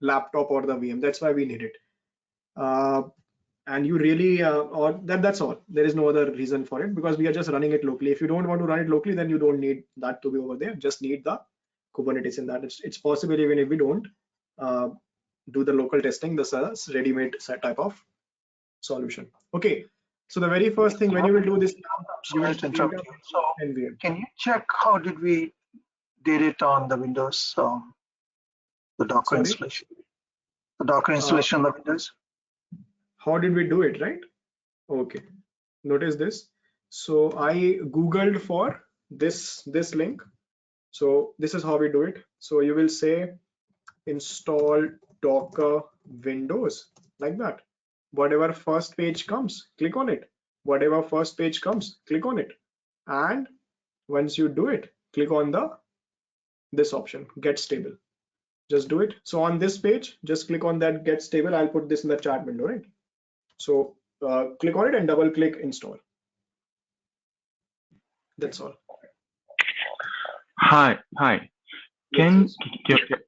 laptop or the VM. That's why we need it. And you really, or that's all. There is no other reason for it, because we are just running it locally. If you don't want to run it locally, then you don't need that to be over there. Just need the Kubernetes in that. It's possible even if we don't do the local testing, this is ready-made type of solution. Okay, so the very first thing when you will do this, you will interrupt you. So can you check how did we did it on the Windows, the Docker installation? The Docker installation on the Windows? How did we do it, right? Okay, notice this. So I Googled for this link. So this is how we do it. So you will say install Docker Windows, like that. Whatever first page comes, click on it. Whatever first page comes, click on it. And once you do it, click on this option, get stable. Just do it. So on this page, just click on that get stable. I'll put this in the chat window, right? So click on it and double click install. That's all. Hi. Yes,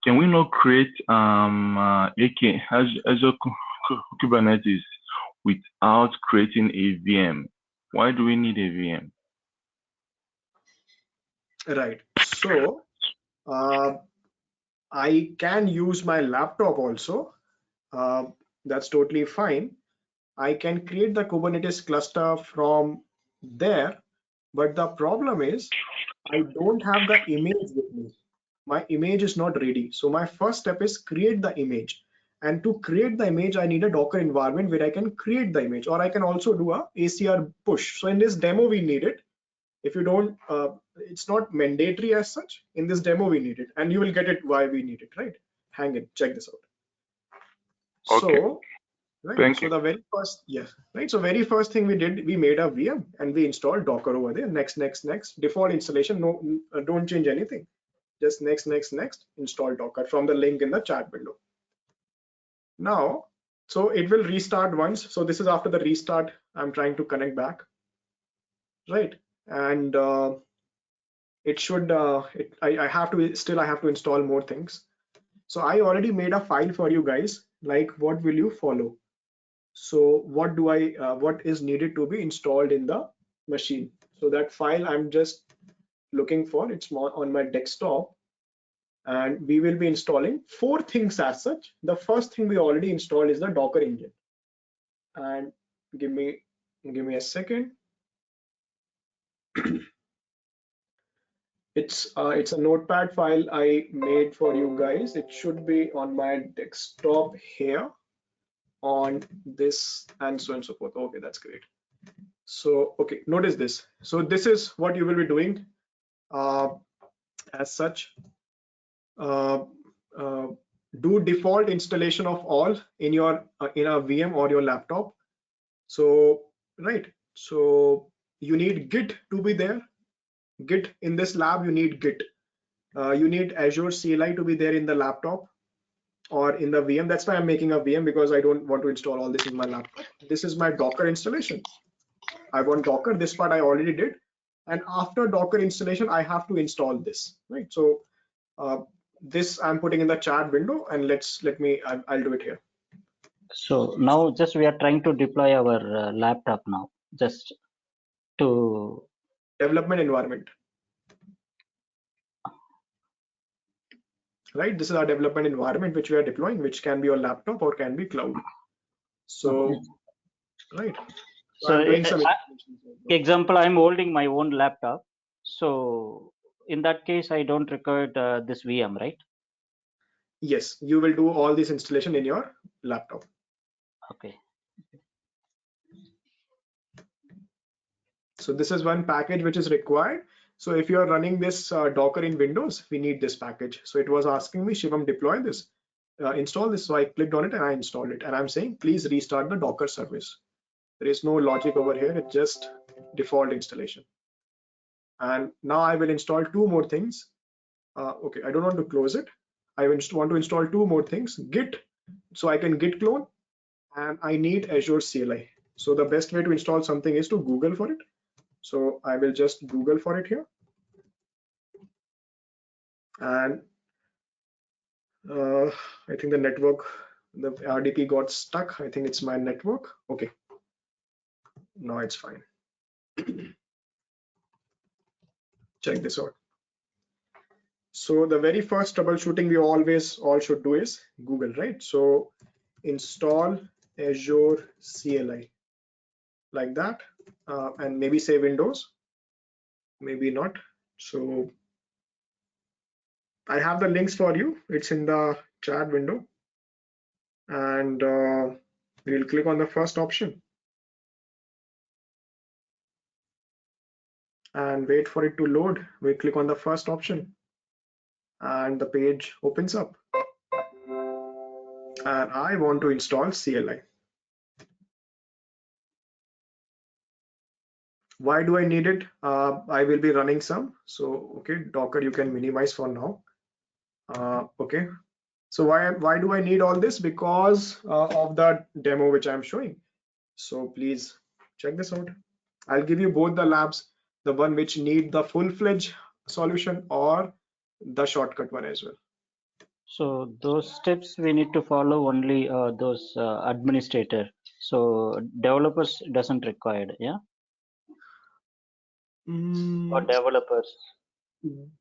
Can we not create AK Azure Kubernetes without creating a VM? Why do we need a VM? right. So I can use my laptop also. That's totally fine. I can create the Kubernetes cluster from there, but the problem is I don't have the image with me. My image is not ready. So my first step is create the image. And to create the image, I need a Docker environment where I can create the image, or I can also do a ACR push. So in this demo, we need it. If you don't, it's not mandatory as such. In this demo, we need it, and you will get it why we need it, right? Hang it, check this out. Okay. So, right. Thank So you. the very first, yes, right. So very first thing we did, we made a VM and we installed Docker over there. Next. Default installation. No, don't change anything. Just next, install Docker from the link in the chat window. Now, so it will restart once. So this is after the restart. I'm trying to connect back, right? And it should. I have to install more things. So I already made a file for you guys. Like, what will you follow? So what is needed to be installed in the machine? So that file I'm just looking for. It's more on my desktop. And we will be installing 4 things as such. The first thing we already installed is the Docker engine. And give me a second. It's a notepad file I made for you guys. It should be on my desktop here on this and so on and so forth. Okay, that's great. So okay, notice this. So this is what you will be doing as such. Do default installation of all in your in a VM or your laptop. So right, so you need Git to be there. Git in this lab, you need Git. You need Azure CLI to be there in the laptop or in the VM. That's why I'm making a VM, because I don't want to install all this in my laptop. This is my Docker installation. I want Docker. This part I already did. And after Docker installation, I have to install this, right? So this I'm putting in the chat window, and I'll do it here. So now just we are trying to deploy our laptop now, just to development environment. Right, this is our development environment which we are deploying, which can be your laptop or can be cloud. So okay. Right. So I'm doing some example, I'm holding my own laptop. So in that case, I don't require this VM, right? Yes, you will do all this installation in your laptop. Okay. So this is one package which is required. So if you are running this Docker in Windows, we need this package. So it was asking me, Shivam, deploy this, install this. So I clicked on it and I installed it. And I'm saying, please restart the Docker service. There is no logic over here. It's just default installation. And now I will install 2 more things. Okay, I don't want to close it. I want to install 2 more things. Git, so I can Git clone, and I need Azure CLI. So the best way to install something is to Google for it. So I will just Google for it here. And I think the RDP got stuck. I think it's my network. Okay, now it's fine. Check this out. So the very first troubleshooting we all should do is Google, right? So install Azure CLI like that, and maybe say Windows, maybe not. So I have the links for you. It's in the chat window, and we'll click on the first option. and wait for it to load. We click on the first option and the page opens up. And I want to install CLI. Why do I need it? I will be running some. So, okay, Docker, you can minimize for now. Okay. So why do I need all this? Because of the demo which I'm showing. So please check this out. I'll give you both the labs, the one which need the full-fledged solution or the shortcut one as well. So those steps we need to follow only those administrator. So developers doesn't required, yeah? Or developers.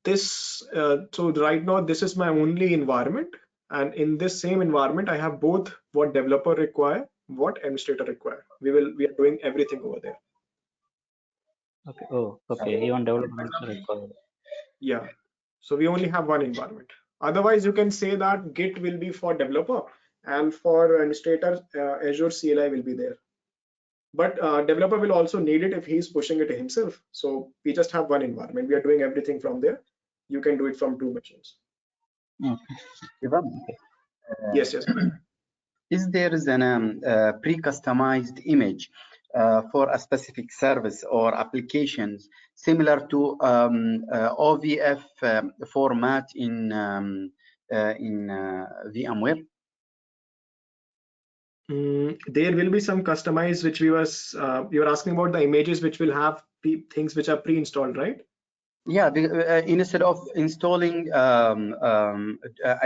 So right now this is my only environment, and in this same environment I have both what developer require, what administrator require. We are doing everything over there. Okay. Oh, okay. Even development is required. Yeah. So we only have one environment. Otherwise, you can say that Git will be for developer, and for administrator, Azure CLI will be there. But developer will also need it if he's pushing it himself. So we just have one environment. We are doing everything from there. You can do it from 2 machines. Yes. Is there an pre-customized image for a specific service or applications similar to OVF format in VMware? There will be some customized, which you were asking about the images which will have things which are pre-installed, right? Yeah, instead of installing, I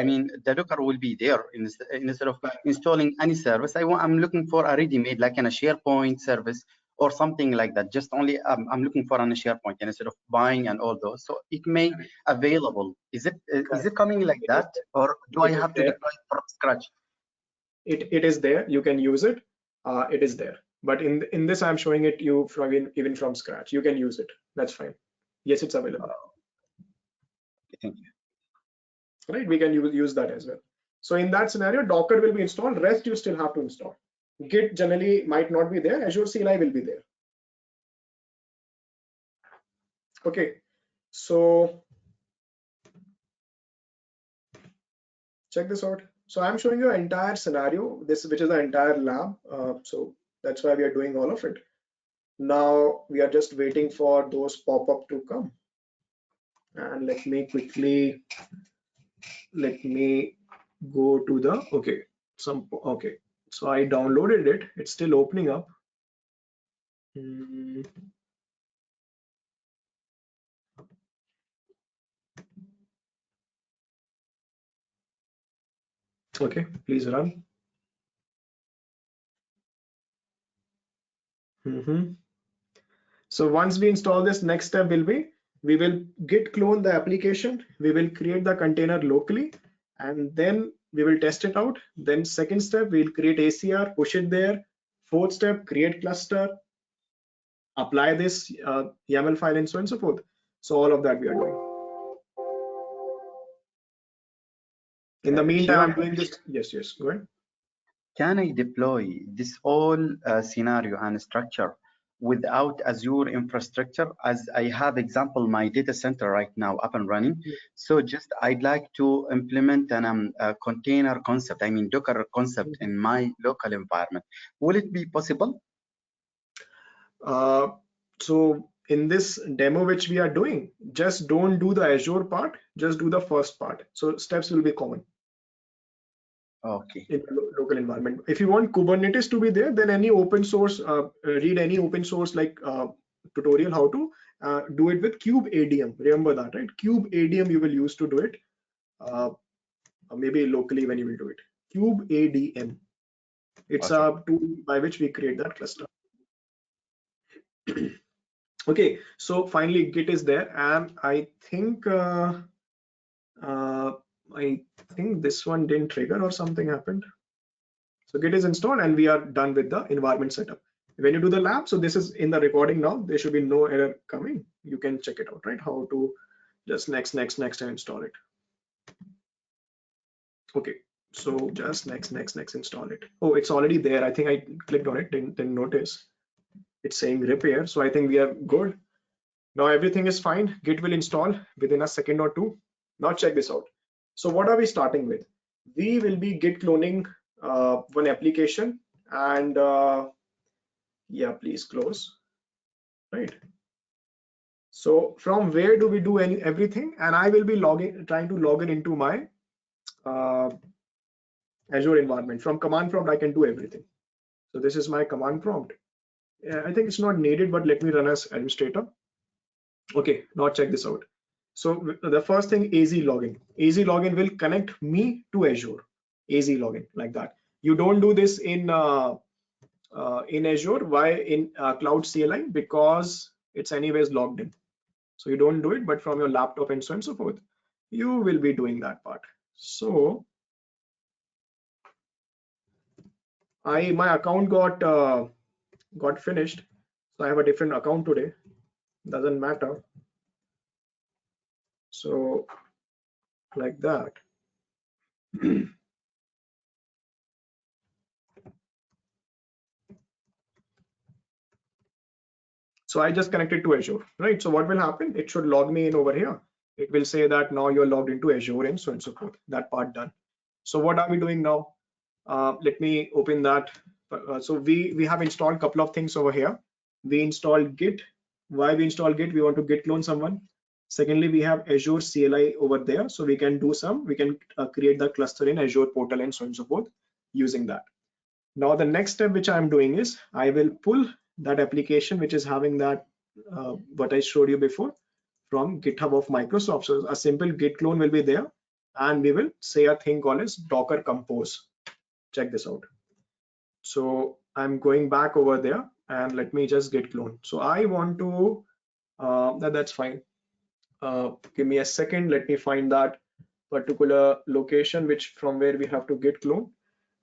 mean, the Docker will be there instead of installing any service. I'm looking for a ready-made, like in a SharePoint service or something like that. Just only I'm looking for a SharePoint instead of buying and all those. So it may available. Is it coming like that, or do I have to deploy it from scratch? It is there. You can use it. It is there. But in this, I'm showing it you from even from scratch. You can use it. That's fine. Yes, it's available. Thank you. Right, we can use that as well. So in that scenario, Docker will be installed. Rest you still have to install. Git generally might not be there. Azure CLI will be there. Okay, so check this out. So I'm showing you an entire scenario, which is the entire lab. So that's why we are doing all of it. Now we are just waiting for those pop-up to come. And let me go to the, okay. So I downloaded it. It's still opening up. Okay, please run. So once we install this, next step will be we will git clone the application. We will create the container locally, and then we will test it out. Then second step, we'll create ACR, push it there. Fourth step, create cluster, apply this YAML file, and so on and so forth. So all of that we are doing. In the meantime, I'm doing this. Yes, go ahead. Can I deploy this whole scenario and structure without Azure infrastructure? As I have example, my data center right now up and running. So just I'd like to implement a container concept, I mean Docker concept in my local environment. Will it be possible? So in this demo which we are doing, just don't do the Azure part, just do the first part. So steps will be common. Okay. In the local environment. If you want Kubernetes to be there, then any open source, read any open source like tutorial how to do it with kubeadm. Remember that, right? Kubeadm you will use to do it. Maybe locally when you will do it. Kubeadm. It's a tool by which we create that cluster. Okay, so finally Git is there, and I think this one didn't trigger or something happened. So Git is installed and we are done with the environment setup. When you do the lab, so this is in the recording now, there should be no error coming. You can check it out, right? How to just next and install it. Okay, so just next install it. Oh, it's already there. I think I clicked on it, didn't notice. It's saying repair. So I think we are good. Now everything is fine. Git will install within a second or two. Now check this out. So what are we starting with? We will be git cloning one application, and yeah, please close. Right. So from where do we do everything? And I will be trying to log in into my Azure environment. From command prompt, I can do everything. So this is my command prompt. I think it's not needed, but let me run as administrator. Okay, now check this out. So the first thing, AZ login. AZ login will connect me to Azure. AZ login, like that. You don't do this in Azure. Why in Cloud CLI? Because it's anyways logged in. So you don't do it, but from your laptop and so on and so forth, you will be doing that part. So my account got finished, so I have a different account today. Doesn't matter. So like that. So I just connected to Azure, right? So what will happen? It should log me in over here. It will say that now you're logged into Azure and so on and so forth. That part done. So what are we doing now? Let me open that. So we have installed a couple of things over here. We installed Git. Why we install Git? We want to git clone someone. Secondly, we have Azure CLI over there, so we can create the cluster in Azure portal and so on and so forth using that. Now the next step which I'm doing is I will pull that application which is having that what I showed you before from GitHub of Microsoft. So a simple git clone will be there, and we will say a thing called as Docker Compose. Check this out. So I'm going back over there, and let me just git clone. So I want to that's fine. Give me a second. Let me find that particular location which from where we have to git clone,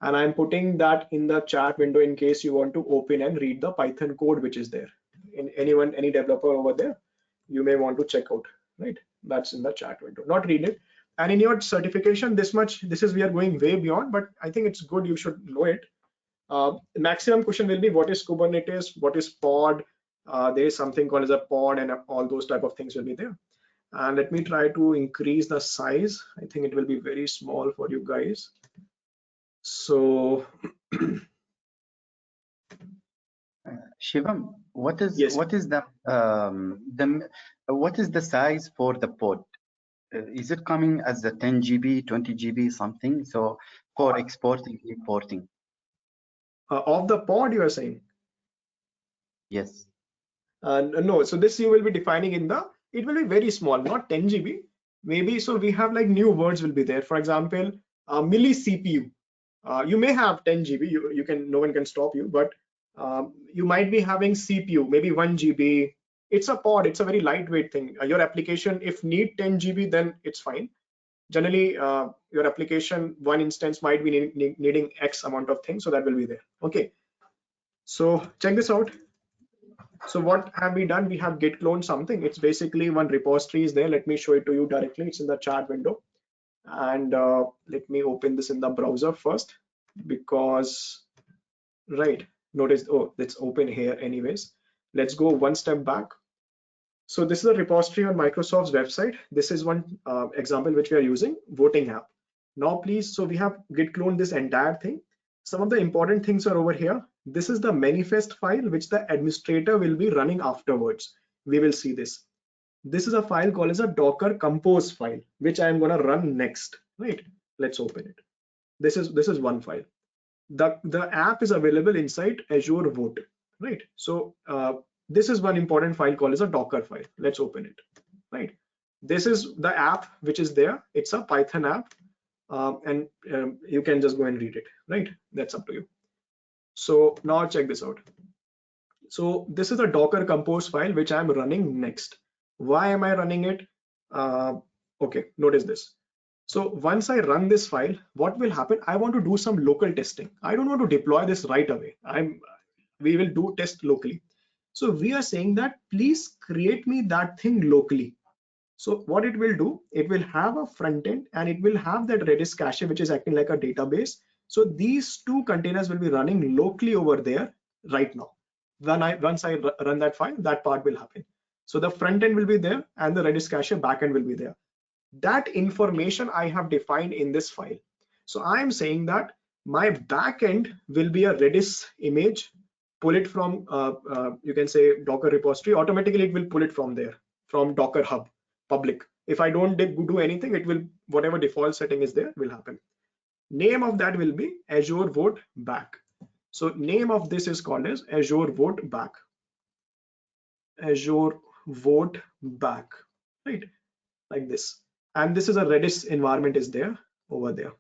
and I'm putting that in the chat window in case you want to open and read the Python code which is there. Any developer over there, you may want to check out, right? That's in the chat window. Not read it. And in your certification, this is we are going way beyond, but I think it's good you should know it. Maximum question will be what is Kubernetes, what is pod, there is something called as a pod, and all those type of things will be there. And let me try to increase the size. I think it will be very small for you guys. So Shivam, what is yes. what is the size for the pod? Is it coming as the 10 GB, 20 GB, something? So for exporting, importing. Of the pod, you are saying? Yes. No. So this you will be defining in the. It will be very small, not 10 GB. Maybe so we have like new words will be there. For example, milli CPU. You may have 10 GB. You can. No one can stop you, but you might be having CPU, maybe 1 GB. It's a pod. It's a very lightweight thing. Your application, if need 10 GB, then it's fine. Generally, your application, one instance might be needing X amount of things, so that will be there. Okay. So check this out. So what have we done? We have git clone something. It's basically one repository is there. Let me show it to you directly. It's in the chat window. And let me open this in the browser first, because right, notice, oh, it's open here anyways. Let's go one step back. So this is a repository on Microsoft's website. This is one example which we are using, voting app. Now please, so we have git clone this entire thing. Some of the important things are over here. This is the manifest file which the administrator will be running afterwards. We will see this. This is a file called as a Docker Compose file, which I am going to run next. Right? Let's open it. This is one file. The app is available inside Azure Vote. Right? So this is one important file called as a Docker file. Let's open it. Right? This is the app which is there. It's a Python app. And you can just go and read it, right? That's up to you. So now check this out. So this is a Docker Compose file which I'm running next. Why am I running it? Okay, notice this. So once I run this file, what will happen? I want to do some local testing. I don't want to deploy this right away. We will do test locally. So we are saying that please create me that thing locally. So what it will do, it will have a front end and it will have that Redis cache which is acting like a database. So these two containers will be running locally over there right now. Once I run that file, that part will happen. So the front end will be there and the Redis cache backend will be there. That information I have defined in this file. So I am saying that my backend will be a Redis image, pull it from, you can say Docker repository, automatically it will pull it from there, from Docker Hub public. If I don't do anything, it will, whatever default setting is there will happen. Name of that will be Azure Vote Back. So name of this is called as Azure Vote Back. Azure Vote Back, right? Like this. And this is a Redis environment is there over there.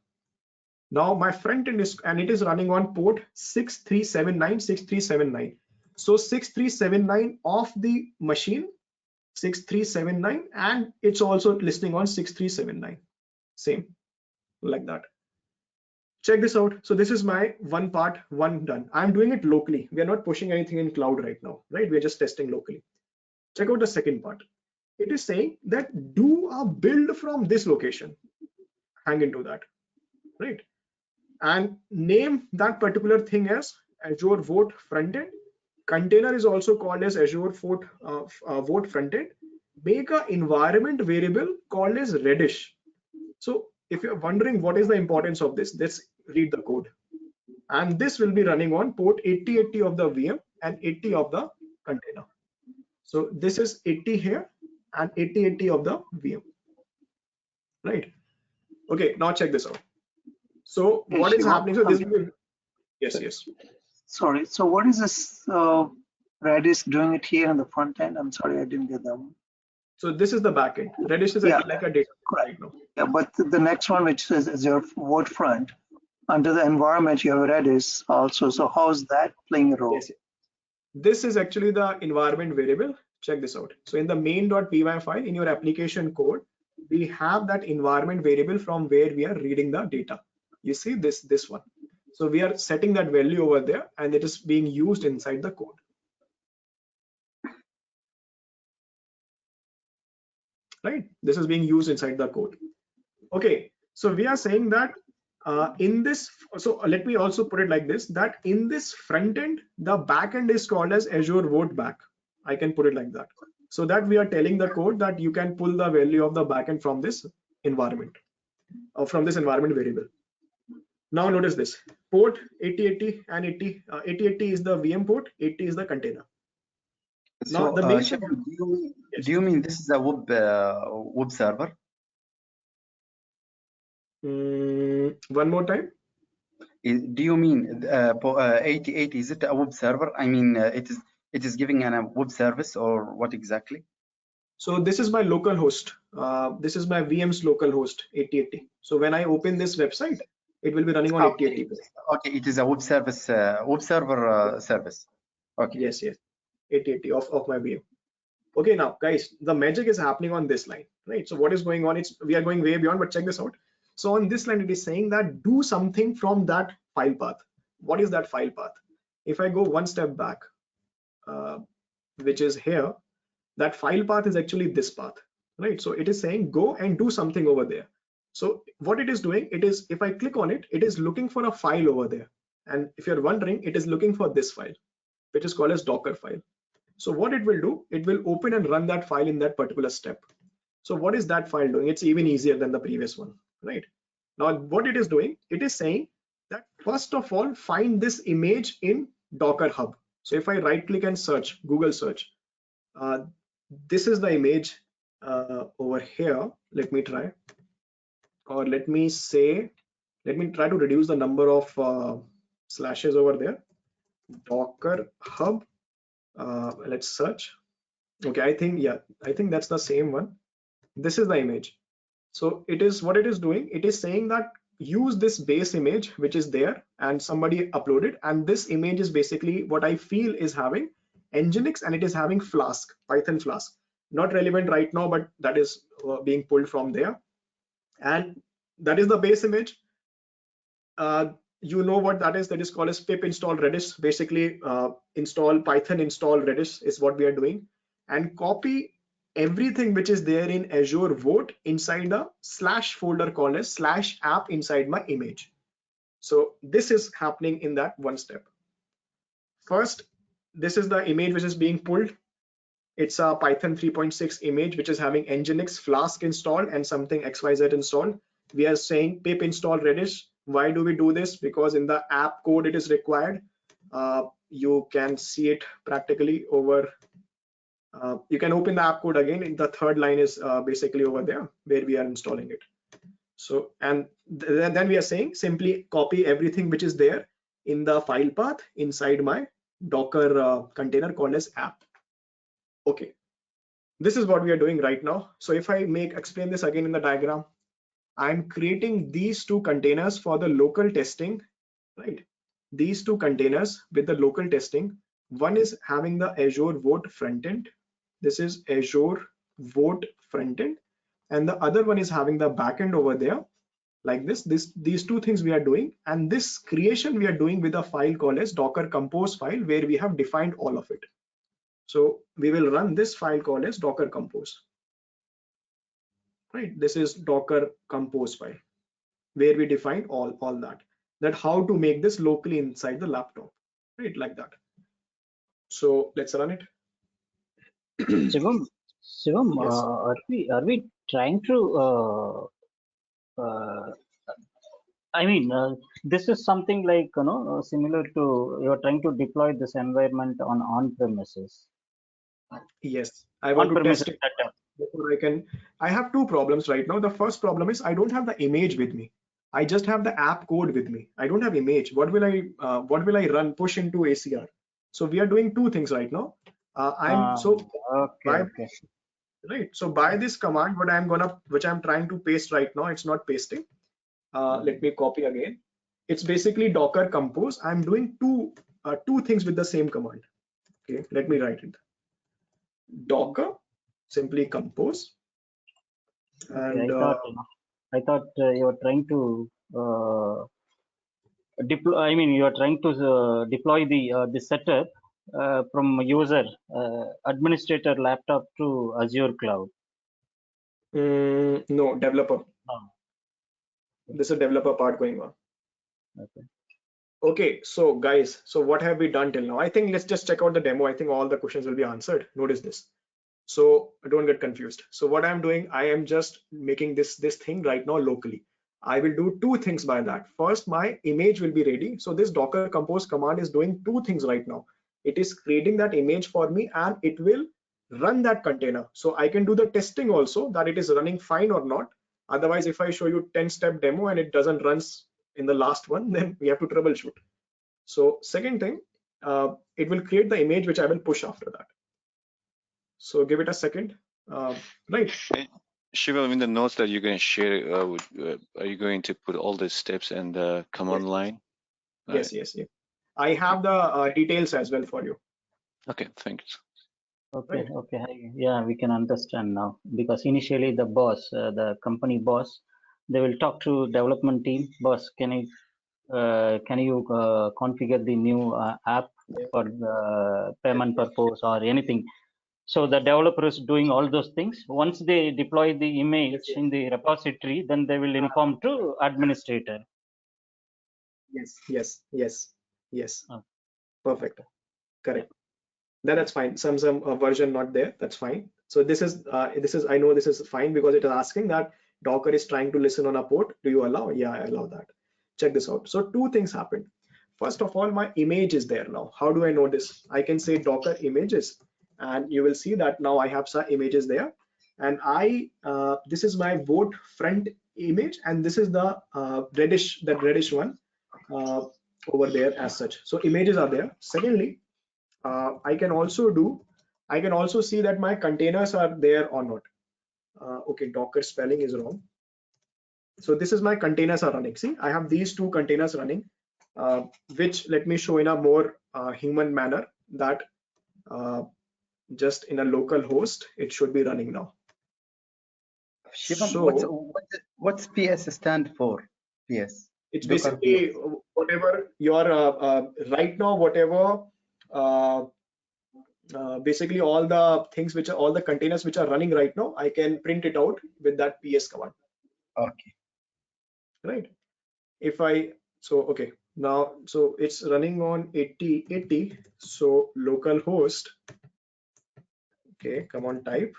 Now my front end is, and it is running on port 6379. So 6379 of the machine, 6379, and it's also listening on 6379. Same, like that. Check this out. So this is my one part, one done. I'm doing it locally. We are not pushing anything in cloud right now, right? We're just testing locally. Check out the second part. It is saying that do a build from this location. Hang into that, right? And name that particular thing as Azure Vote Frontend. Container is also called as Azure Vote Frontend. Make an environment variable called as Redis. So if you're wondering what is the importance of this, let's read the code. And this will be running on port 8080 of the VM and 80 of the container. So this is 80 here and 8080 of the VM, right? Okay, now check this out. So Hey, what is Shiva, happening? So this will be, yes. Sorry. So what is this Redis doing it here on the front end? I'm sorry, I didn't get that one. So this is the backend. Redis is Yeah, like a data correct. right now. Yeah, but the next one, which says Azure Vote Front, under the environment you have Redis also. So how is that playing a role? Yes. This is actually the environment variable. Check this out. So in the main.py file in your application code, we have that environment variable from where we are reading the data. You see this one. So we are setting that value over there and it is being used inside the code. Right? This is being used inside the code. Okay. So we are saying that in this, so let me also put it like this, that in this front end, the back end is called as Azure Vote Back. I can put it like that. So that we are telling the code that you can pull the value of the backend from this environment or from this environment variable. Now notice this port 8080 and 8080 is the VM port, 80 is the container. Now So, the basic. Shivam, do you mean this is a web server? One more time. Do you mean 8080? Is it a web server? I mean, it is giving a web service, or what exactly? So this is my local host. This is my VM's local host 8080. So when I open this website, it will be running on 8080. Okay, it is a web service, web server service. Okay. Yes, 8080 of my VM. Okay, now guys, the magic is happening on this line, right? So what is going on? We are going way beyond, but check this out. So on this line, it is saying that do something from that file path. What is that file path? If I go one step back, which is here, that file path is actually this path, right? So it is saying go and do something over there. So what it is doing, it is, if I click on it, it is looking for a file over there. And if you're wondering, it is looking for this file, which is called as Docker file. So what it will do, it will open and run that file in that particular step. So what is that file doing? It's even easier than the previous one, right? Now what it is doing, it is saying that first of all, find this image in Docker Hub. So if I right click and search, Google search, this is the image over here. Let me try, or let me try to reduce the number of slashes over there. Docker Hub, let's search. Okay, I think that's the same one. This is the image. So it is, what it is doing, it is saying that use this base image which is there and somebody uploaded, and this image is basically what I feel is having Nginx, and it is having Flask, Python Flask. Not relevant right now, but that is being pulled from there, and that is the base image. You know what that is? That is called as pip install Redis. Basically, install Python install Redis is what we are doing, and copy everything which is there in Azure Vote inside a slash folder called as /app inside my image. So this is happening in that one step. First, this is the image which is being pulled. It's a Python 3.6 image which is having Nginx, Flask installed and something XYZ installed. We are saying pip install Redis. Why do we do this? Because in the app code it is required. You can see it practically over. You can open the app code again. The third line is basically over there where we are installing it. So, and then we are saying simply copy everything which is there in the file path inside my Docker container called as app. Okay, this is what we are doing right now. So if I explain this again in the diagram, I'm creating these two containers for the local testing, right? These two containers with the local testing. One is having the Azure Vote frontend. This is Azure Vote frontend, and the other one is having the backend over there, like this. These two things we are doing, and this creation we are doing with a file called as Docker Compose file, where we have defined all of it. So we will run this file called as Docker Compose. Right, this is Docker Compose file where we define all that how to make this locally inside the laptop, right, like that. So let's run it. Shivam, Yes. are we trying to I mean, this is something like, similar to, you're trying to deploy this environment on premises. Yes, I want to On-premises test it setup. before I have two problems right now. The first problem is I don't have the image with me. I just have the app code with me. I don't have image. What will I run, push into ACR? So we are doing two things right now. Okay. Right. So by this command, which I'm trying to paste right now, it's not pasting. Let me copy again. It's basically Docker Compose. I'm doing two things with the same command. Okay, let me write it. Docker, simply compose. And I thought you were trying to deploy. I mean, you are trying to deploy the setup from user administrator laptop to Azure cloud. No, developer. Oh. This is a developer part going on. Okay, so guys, so what have we done till now? I think let's just check out the demo. I think all the questions will be answered. Notice this. So don't get confused. So what I'm doing, I am just making this thing right now locally. I will do two things by that. First, my image will be ready. So this Docker Compose command is doing two things right now. It is creating that image for me and it will run that container. So I can do the testing also that it is running fine or not. Otherwise, if I show you 10-step demo and it doesn't run in the last one, then we have to troubleshoot. So second thing, it will create the image which I will push after that. So give it a second. Right. Shiva, in the notes that you're going to share, are you going to put all the steps in the command line? Yes. I have the details as well for you. Okay, thanks. Okay. Yeah, we can understand now, because initially the boss, the company boss, they will talk to development team. Boss, can you configure the new app for the payment purpose or anything? So the developer is doing all those things. Once they deploy the image in the repository, then they will inform to administrator. Yes. Perfect. Correct. That's fine. Some version not there. That's fine. So this is I know this is fine because it is asking that Docker is trying to listen on a port. Do you allow? Yeah, I allow that. Check this out. So two things happened. First of all, my image is there now. How do I know this? I can say Docker images, and you will see that now I have some images there. And this is my vote front image, and this is the reddish one over there as such. So images are there. Secondly, I can also see that my containers are there or not. Okay, Docker spelling is wrong. So this is my containers are running. See, I have these two containers running, which let me show in a more human manner that just in a local host, it should be running now. Shivam, so, what's PS stand for? PS. It's basically whatever your right now, whatever basically all the things which are all the containers which are running right now, I can print it out with that PS command. Okay. Right. Okay, now so it's running on 8080. So localhost. Okay, come on, type.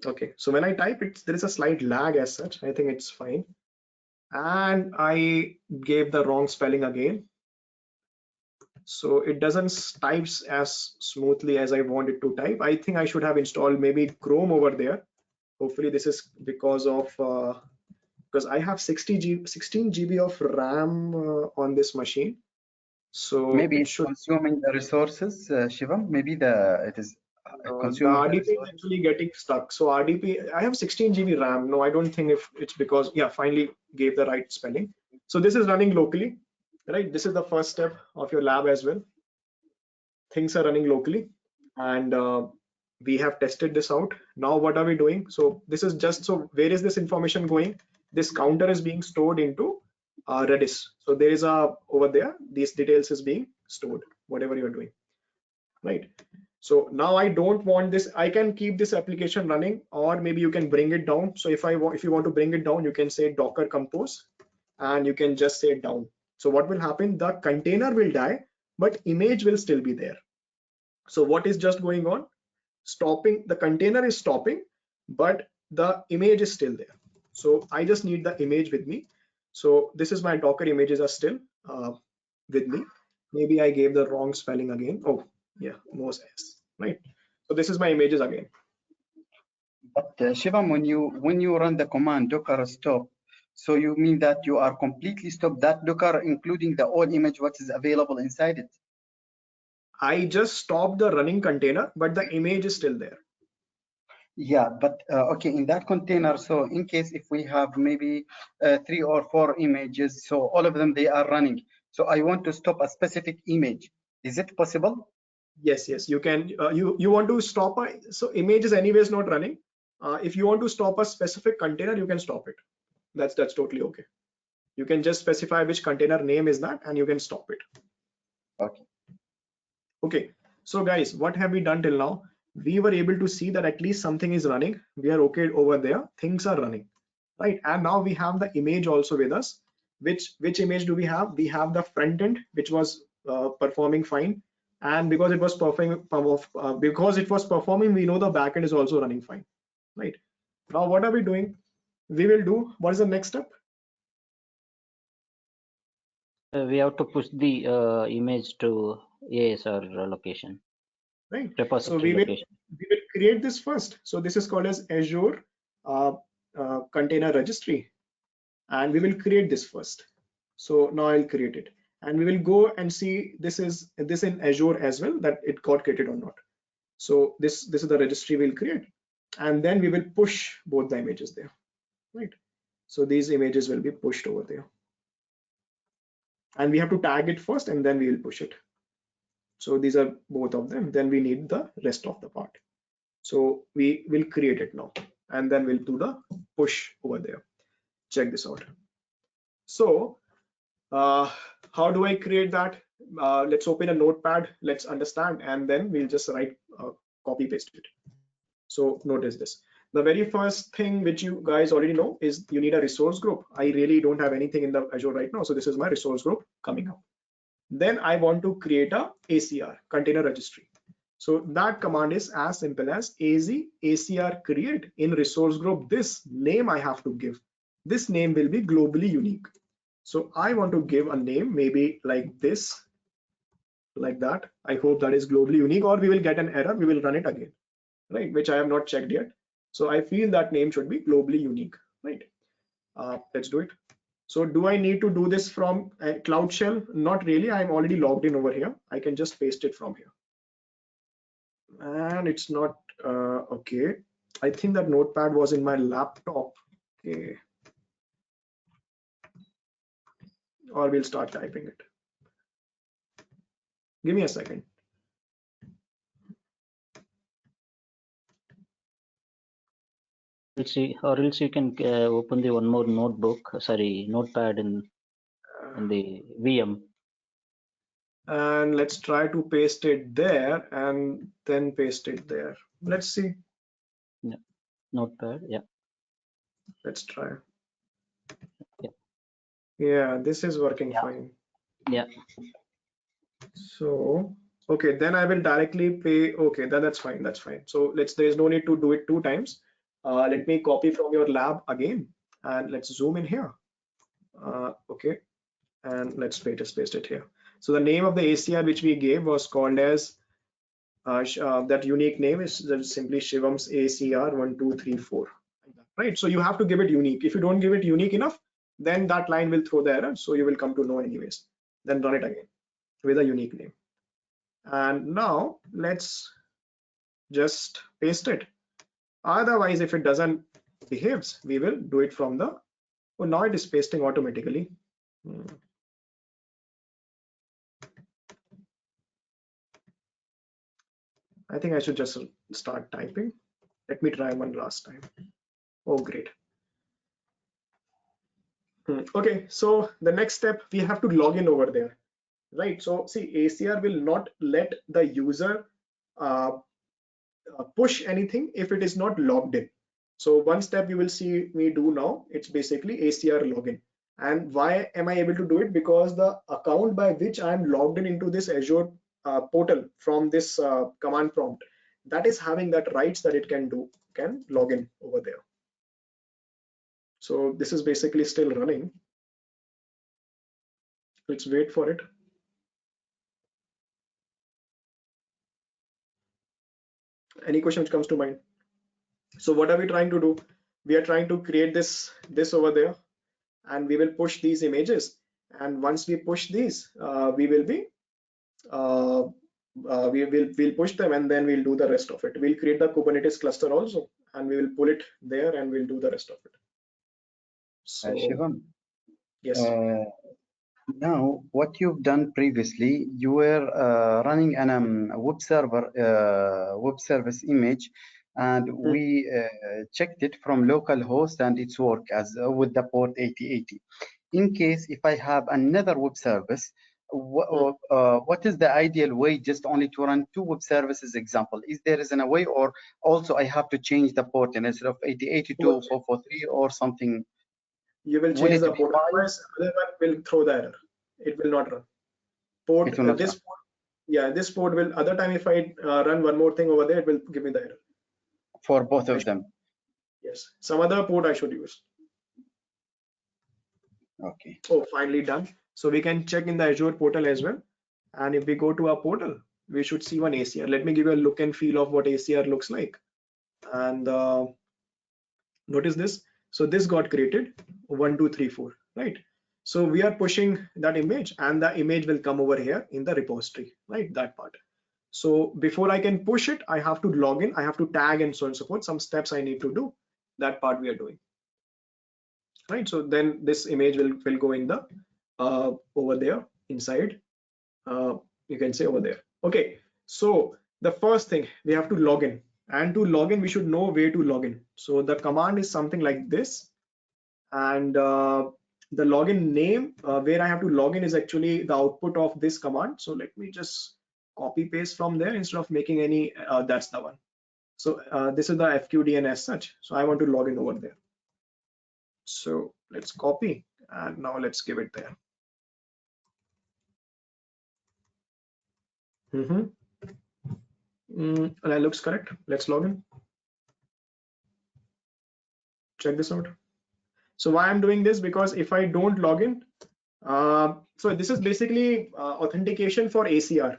Okay, so when I type it, there is a slight lag as such. I think it's fine. And I gave the wrong spelling again. So it doesn't types as smoothly as I want it to type. I think I should have installed maybe Chrome over there. Hopefully this is because of because I have 16 GB of RAM on this machine. So Maybe it it's should consuming the resources, Shivam. Maybe it is the consuming the RDP is resources. actually getting stuck. So RDP, I have 16 GB RAM. No, I don't think if it's because, yeah, finally gave the right spelling. So this is running locally, right? This is the first step of your lab as well. Things are running locally, and we have tested this out. Now what are we doing? So this is just, so where is this information going? This counter is being stored into Redis. So there is a, over there, these details is being stored, whatever you're doing, right? So now I don't want this. I can keep this application running, or maybe you can bring it down. So if you want to bring it down, you can say Docker compose, and you can just say down. So what will happen? The container will die, but image will still be there. So what is just going on? Stopping, the container is stopping, but the image is still there. So I just need the image with me. So this is my Docker images are still with me. Maybe I gave the wrong spelling again. Oh yeah, Moses, right? So this is my images again. But Shivam, when you run the command docker stop, so you mean that you are completely stop that Docker, including the all image what is available inside it? I just stopped the running container, but the image is still there. Yeah, but okay, in that container, so in case if we have maybe 3 or 4 images, so all of them they are running. So I want to stop a specific image. Is it possible? Yes, you can. You want to stop a, so image is anyways not running. If you want to stop a specific container, you can stop it. That's totally okay. You can just specify which container name is that, and you can stop it. Okay, so guys, what have we done till now? We were able to see that at least something is running. We are okay over there. Things are running, right? And now we have the image also with us. Which image do we have? We have the front end, which was performing fine, and because it was performing, we know the back end is also running fine, right? Now what are we doing? We will do, what is the next step? We have to push the image to ASR location, right? repository So location. we will create this first. So this is called as Azure container registry, and we will create this first. So now I'll create it, and we will go and see this in Azure as well, that it got created or not. So this is the registry we'll create, and then we will push both the images there, right? So these images will be pushed over there, and we have to tag it first, and then we will push it. So these are both of them. Then we need the rest of the part. So we will create it now, and then we'll do the push over there. Check this out. So how do I create that? Let's open a notepad, let's understand, and then we'll just write, copy paste it. So notice this. The very first thing which you guys already know is you need a resource group. I really don't have anything in the Azure right now, so this is my resource group coming up. Then I want to create a ACR, container registry. So that command is as simple as az ACR create in resource group. This name I have to give. This name will be globally unique. So I want to give a name, maybe like this, like that. I hope that is globally unique, or we will get an error. We will run it again, right? Which I have not checked yet. So I feel that name should be globally unique, right? Let's do it. So do I need to do this from a Cloud Shell? Not really. I'm already logged in over here. I can just paste it from here. And it's not okay. I think that notepad was in my laptop. Okay. Or we'll start typing it. Give me a second. Or else you can open the one more notepad in the VM. And let's try to paste it there and then paste it there. Let's see. Yeah. Notepad, yeah. Let's try. Yeah. Yeah, this is working fine. Yeah. So, okay, then I will directly pay. Okay, that's fine. That's fine. So there's no need to do it 2 times. Let me copy from your lab again, and let's zoom in here. Okay, and let's just paste it here. So the name of the ACR which we gave was called as that unique name is simply Shivam's ACR 1234. Right. So you have to give it unique. If you don't give it unique enough, then that line will throw the error. So you will come to no anyways. Then run it again with a unique name. And now let's just paste it. Otherwise, if it doesn't behaves, we will do it from the, oh, now it is pasting automatically. I think I should just start typing. Let me try one last time. Oh, great. Okay, so the next step, we have to log in over there, right? So see, ACR will not let the user push anything if it is not logged in. So one step you will see me do now, it's basically ACR login. And why am I able to do it? Because the account by which I'm logged in into this Azure portal from this command prompt, that is having that rights that it can log in over there. So this is basically still running. Let's wait for it. Any question which comes to mind? So what are we trying to do? We are trying to create this over there, and we will push these images. And once we push these, we will be we'll push them, and then we'll do the rest of it. We'll create the Kubernetes cluster also, and we will pull it there, and we'll do the rest of it. So Shivam, yes. Now, what you've done previously, you were running an web service image, and we checked it from localhost, and it's work as with the port 8080. In case if I have another web service, what is the ideal way just only to run 2 web services? Example, is there isn't a way, or also I have to change the port and instead of 8080 to 443 or something? You will change the port. Otherwise, other one will throw the error. It will not run. Port this run. Port, yeah, this port will. Other time, if I run one more thing over there, it will give me the error. For both of them. Yes. Some other port I should use. Okay. Oh, finally done. So we can check in the Azure portal as well. And if we go to our portal, we should see one ACR. Let me give you a look and feel of what ACR looks like. And notice this. So this got created 1, 2, 3, 4, right? So we are pushing that image, and the image will come over here in the repository, right? That part. So before I can push it, I have to log in, I have to tag and so on and so forth. Some steps I need to do. That part we are doing, right? So then this image will go in the over there inside. You can say over there. Okay. So the first thing, we have to log in. And to log in, we should know where to log in. So the command is something like this, and the login name where I have to log in is actually the output of this command. So let me just copy paste from there instead of making any. That's the one. So this is the FQDN as such. So I want to log in over there. So let's copy, and now let's give it there. That looks correct. Let's log in. Check this out. So why I'm doing this, because if I don't log in, so this is basically authentication for ACR.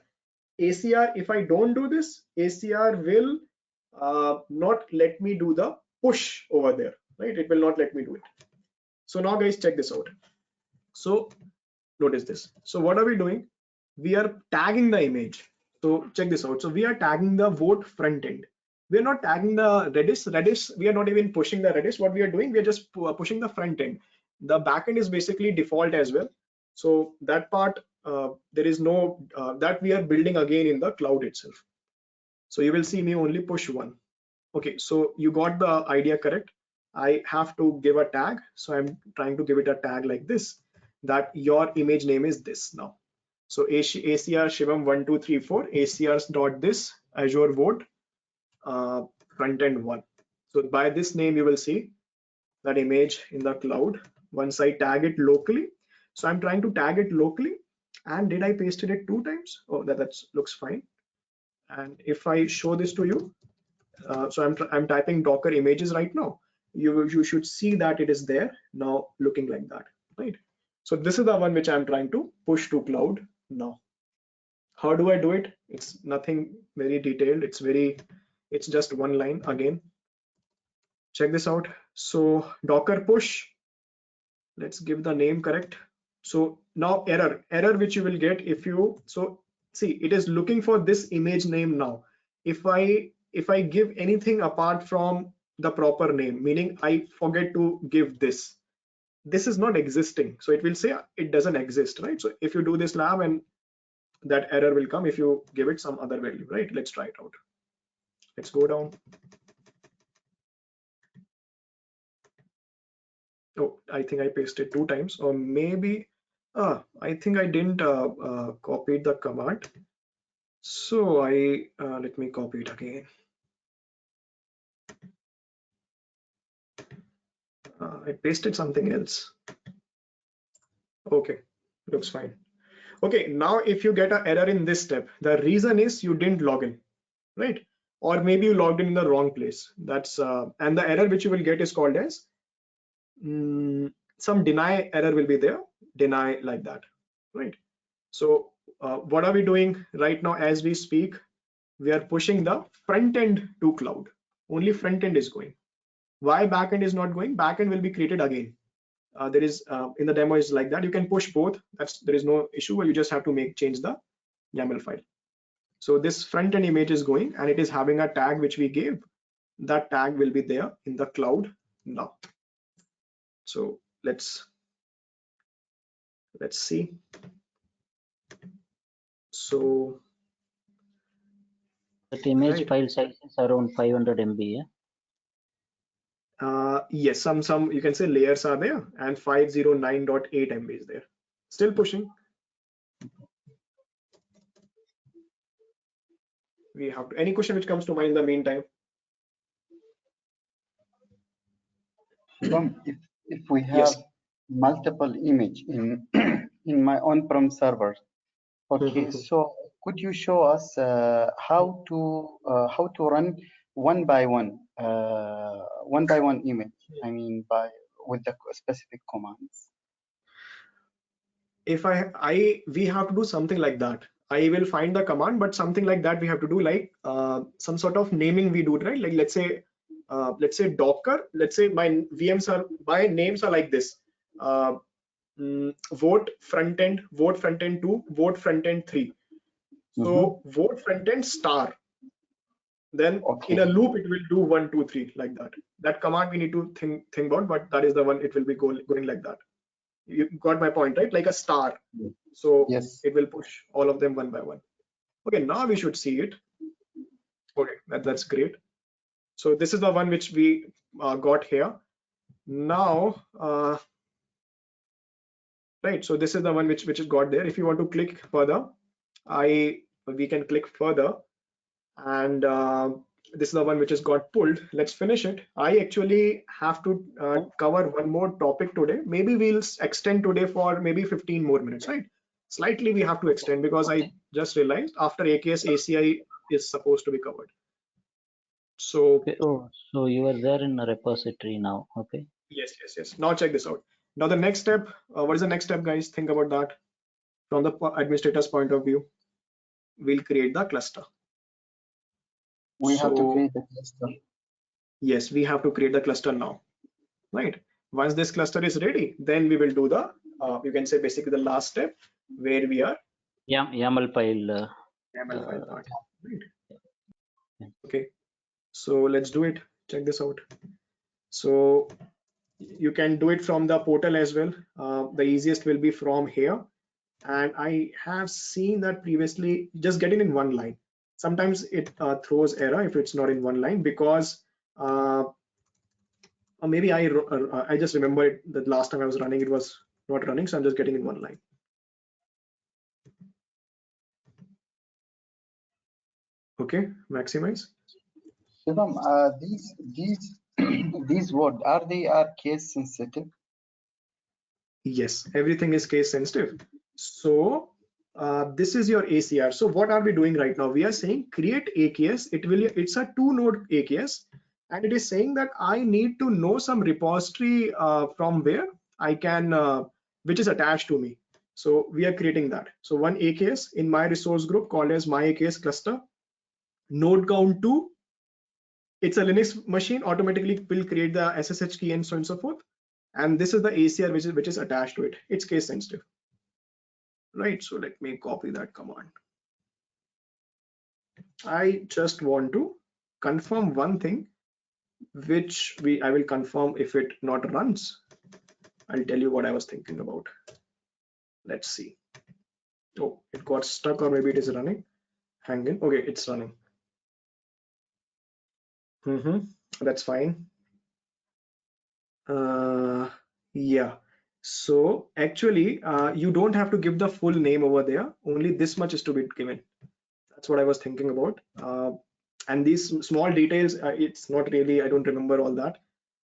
ACR, if I don't do this, ACR will not let me do the push over there, right? It will not let me do it. So now guys, check this out. So notice this. So what are we doing? We are tagging the image. So check this out. So we are tagging the vote front end. We are not tagging the Redis. We are not even pushing the Redis. What we are doing, we are just pushing the front end. The backend is basically default as well. So that part, there is no, that we are building again in the cloud itself. So you will see me only push one. Okay, so you got the idea correct. I have to give a tag. So I'm trying to give it a tag like this, that your image name is this now. So ACR Shivam 1234 ACRs dot this Azure vote front end 1. So by this name, you will see that image in the cloud. Once I tag it locally, so I'm trying to tag it locally, And did I pasted it 2 times? Oh, that looks fine. And if I show this to you, so I'm typing Docker images right now. You should see that it is there now, looking like that, right? So this is the one which I'm trying to push to cloud now. How do I do it? It's nothing very detailed. It's just one line again. Check this out. So Docker push. Let's give the name correct. So now error which you will get if you, so see, it is looking for this image name now. If I give anything apart from the proper name, meaning I forget to give this is not existing, so it will say it doesn't exist, right? So if you do this lab, and that error will come if you give it some other value, right? Let's try it out. Let's go down. Oh, I think I pasted 2 times, or maybe I think I didn't copy the command. So let me copy it again. I pasted something else. Okay, looks fine. Okay, now if you get an error in this step, the reason is you didn't log in, right? Or maybe you logged in the wrong place. That's and the error which you will get is called as some deny error will be there, deny like that, right? So what are we doing right now as we speak? We are pushing the front end to cloud. Only front end is going. Why backend is not going? Backend will be created again. There is in the demo is like that. You can push both. There is no issue. You just have to change the YAML file. So this front end image is going, and it is having a tag which we gave. That tag will be there in the cloud now. So let's see. So that image right. file size is around 500 MB. Yes, some you can say layers are there, and 509.8 MB is there. Still pushing. We have to, any question which comes to mind in the meantime? If we have multiple image in in my on-prem server, okay, so could you show us how to run one by one image? I mean, with the specific commands. If we have to do something like that. I will find the command, but something like that we have to do, like some sort of naming we do, right? Like let's say Docker. Let's say my names are like this. Vote frontend 2, vote frontend 3. So vote frontend star. Then in a loop it will do 1, 2, 3 like that. That command we need to think about, but that is the one it will be going like that. You got my point, right? Like a star. So yes, it will push all of them one by one. Okay, now we should see it. Okay, that's great. So this is the one which we got here. Now, right. So this is the one which is got there. If you want to click further, we can click further, and this is the one which has got pulled. Let's finish it. I actually have to cover one more topic today. Maybe we'll extend today for maybe 15 more minutes, right? Slightly we have to extend because I just realized after AKS ACI is supposed to be covered. So okay. Oh, so you are there in a repository now. Okay. Yes. Now check this out. Now the next step, what is the next step, guys? Think about that from the administrator's point of view. We'll create the cluster. We have to create the cluster. Yes, we have to create the cluster now, right? Once this cluster is ready, then we will do the you can say basically the last step where we are YAML file part, right? Okay, so let's do it. Check this out. So you can do it from the portal as well. The easiest will be from here, and I have seen that previously just get it in one line. Sometimes it throws error if it's not in one line, because or maybe I just remember it that last time I was running it was not running, so I'm just getting in one line. Okay, maximize. Shivam, these words are case sensitive? Yes, everything is case sensitive. So this is your ACR. So what are we doing right now? We are saying create AKS. It's a 2-node AKS, and it is saying that I need to know some repository from where I can, which is attached to me. So we are creating that. So one AKS in my resource group called as my AKS cluster, node count 2. It's a Linux machine, automatically will create the SSH key and so on and so forth. And this is the ACR which is attached to it. It's case sensitive. Right, so let me copy that command. I just want to confirm one thing, which I will confirm if it not runs. I'll tell you what I was thinking about. Let's see. Oh, it got stuck, or maybe it is running. Hang in. Okay, it's running. That's fine. Yeah. So actually, you don't have to give the full name over there. Only this much is to be given. That's what I was thinking about. And these small details, it's not really, I don't remember all that.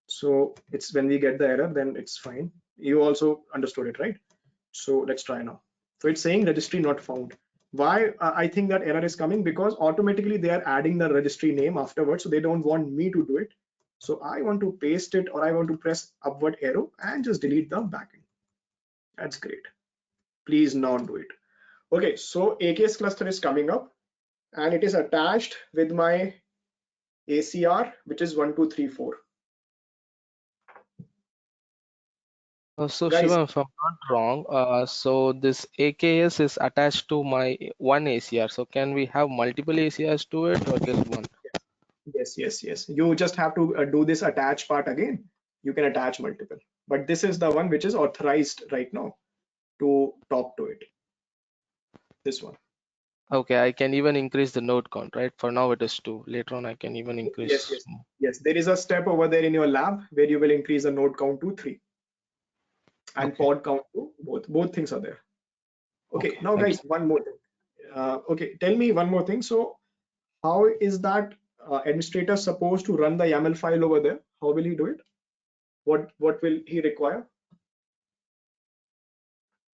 So it's when we get the error, then it's fine. You also understood it, right? So let's try now. So it's saying registry not found. Why I think that error is coming? Because automatically they are adding the registry name afterwards. So they don't want me to do it. So I want to paste it, or I want to press upward arrow and just delete the backend. That's great. Please not do it. Okay, so AKS cluster is coming up, and it is attached with my ACR, which is 1, 2, 3, 4. So Guys, Shivam, if I'm not wrong, so this AKS is attached to my one ACR. So can we have multiple ACRs to it, or just one? yes. You just have to do this attach part again. You can attach multiple, but this is the one which is authorized right now to talk to it. This one. Okay, I can even increase the node count, right? For now it is 2. Later on I can even increase. Yes. There is a step over there in your lab where you will increase the node count to 3 and pod count to both. Both things are there. Okay, now guys, one more thing. Okay, tell me one more thing. So how is that administrator supposed to run the YAML file over there? How will he do it? What will he require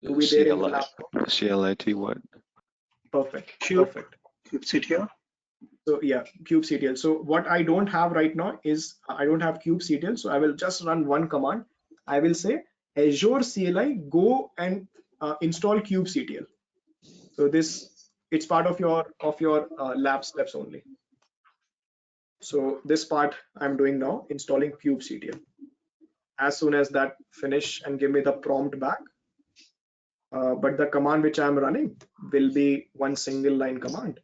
to be there in the laptop? CLI what? Perfect. kubectl. So yeah, kubectl. So what I don't have right now is I don't have kubectl. So I will just run one command. I will say Azure CLI go and install kubectl. So it's part of your lab steps only. So this part I'm doing now, installing kubectl. As soon as that finish and give me the prompt back, but the command which I'm running will be one single line command,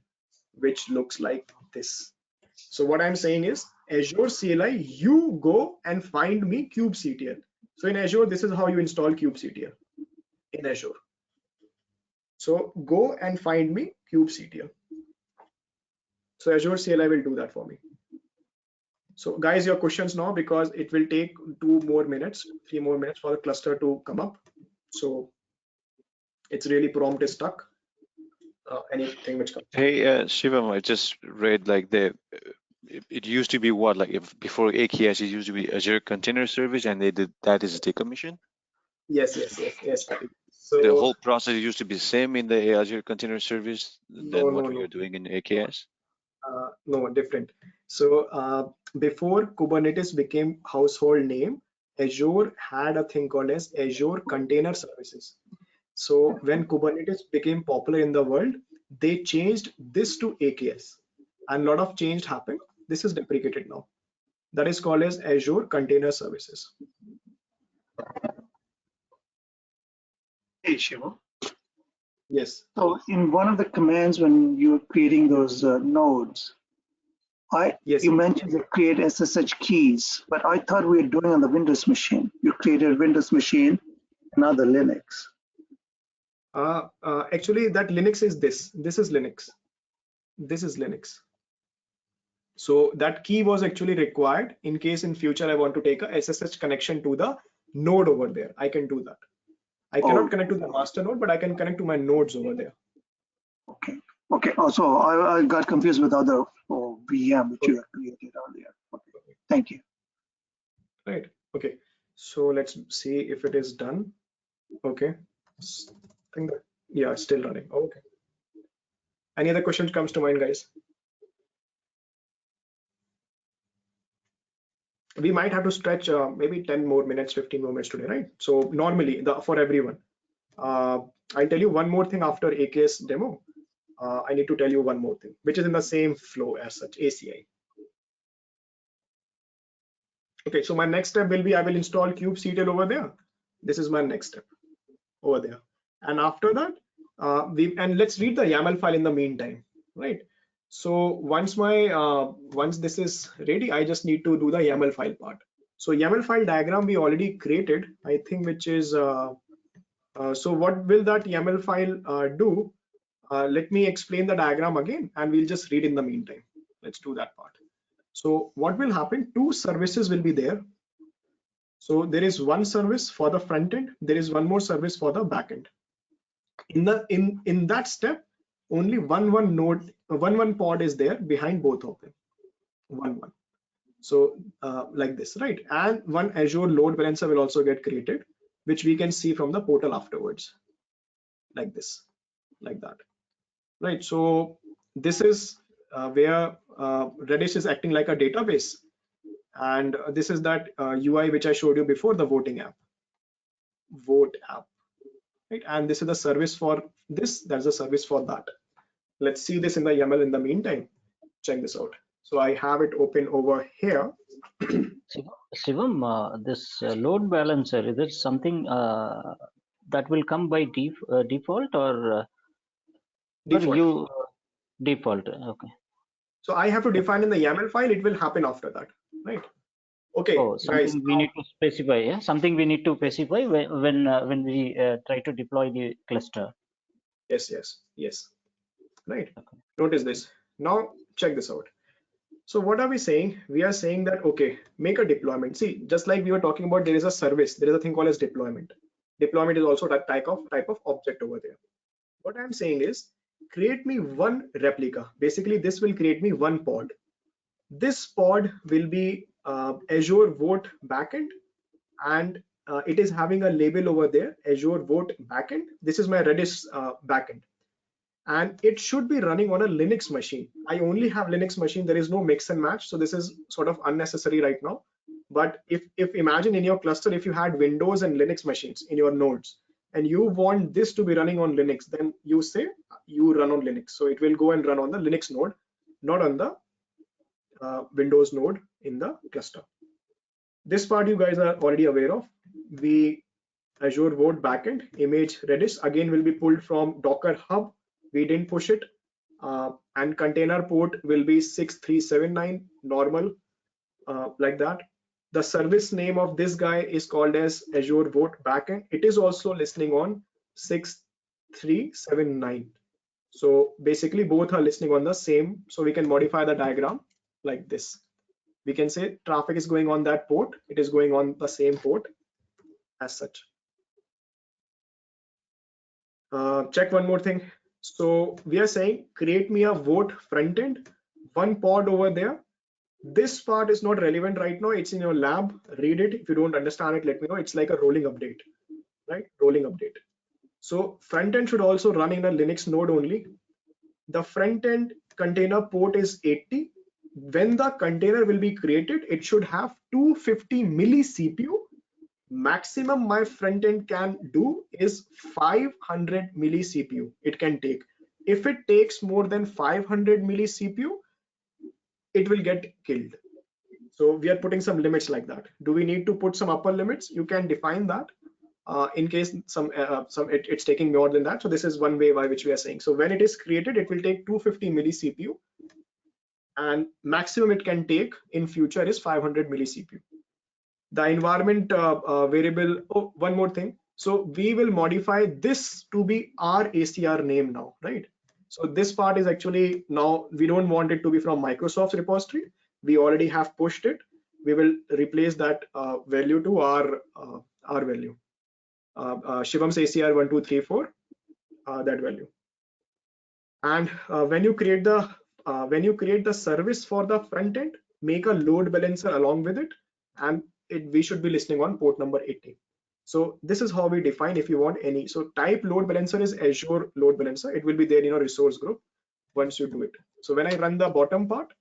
which looks like this. So what I'm saying is Azure CLI, you go and find me kubectl. So in Azure, this is how you install kubectl in Azure. So go and find me kubectl. So Azure CLI will do that for me. So guys, your questions now, because it will take 3 more minutes for the cluster to come up. So it's really prompt is stuck. Anything which comes. Hey, Shivam, I just read like it used to be what, like if before AKS, it used to be Azure Container Service, and they did that is decommission. Yes. So the whole process used to be the same in the Azure Container Service than what we are doing in AKS. No, different. So before Kubernetes became household name, Azure had a thing called as Azure Container Services. So when Kubernetes became popular in the world, they changed this to AKS, and a lot of change happened. This is deprecated now. That is called as Azure Container Services. Hey, Shiva. Yes. So in one of the commands when you're creating those nodes, you mentioned the create SSH keys, but I thought we were doing on the Windows machine. You created a Windows machine, not the Linux. Actually, that Linux is this. This is Linux. This is Linux. So that key was actually required in case in future I want to take a SSH connection to the node over there. I can do that. I cannot connect to the master node, but I can connect to my nodes over there. Okay. Also, I got confused with other VM which you have created earlier. Okay. Thank you. Right. Okay. So let's see if it is done. Okay. I think that, Yeah, still running. Okay. Any other questions comes to mind, guys? We might have to stretch maybe 10 more minutes, 15 more minutes today, right? So normally for everyone, I'll tell you one more thing after AKS demo. I need to tell you one more thing, which is in the same flow as such, ACI. Okay, so my next step will be I will install kubectl over there. This is my next step over there. And after that, let's read the YAML file in the meantime, right? So once this is ready, I just need to do the YAML file part. So YAML file diagram we already created, I think, which is so what will that YAML file do? Let me explain the diagram again, and we'll just read in the meantime. Let's do that part. So what will happen? Two services will be there. So there is one service for the front end. There is one more service for the back end. In that step, only one pod is there behind both of them. One. So like this, right? And one Azure load balancer will also get created, which we can see from the portal afterwards, like this, like that, right? So this is where Redis is acting like a database, and this is that UI which I showed you before, the voting app, vote app, right? And this is the service for this, that's a service for that. Let's see this in the YAML in the meantime. Check this out. So I have it open over here. Shivam, this load balancer, is it something that will come by default or Default. you default? Okay. So I have to define in the YAML file. It will happen after that, right? Okay, Oh, something guys. we need to specify. Yeah, something we need to specify when we try to deploy the cluster. Yes. Right. Okay. Notice this. Now check this out. So what are we saying? We are saying that, okay, make a deployment. See, just like we were talking about, there is a service. There is a thing called as deployment. Deployment is also that type of object over there. What I'm saying is, create me one replica. Basically, this will create me one pod. This pod will be Azure Vote backend, and it is having a label over there, Azure Vote backend. This is my Redis backend, and it should be running on a Linux machine. I only have Linux machine. There is no mix and match, so this is sort of unnecessary right now. But if imagine in your cluster, if you had Windows and Linux machines in your nodes, and you want this to be running on Linux, then you say you run on Linux. So it will go and run on the Linux node, not on the Windows node in the cluster. This part you guys are already aware of. The Azure Vote backend image Redis again will be pulled from Docker Hub. We didn't push it, and container port will be 6379 normal, like that. The service name of this guy is called as Azure Vote backend. It is also listening on 6379. So basically both are listening on the same. So we can modify the diagram like this. We can say traffic is going on that port. It is going on the same port as such. Check one more thing. So we are saying create me a vote front end, one pod over there. This part is not relevant right now. It's in your lab. Read it. If you don't understand it, let me know. It's like a rolling update, right? Rolling update. So front end should also run in a Linux node only. The front end container port is 80. When the container will be created, it should have 250 milli CPU. Maximum my front end can do is 500 milli CPU. It can take. If it takes more than 500 milli CPU, it will get killed. So we are putting some limits like that. Do we need to put some upper limits? You can define that in case it's taking more than that. So this is one way by which we are saying. So when it is created, it will take 250 milli CPU, and maximum it can take in future is 500 milli CPU. The environment variable. Oh, one more thing. So we will modify this to be our ACR name now, right? So this part is actually now we don't want it to be from Microsoft's repository. We already have pushed it. We will replace that value to our value. Shivam's ACR 1234, that value. And when you create the service for the front end, make a load balancer along with it, and we should be listening on port number 80. So this is how we define if you want any. So type load balancer is Azure load balancer. It will be there in your resource group once you do it. So when I run the bottom part,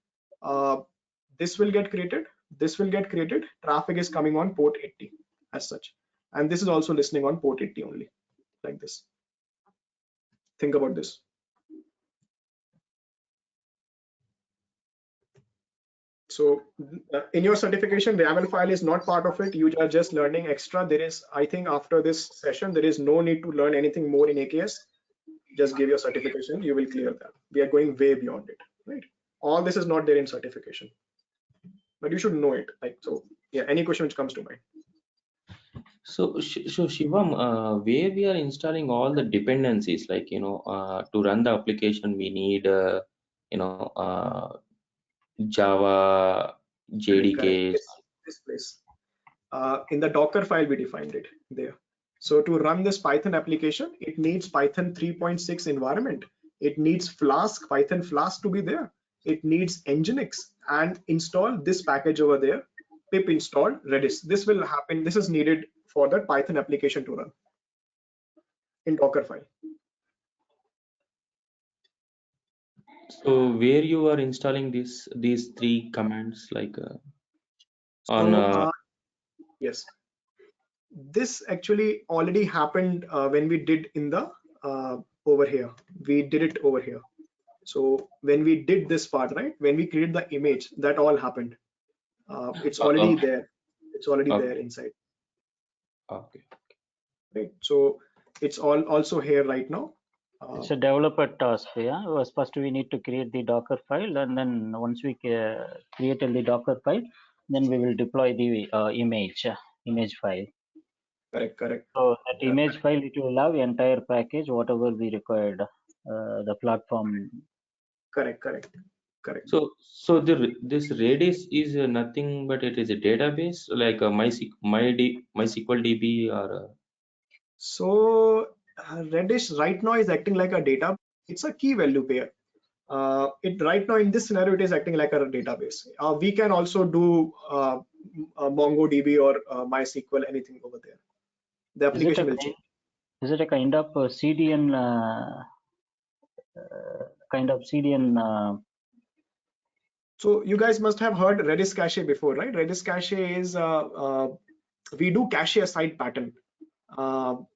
this will get created. This will get created. Traffic is coming on port 80 as such. And this is also listening on port 80 only, like this. Think about this. So in your certification, the YAML file is not part of it. You are just learning extra. There is, I think after this session, there is no need to learn anything more in AKS. Just give your certification, you will clear that. We are going way beyond it, right? All this is not there in certification, but you should know it. Like, so yeah, any question which comes to mind. So Shivam, where we are installing all the dependencies, like, to run the application, we need, Java, JDK. This place. In the Docker file, we defined it there. So to run this Python application, it needs Python 3.6 environment. It needs Flask, Python Flask to be there. It needs Nginx, and install this package over there, pip install Redis. This will happen. This is needed for the Python application to run in Docker file. So where you are installing these three commands, like on yes, this actually already happened when we did in the over here. We did it over here. So when we did this part, right, when we created the image, that all happened. It's already there. It's already there inside. Okay. Right. So it's all also here right now. It's a developer task. Yeah. First we need to create the Docker file, and then once we created the Docker file, then we will deploy the image file. Correct. So that image file, it will have entire package, whatever we required, the platform. Correct. So this Redis is nothing but it is a database like a MySQL DB or. So Redis right now is acting like a data. It's a key value pair. It right now in this scenario, it is acting like a database. We can also do MongoDB or MySQL, anything over there. The application will change. Is it a kind of CDN? So you guys must have heard Redis cache before, right? Redis cache is we do cache aside pattern.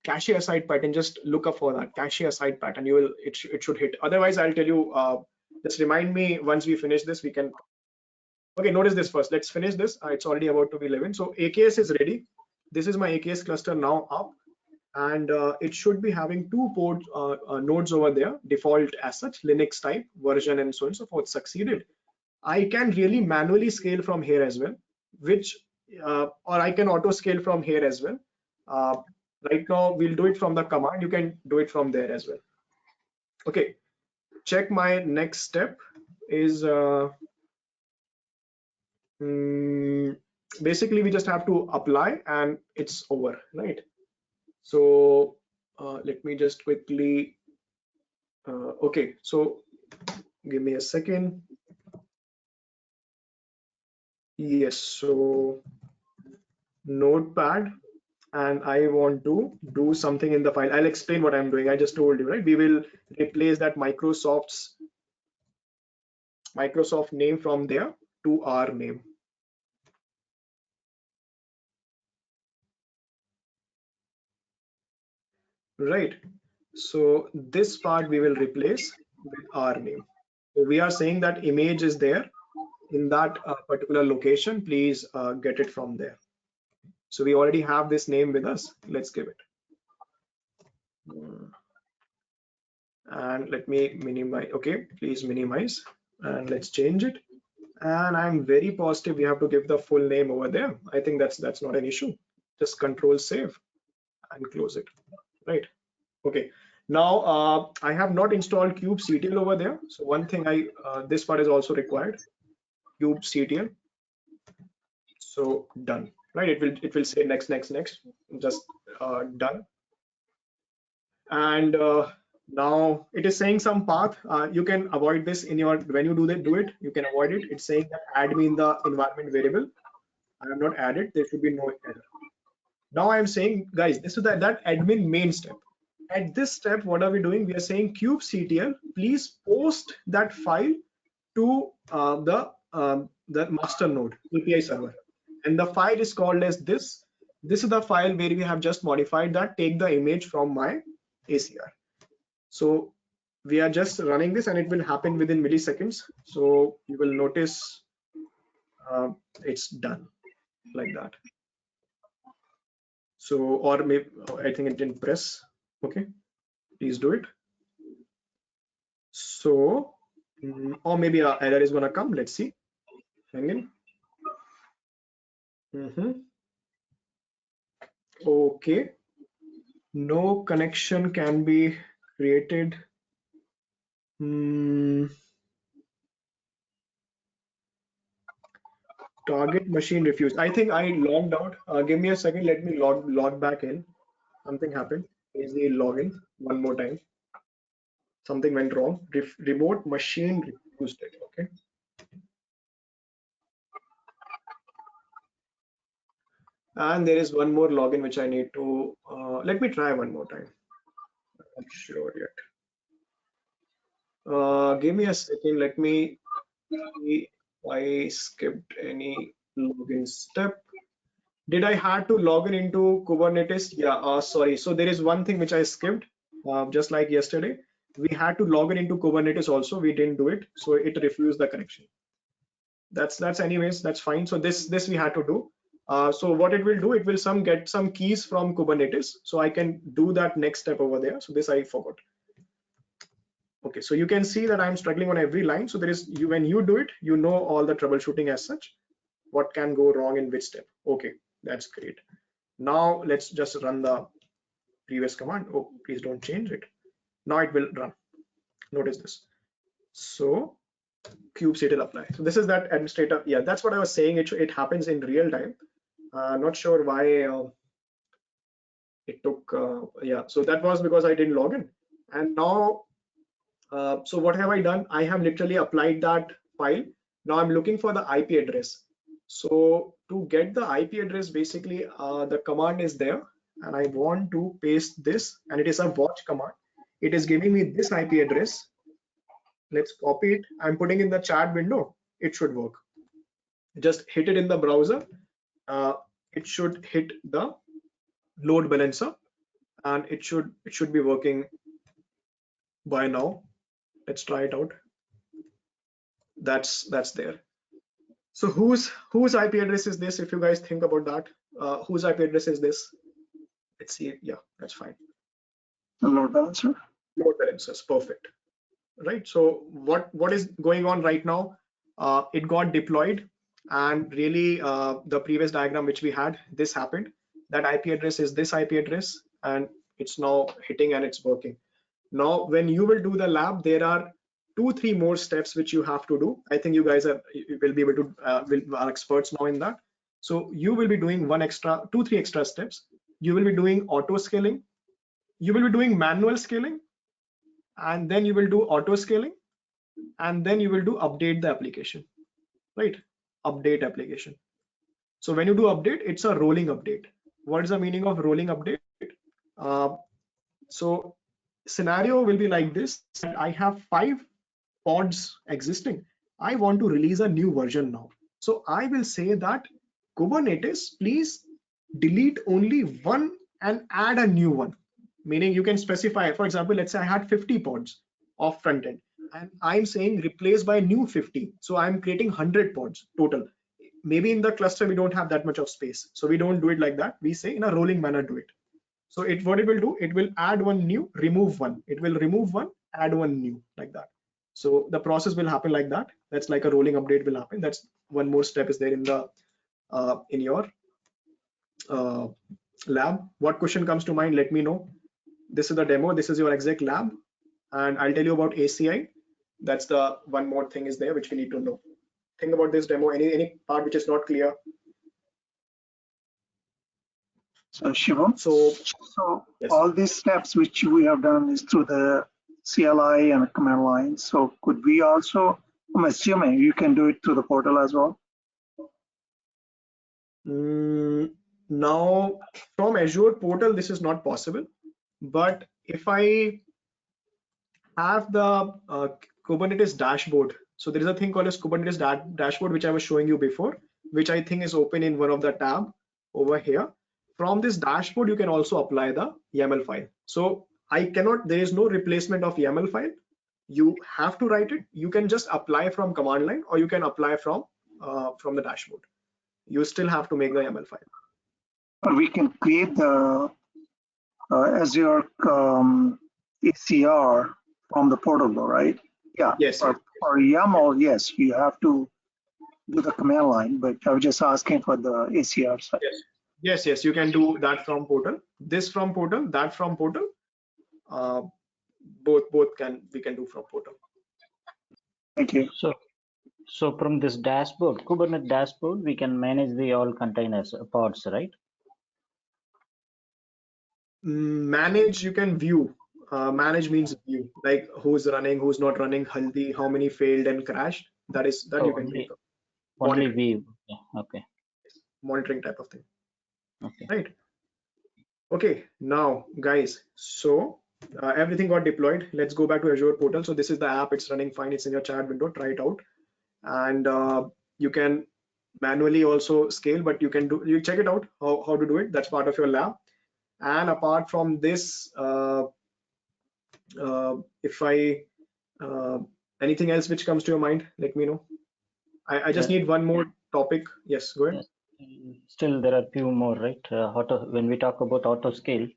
Cache aside pattern. Just look up for that cache aside pattern. You will it should hit. Otherwise, I'll tell you. Just remind me once we finish this. We can. Okay, notice this first. Let's finish this. It's already about to be 11. So AKS is ready. This is my AKS cluster now up, and it should be having two port nodes over there, default as such, Linux type version and so on and so forth. Succeeded. I can really manually scale from here as well, which or I can auto scale from here as well. Right now we'll do it from the command. You can do it from there as well. Okay, check my next step is basically we just have to apply and it's over, right? So let me just quickly okay, so give me a second. Yes, so notepad, and I want to do something in the file. I'll explain what I'm doing. I just told you, right? We will replace that Microsoft name from there to our name. Right. So this part we will replace with our name. So we are saying that image is there in that particular location. Please get it from there. So we already have this name with us. Let's give it. And let me minimize. Okay, please minimize and let's change it. And I'm very positive we have to give the full name over there. I think that's not an issue. Just control save and close it. Right. Okay. Now I have not installed kubectl over there. So one thing this part is also required. Kubectl. So done. Right. It will say next. Just done. And now it is saying some path. You can avoid this in your when you do it. You can avoid it. It's saying that add me in the environment variable. I have not added. There should be no error. Now I'm saying, guys, this is that admin main step. At this step, what are we doing? We are saying kubectl, please post that file to the master node API server, and the file is called as this. This is the file where we have just modified that. Take the image from my ACR. So we are just running this, and it will happen within milliseconds. So you will notice it's done like that. So, or maybe I think it didn't press. Okay, please do it. So, or maybe an error is gonna come. Let's see. Hang in. Okay. No connection can be created. Target machine refused. I think I logged out. Give me a second. Let me log back in. Something happened. Is the login one more time? Something went wrong. Remote machine refused it. Okay. And there is one more login which I need to. Let me try one more time. I'm not sure yet. Give me a second. Let me see. I skipped any login step. Did I have to log in into Kubernetes? Yeah, sorry. So there is one thing which I skipped, just like yesterday. We had to log in into Kubernetes also. We didn't do it, so it refused the connection. That's anyways, that's fine. So this we had to do. So what it will do, it will get some keys from Kubernetes, so I can do that next step over there. So this I forgot. Okay, so you can see that I'm struggling on every line. So there is when you do it, you know all the troubleshooting as such, what can go wrong in which step. Okay, that's great. Now let's just run the previous command. Oh, please don't change it. Now it will run. Notice this. So kubectl apply. So this is that administrator. Yeah, that's what I was saying. It happens in real time. Not sure why it took. Yeah, so that was because I didn't log in. And now, so what have I done? I have literally applied that file. Now I'm looking for the IP address. So to get the IP address, basically the command is there, and I want to paste this, and it is a watch command. It is giving me this IP address. Let's copy it. I'm putting in the chat window. It should work. Just hit it in the browser. It should hit the load balancer, and it should be working by now. Let's try it out. That's there. So whose IP address is this? If you guys think about that, whose IP address is this? Let's see. Yeah, that's fine. The load balancer. Load balancers, perfect. Right. So what is going on right now? It got deployed, and really the previous diagram which we had, this happened. That IP address is this IP address, and it's now hitting and it's working. Now, when you will do the lab, there are 2-3 more steps which you have to do. I think you guys will be able to are experts now in that. So you will be doing 2-3 extra steps. You will be doing auto scaling. You will be doing manual scaling, and then you will do auto scaling, and then you will do update the application, right? Update application. So when you do update, it's a rolling update. What is the meaning of rolling update? So scenario will be like this. I have 5 pods existing. I want to release a new version now. So I will say that Kubernetes, please delete only one and add a new one. Meaning you can specify, for example, let's say I had 50 pods of front end, and I'm saying replace by new 50. So I'm creating 100 pods total. Maybe in the cluster we don't have that much of space, so we don't do it like that. We say in a rolling manner do it. So what it will do, it will add one new, remove one. It will remove one, add one new, like that. So the process will happen like that. That's like a rolling update will happen. That's one more step is there in the in your lab. What question comes to mind? Let me know. This is the demo. This is your exec lab, and I'll tell you about ACI. That's the one more thing is there which we need to know. Think about this demo. Any part which is not clear? So Shivam, so yes. All these steps which we have done is through the CLI and command line. So could we also, I'm assuming you can do it through the portal as well? Now from Azure portal, this is not possible. But if I have the Kubernetes dashboard, so there is a thing called as Kubernetes dashboard, which I was showing you before, which I think is open in one of the tab over here. From this dashboard, you can also apply the YAML file. So I cannot, there is no replacement of YAML file. You have to write it. You can just apply from command line, or you can apply from the dashboard. You still have to make the YAML file. Or we can create the Azure ACR from the portal, though, right? Yeah. Yes. For YAML, yes, you have to do the command line, but I was just asking for the ACR side. Yes, you can do that from portal. This from portal, that from portal. Both we can do from portal. Thank you. So from this dashboard, Kubernetes dashboard, we can manage the all containers pods, right? Manage, you can view. Manage means view, like who's running, who's not running, healthy, how many failed and crashed. That you can do. Only view. Okay. Monitoring type of thing. Okay. Right. Okay. Now, guys, so everything got deployed. Let's go back to Azure portal. So this is the app. It's running fine. It's in your chat window. Try it out, and you can manually also scale, but you check it out how to do it. That's part of your lab. And apart from this, if I anything else which comes to your mind, let me know. I just need one more topic. Yes, go ahead. Yes. Still, there are few more, right? When we talk about auto scale,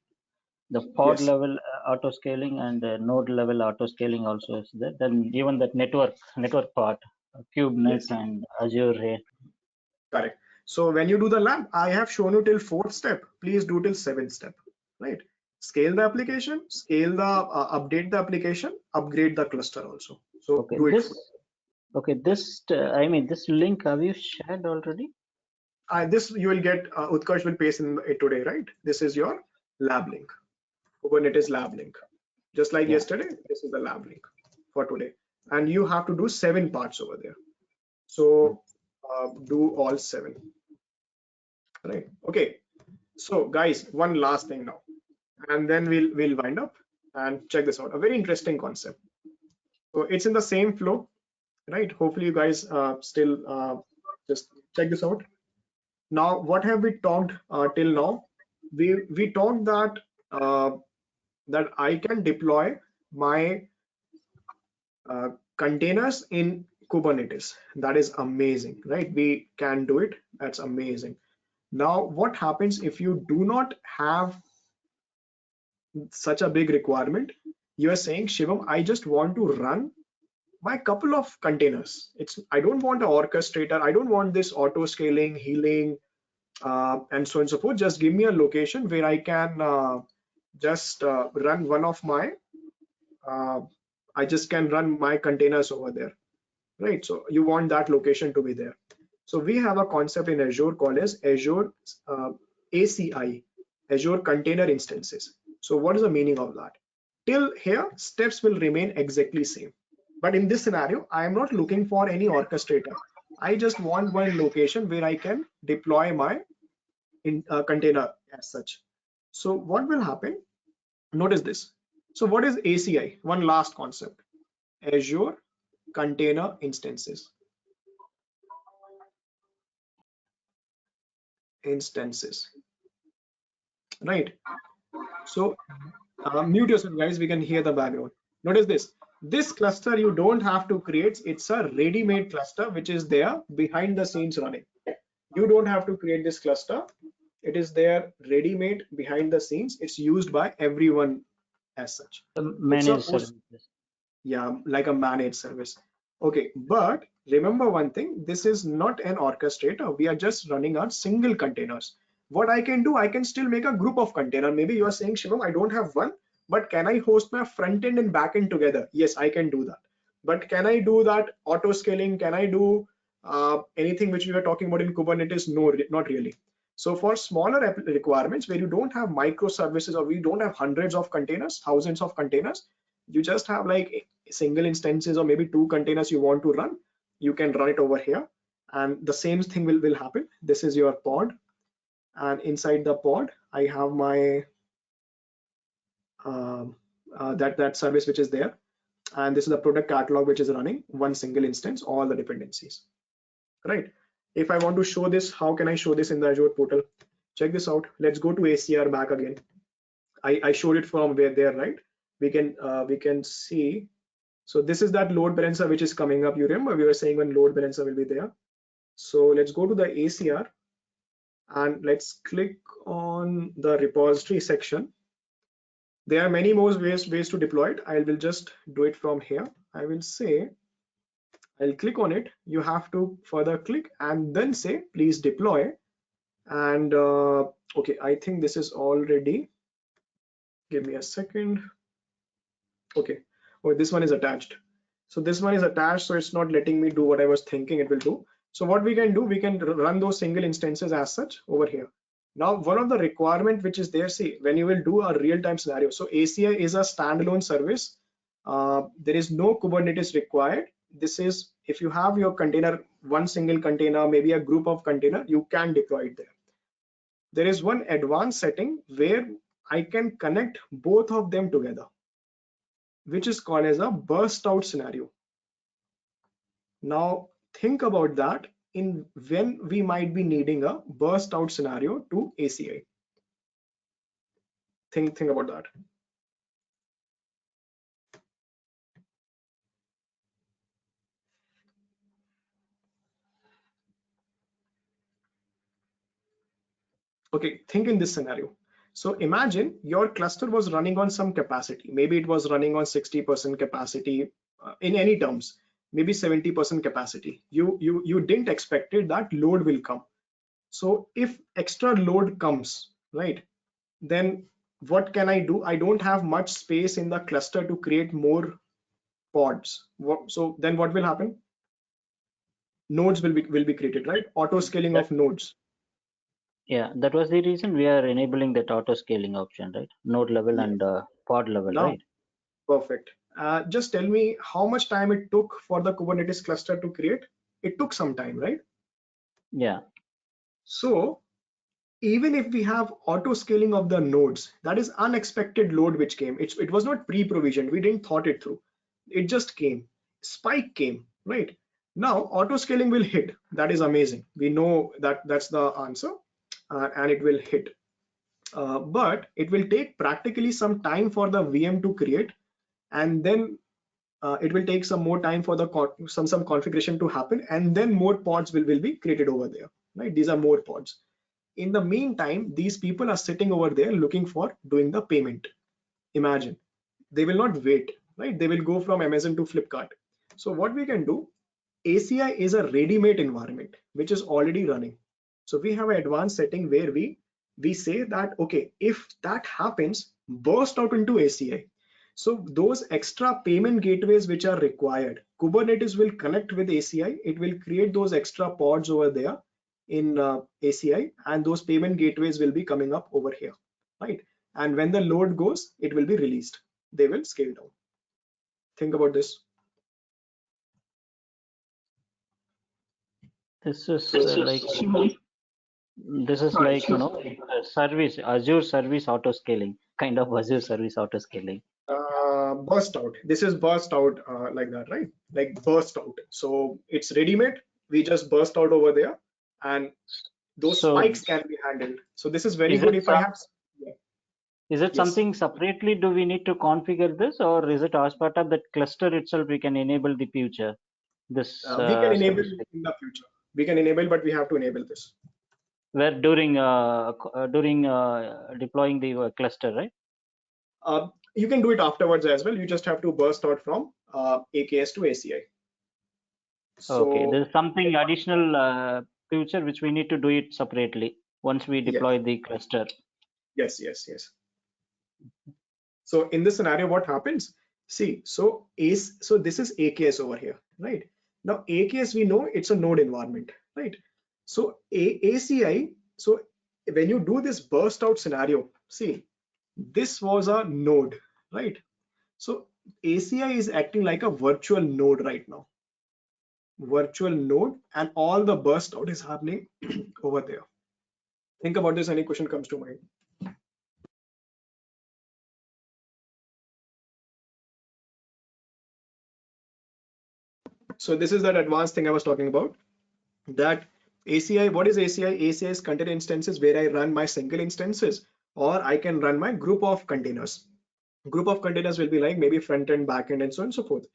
the pod level auto scaling and node level auto scaling also is there. Then even that network part, Kubernetes and Azure. Correct. So when you do the lab, I have shown you till 4th step. Please do till 7th step, right? Scale the application, scale the update the application, upgrade the cluster also. So okay, do it. This link have you shared already? This you will get. Utkarsh will paste in it today, right? This is your lab link, Kubernetes lab link. Just like yesterday, this is the lab link for today, and you have to do 7 parts over there. So do all 7. Right. Okay. So guys, one last thing now, and then we'll wind up and check this out. A very interesting concept. So it's in the same flow, right? Hopefully you guys still just check this out. Now, what have we talked till now? We talked that that I can deploy my containers in Kubernetes. That is amazing, right? We can do it. That's amazing. Now, what happens if you do not have such a big requirement? You are saying, Shivam, I just want to run my couple of containers. I don't want an orchestrator. I don't want this auto scaling, healing, and so on and so forth. Just give me a location where I can just run one of my, I just can run my containers over there, right? So you want that location to be there. So we have a concept in Azure called as Azure ACI, Azure Container Instances. So what is the meaning of that? Till here, steps will remain exactly same. But in this scenario, I am not looking for any orchestrator. I just want one location where I can deploy my container as such. So what will happen? Notice this. So what is ACI? One last concept. Azure Container Instances. Right. So mute yourself, guys. We can hear the background. Notice this. This cluster you don't have to create. It's a ready-made cluster which is there behind the scenes running. You don't have to create this cluster. It is there ready-made behind the scenes. It's used by everyone as such. Managed services. Yeah, like a managed service. Okay, but remember one thing, this is not an orchestrator. We are just running our single containers. What I can do, I can still make a group of container. Maybe you are saying, Shivam, I don't have one, but can I host my front end and back end together? Yes, I can do that. But can I do that auto scaling? Can I do anything which we were talking about in Kubernetes? No, not really. So for smaller requirements where you don't have microservices or we don't have hundreds of containers, thousands of containers, you just have like single instances or maybe 2 containers you want to run, you can run it over here and the same thing will happen. This is your pod and inside the pod I have my that service which is there, and this is the product catalog which is running one single instance, all the dependencies, right? If I want to show this, how can I show this in the Azure portal? Check this out. Let's go to ACR back again. I showed it from where there, right? We can see. So this is that load balancer which is coming up. You remember we were saying when load balancer will be there. So let's go to the ACR and let's click on the repository section. There are many more ways to deploy it. I will just do it from here. I will say, I'll click on it. You have to further click and then say, please deploy. And okay, I think this is already, give me a second. Okay, oh, this one is attached. So this one is attached, so it's not letting me do what I was thinking it will do. So what we can do, we can run those single instances as such over here. Now, one of the requirement which is there, see, when you will do a real-time scenario, so ACI is a standalone service. There is no Kubernetes required. This is, if you have your container, one single container, maybe a group of container, you can deploy it there. There is one advanced setting where I can connect both of them together, which is called as a burst out scenario. Now, think about that in when we might be needing a burst out scenario to ACI. Think about that. Okay, think in this scenario. So imagine your cluster was running on some capacity. Maybe it was running on 60% capacity in any terms, maybe 70% capacity. You didn't expect it that load will come. So if extra load comes, right, then what can I do? I don't have much space in the cluster to create more pods. So then what will happen? Nodes will be created, right? Auto scaling of nodes. Yeah, that was the reason we are enabling that auto scaling option, right? Node level and pod level, Now, right? Perfect. Just tell me how much time it took for the Kubernetes cluster to create. It took some time, right? Yeah. So even if we have auto scaling of the nodes, that is unexpected load which came. It was not pre-provisioned. We didn't thought it through. It just came. Spike came, right? Now auto scaling will hit. That is amazing. We know that that's the answer, and it will hit. But it will take practically some time for the VM to create, and then it will take some more time for the some configuration to happen, and then more pods will be created over there, right? These are more pods. In the meantime, these people are sitting over there looking for doing the payment. Imagine, they will not wait, right? They will go from Amazon to Flipkart. So what we can do, ACI is a ready-made environment which is already running. So we have an advanced setting where we say that, okay, if that happens, burst out into ACI. So those extra payment gateways which are required, Kubernetes will connect with ACI. It will create those extra pods over there in ACI, and those payment gateways will be coming up over here, right? And when the load goes, it will be released. They will scale down. Think about this. This is like you know, service, Azure service auto scaling, kind of Azure service auto scaling. Burst out. This is burst out like that, right? Like burst out. So it's ready-made. We just burst out over there, and those spikes can be handled. So this is very good if I have. Yeah. Is it something separately? Do we need to configure this, or is it as part of that cluster itself? We can enable the future. This we can enable in the future. We can enable, but we have to enable this. Where during deploying the cluster, right? You can do it afterwards as well. You just have to burst out from AKS to ACI. So, okay, there's something additional feature which we need to do it separately once we deploy the cluster. Yes. So in this scenario, what happens? See, so this is AKS over here, right? Now AKS, we know it's a node environment, right? So ACI, so when you do this burst out scenario, see, this was a node, right? So ACI is acting like a virtual node right now. Virtual node, and all the burst out is happening over there. Think about this. Any question comes to mind? So this is that advanced thing I was talking about. That ACI, what is ACI? ACI is container instances where I run my single instances, or I can run my group of containers. Group of containers will be like maybe front end, back end, and so on and so forth.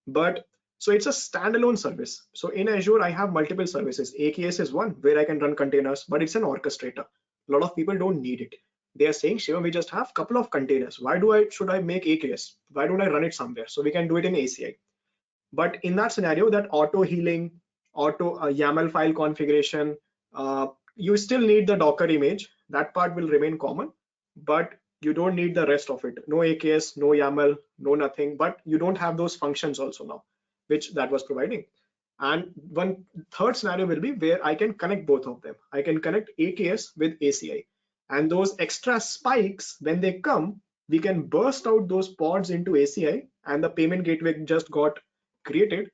But so it's a standalone service. So in Azure, I have multiple services. AKS is one where I can run containers, but it's an orchestrator. A lot of people don't need it. They are saying, Shiva, we just have a couple of containers. Why should I make AKS? Why don't I run it somewhere? So we can do it in ACI. But in that scenario, that auto healing, auto YAML file configuration, you still need the Docker image. That part will remain common, but you don't need the rest of it. No AKS, no YAML, no nothing, but you don't have those functions also now, which that was providing. And one third scenario will be where I can connect both of them. I can connect AKS with ACI, and those extra spikes, when they come, we can burst out those pods into ACI, and the payment gateway just got created.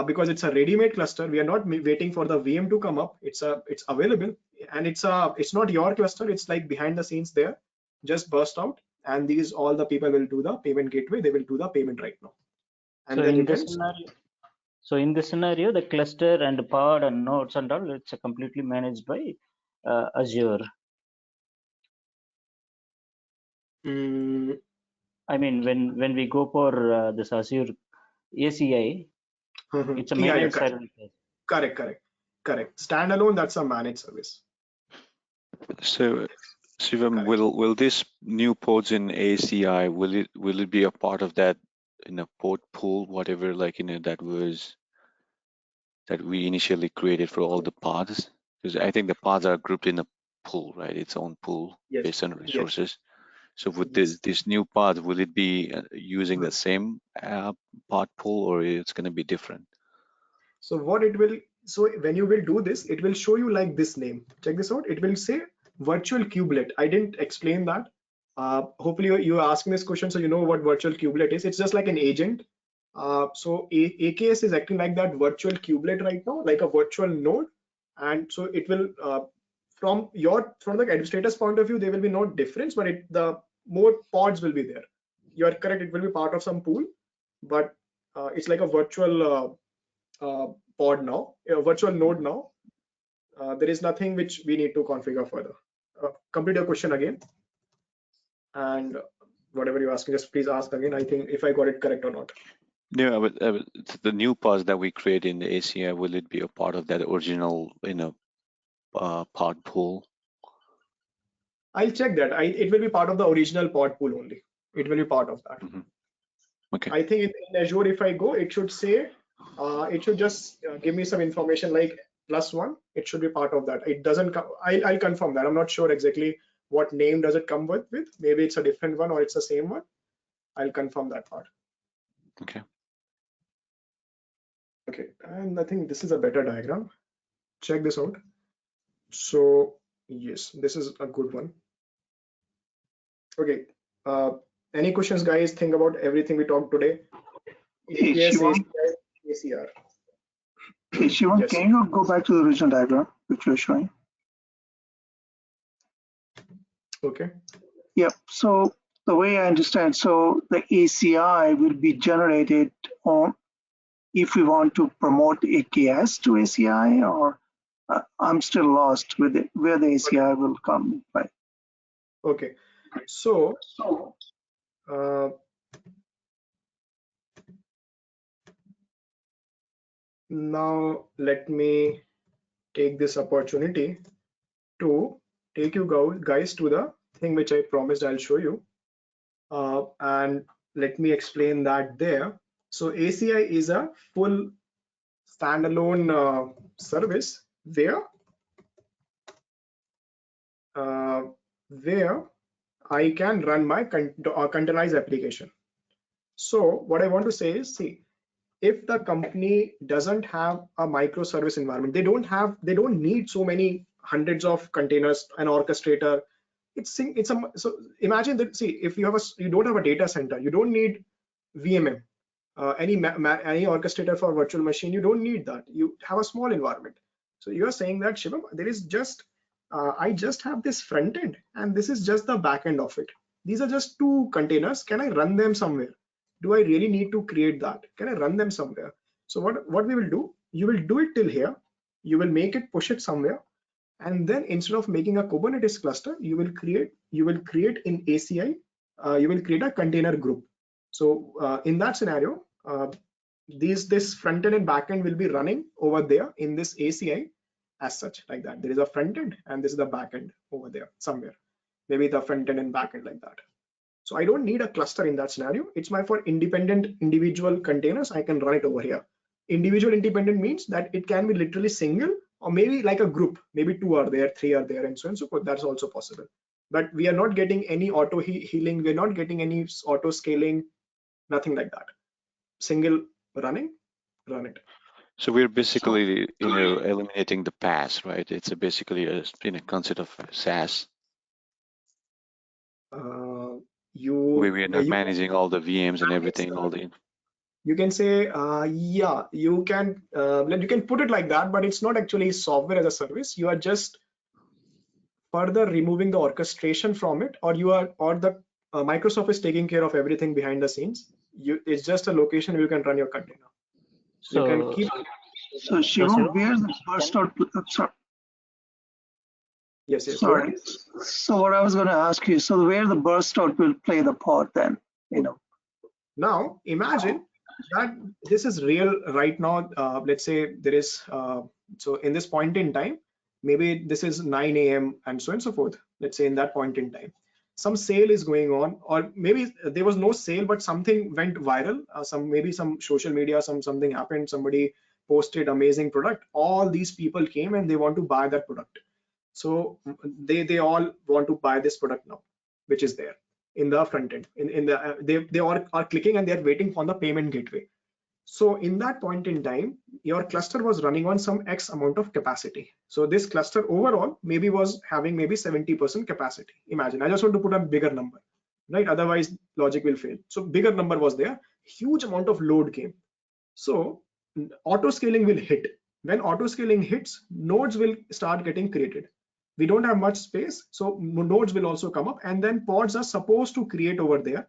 Because it's a ready-made cluster, we are not waiting for the VM to come up. It's available, and it's not your cluster. It's like behind the scenes there, just burst out, and these all the people will do the payment gateway. They will do the payment right now. And So then in this scenario, the cluster and pod and nodes and all, it's completely managed by Azure. I mean, when we go for this Azure ACI, it's a managed service. Correct. Standalone, that's a managed service. So, Shivam, will this new pods in ACI, will it be a part of that in a pod pool, whatever, like that we initially created for all the pods? Because I think the pods are grouped in a pool, right? Its own pool based on resources. Yes. So with this new pod, will it be using the same pod pool, or it's going to be different? So when you will do this, it will show you like this name. Check this out. It will say virtual kubelet. I didn't explain that. Hopefully you are asking this question, so you know what virtual kubelet is. It's just like an agent. So AKS is acting like that virtual kubelet right now, like a virtual node. And so it will, from the administrator's point of view, there will be no difference, but the more pods will be there. You are correct. It will be part of some pool, but it's like a virtual pod now, a virtual node now. There is nothing which we need to configure further. Complete your question again, and whatever you're asking, just please ask again. I think if I got it correct or not. Yeah, but the new pods that we create in the ACI, will it be a part of that original pod pool? I'll check that. It will be part of the original pod pool only. It will be part of that. Okay. I think in Azure, if I go, it should say, it should just give me some information like +1. It should be part of that. It doesn't come. I'll confirm that. I'm not sure exactly what name does it come with. Maybe it's a different one or it's the same one. I'll confirm that part. Okay. Okay, and I think this is a better diagram. Check this out. So yes, this is a good one. Okay. Any questions, guys? Think about everything we talked today. Yes, ACR. Shivam, Yes. can you go back to the original diagram which you were showing? Okay. Yep. So the way I understand, so the ACI will be generated on if we want to promote AKS to ACI, or I'm still lost with it, where the ACI will come by. Okay. So now let me take this opportunity to take you guys to the thing which I promised I'll show you, and let me explain that there. So ACI is a full standalone service where I can run my containerized application. So what I want to say is, see, if the company doesn't have a microservice environment, they don't need so many hundreds of containers, an orchestrator. So imagine that, see, if you don't have a data center, you don't need VMM, any orchestrator for virtual machine, you don't need that. You have a small environment. So you are saying that, Shivam, there is just I just have this front end and this is just the back end of it. These are just two containers. Can I run them somewhere? Do I really need to create that? Can I run them somewhere? So what we will do, you will do it till here. You will make it, push it somewhere. And then instead of making a Kubernetes cluster, you will create in ACI, you will create a container group. So in that scenario, this front end and back end will be running over there in this ACI as such, like that. There is a front end and this is the back end over there somewhere. Maybe the front end and back end like that. So I don't need a cluster in that scenario. It's my for independent individual containers. I can run it over here. Individual independent means that it can be literally single or maybe like a group, maybe 2 are there, 3 are there, and so on and so forth. That's also possible. But we are not getting any auto healing. We're not getting any auto scaling, nothing like that. Single running, run it. So we're basically, eliminating the pass, right? It's basically a concept of SaaS. Where we are not managing all the VMs and everything, all the. You can say, yeah, you can put it like that, but it's not actually software as a service. You are just further removing the orchestration from it, or the Microsoft is taking care of everything behind the scenes. It's just a location where you can run your container. So you can keep. So Shivam, where's the burst out? Sorry. Yes. Sorry. So what I was going to ask you, so where the burst out will play the part then, Now imagine that this is real right now. Let's say there is, so in this point in time, maybe this is 9 a.m. and so on and so forth. Let's say in that point in time, some sale is going on, or maybe there was no sale, but something went viral. Maybe some social media, something happened. Somebody posted amazing product. All these people came and they want to buy that product. So they all want to buy this product now, which is there in the front end. They all are clicking and they are waiting for the payment gateway. So in that point in time, your cluster was running on some X amount of capacity. So this cluster overall maybe was having maybe 70% capacity. Imagine, I just want to put a bigger number, right? Otherwise logic will fail. So bigger number was there, huge amount of load came. So auto scaling will hit. When auto scaling hits, nodes will start getting created. We don't have much space, so nodes will also come up, and then pods are supposed to create over there.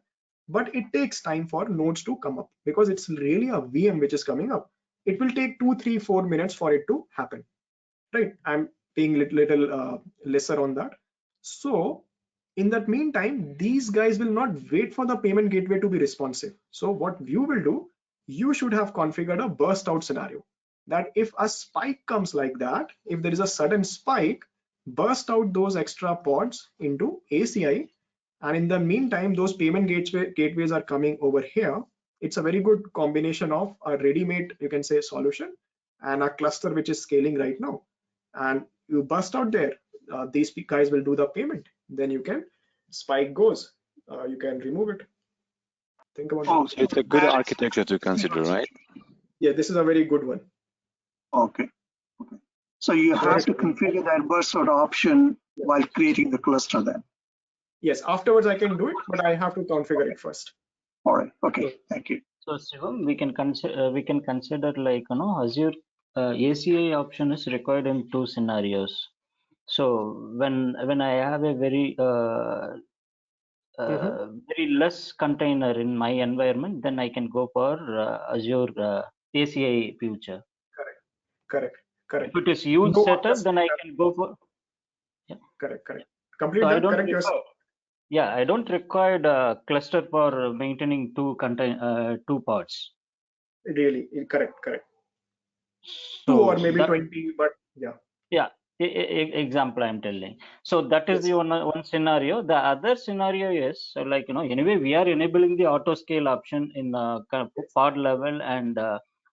But it takes time for nodes to come up because it's really a VM which is coming up. It will take 2, 3, 4 minutes for it to happen, right? I'm being little lesser on that. So in that meantime, these guys will not wait for the payment gateway to be responsive. So what you will do, you should have configured a burst out scenario that if a spike comes like that, if there is a sudden spike, burst out those extra pods into ACI. And in the meantime, those payment gateways are coming over here. It's a very good combination of a ready-made, you can say, solution and a cluster which is scaling right now. And you burst out there, these guys will do the payment. Then you can, spike goes, you can remove it. Think about it. So it's a good architecture to consider, right? Yeah, this is a very good one. Okay. So you have to configure that burst out option while creating the cluster then. Yes, afterwards I can do it, but I have to configure it first. All right. Okay. Thank you. So Shivam, we can consider like Azure ACI option is required in 2 scenarios. So when I have a very very less container in my environment, then I can go for Azure ACI future. Correct. If it is huge setup, then I can go for. Yeah. Correct. Completely correct. Yeah, I don't require a cluster for maintaining 2 pods. Really, correct. So 2 or maybe 20, but yeah. Yeah, example I'm telling. So that is the one scenario. The other scenario is like anyway we are enabling the auto scale option in kind of pod level and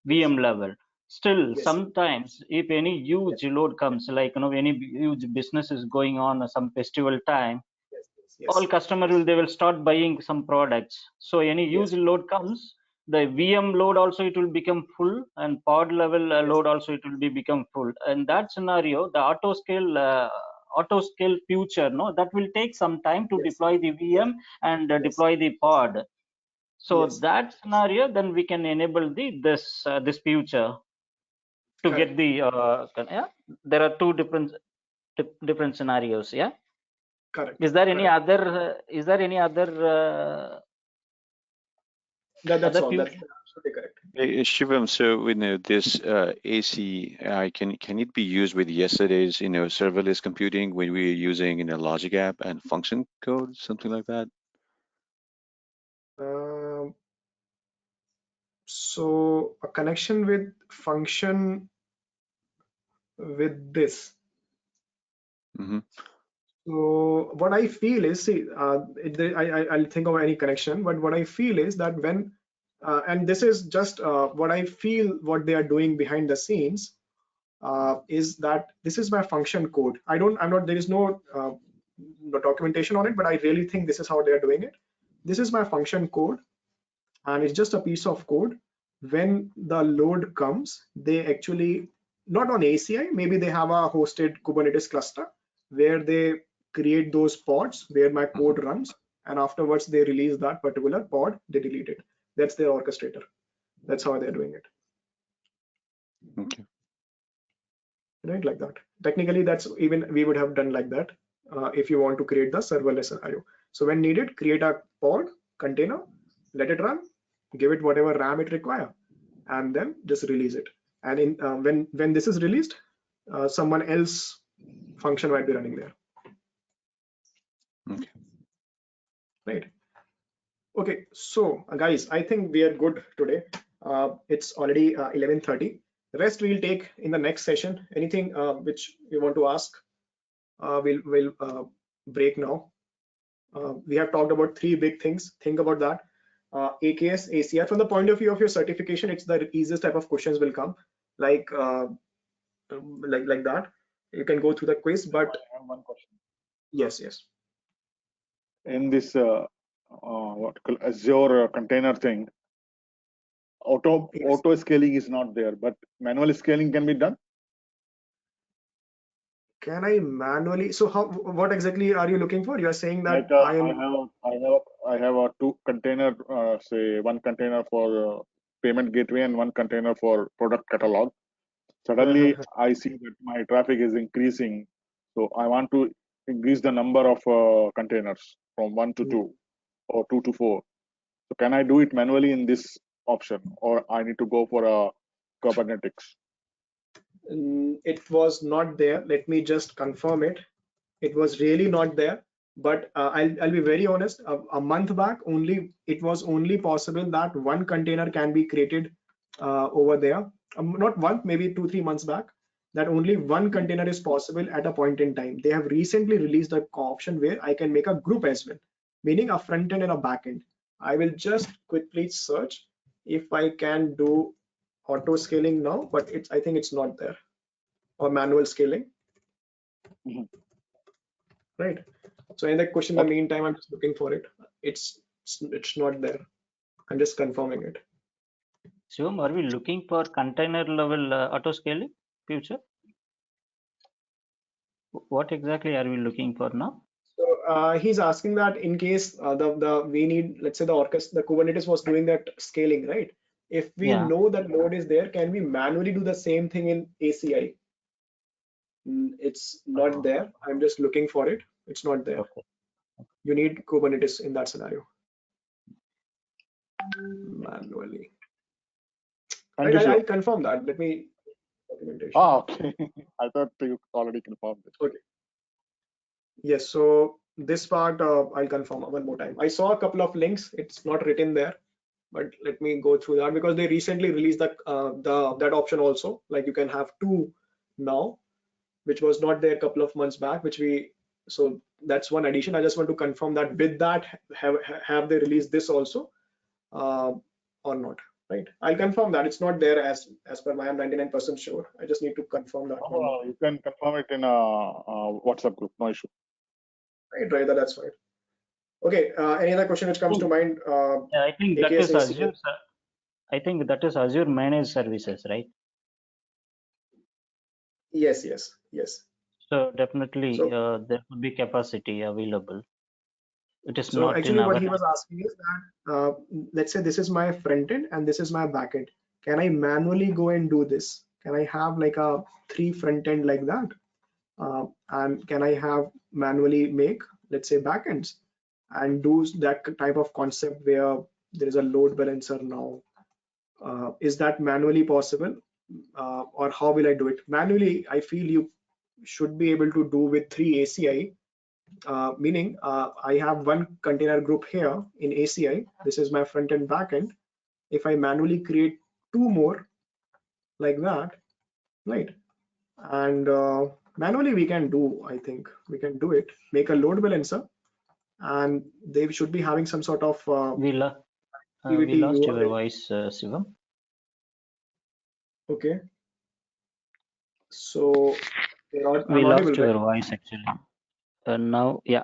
VM level. Still, sometimes if any huge load comes, like any huge business is going on some festival time, all customers will start buying some products. So any huge load comes, the VM load also it will become full, and pod level load also it will become full. In that scenario, the auto scale future, that will take some time to deploy the VM and deploy the pod. So that scenario, then we can enable this future to get the there are 2 different. different scenarios. Yeah. Correct. Is there any Correct. other? Is there any other? That's Other all. That's future? absolutely correct. Hey, Shivam, so we know this ACI, can it be used with yesterday's serverless computing when we are using logic app and function code, something like that? So a connection with function with this. Mm-hmm. So what I feel is, see, I'll think of any connection, but what I feel is that when, and this is just what I feel what they are doing behind the scenes, is that this is my function code. There is no documentation on it, but I really think this is how they are doing it. This is my function code, and it's just a piece of code. When the load comes, they actually, not on ACI, maybe they have a hosted Kubernetes cluster where they create those pods where my code runs, and afterwards they release that particular pod, they delete it. That's their orchestrator. That's how they're doing it. Okay. Right, like that. Technically, that's even we would have done like that if you want to create the serverless scenario. So when needed, create a pod container, let it run, give it whatever RAM it require, and then just release it. And in when this is released, someone else function might be running there. Okay. Right. Okay. So guys, I think we are good today. It's already 11:30. Rest we'll take in the next session. Anything which you want to ask, we'll break now. We have talked about 3 big things. Think about that. AKS, ACI. From the point of view of your certification, it's the easiest type of questions will come, like that. You can go through the quiz, but I have one question. yes. In this Azure container thing, Yes. auto scaling is not there, but manual scaling can be done. Can I manually? So how? What exactly are you looking for? You are saying that Like I have a 2 container, say 1 container for payment gateway and 1 container for product catalog. Suddenly I see that my traffic is increasing, so I want to increase the number of containers from 1 to 2 or 2 to 4. So can I do it manually in this option, or I need to go for a Kubernetes? It was not there. Let me just confirm it. It was really not there. But I'll be very honest. A month back, it was only possible that 1 container can be created over there. Not 1, maybe 2-3 months back. That only 1 container is possible at a point in time. They have recently released an option where I can make a group as well, meaning a front end and a back end. I will just quickly search if I can do auto scaling now, but I think it's not there, or manual scaling. Right. So in that question, in the meantime, I'm just looking for it. It's not there. I'm just confirming it. Shivam, are we looking for container level auto scaling future? What exactly are we looking for now? So he's asking that in case we need, let's say the Kubernetes was doing that scaling, right? If we know that node is there, can we manually do the same thing in ACI? It's not there. I'm just looking for it. It's not there. Okay. You need Kubernetes in that scenario. Manually. I'll confirm that. Let me documentation. Okay. I thought you already confirmed it. Okay. Yes. So this part I'll confirm one more time. I saw a couple of links. It's not written there, but let me go through that because they recently released that option also. Like you can have 2 now, which was not there a couple of months back. So that's one addition. I just want to confirm that with that have they released this also or not? Right. I'll confirm that it's not there as per my. I'm 99% sure. I just need to confirm that. You can confirm it in a WhatsApp group. No issue. Right. That's fine. Okay. Any other question which comes to mind? Yeah, I think that is Azure. I think that is Azure managed services, right? Yes. So definitely there could be capacity available. It is so not actually in what our he was asking is that let's say this is my front end and this is my back end. Can I manually go and do this? Can I have like a 3 front end like that? And can I have manually make, let's say, backends and do that type of concept where there is a load balancer now? Is that manually possible? Or how will I do it? Manually, I feel you should be able to do with 3 ACI, meaning I have one container group here in ACI. This is my front end back end. If I manually create 2 more like that, right? And manually we can do, I think we can do it, make a load balancer, and they should be having some sort of We lost URL. your voice, Shivam. Okay. So We I'm lost audible, your right? voice actually. Now, yeah.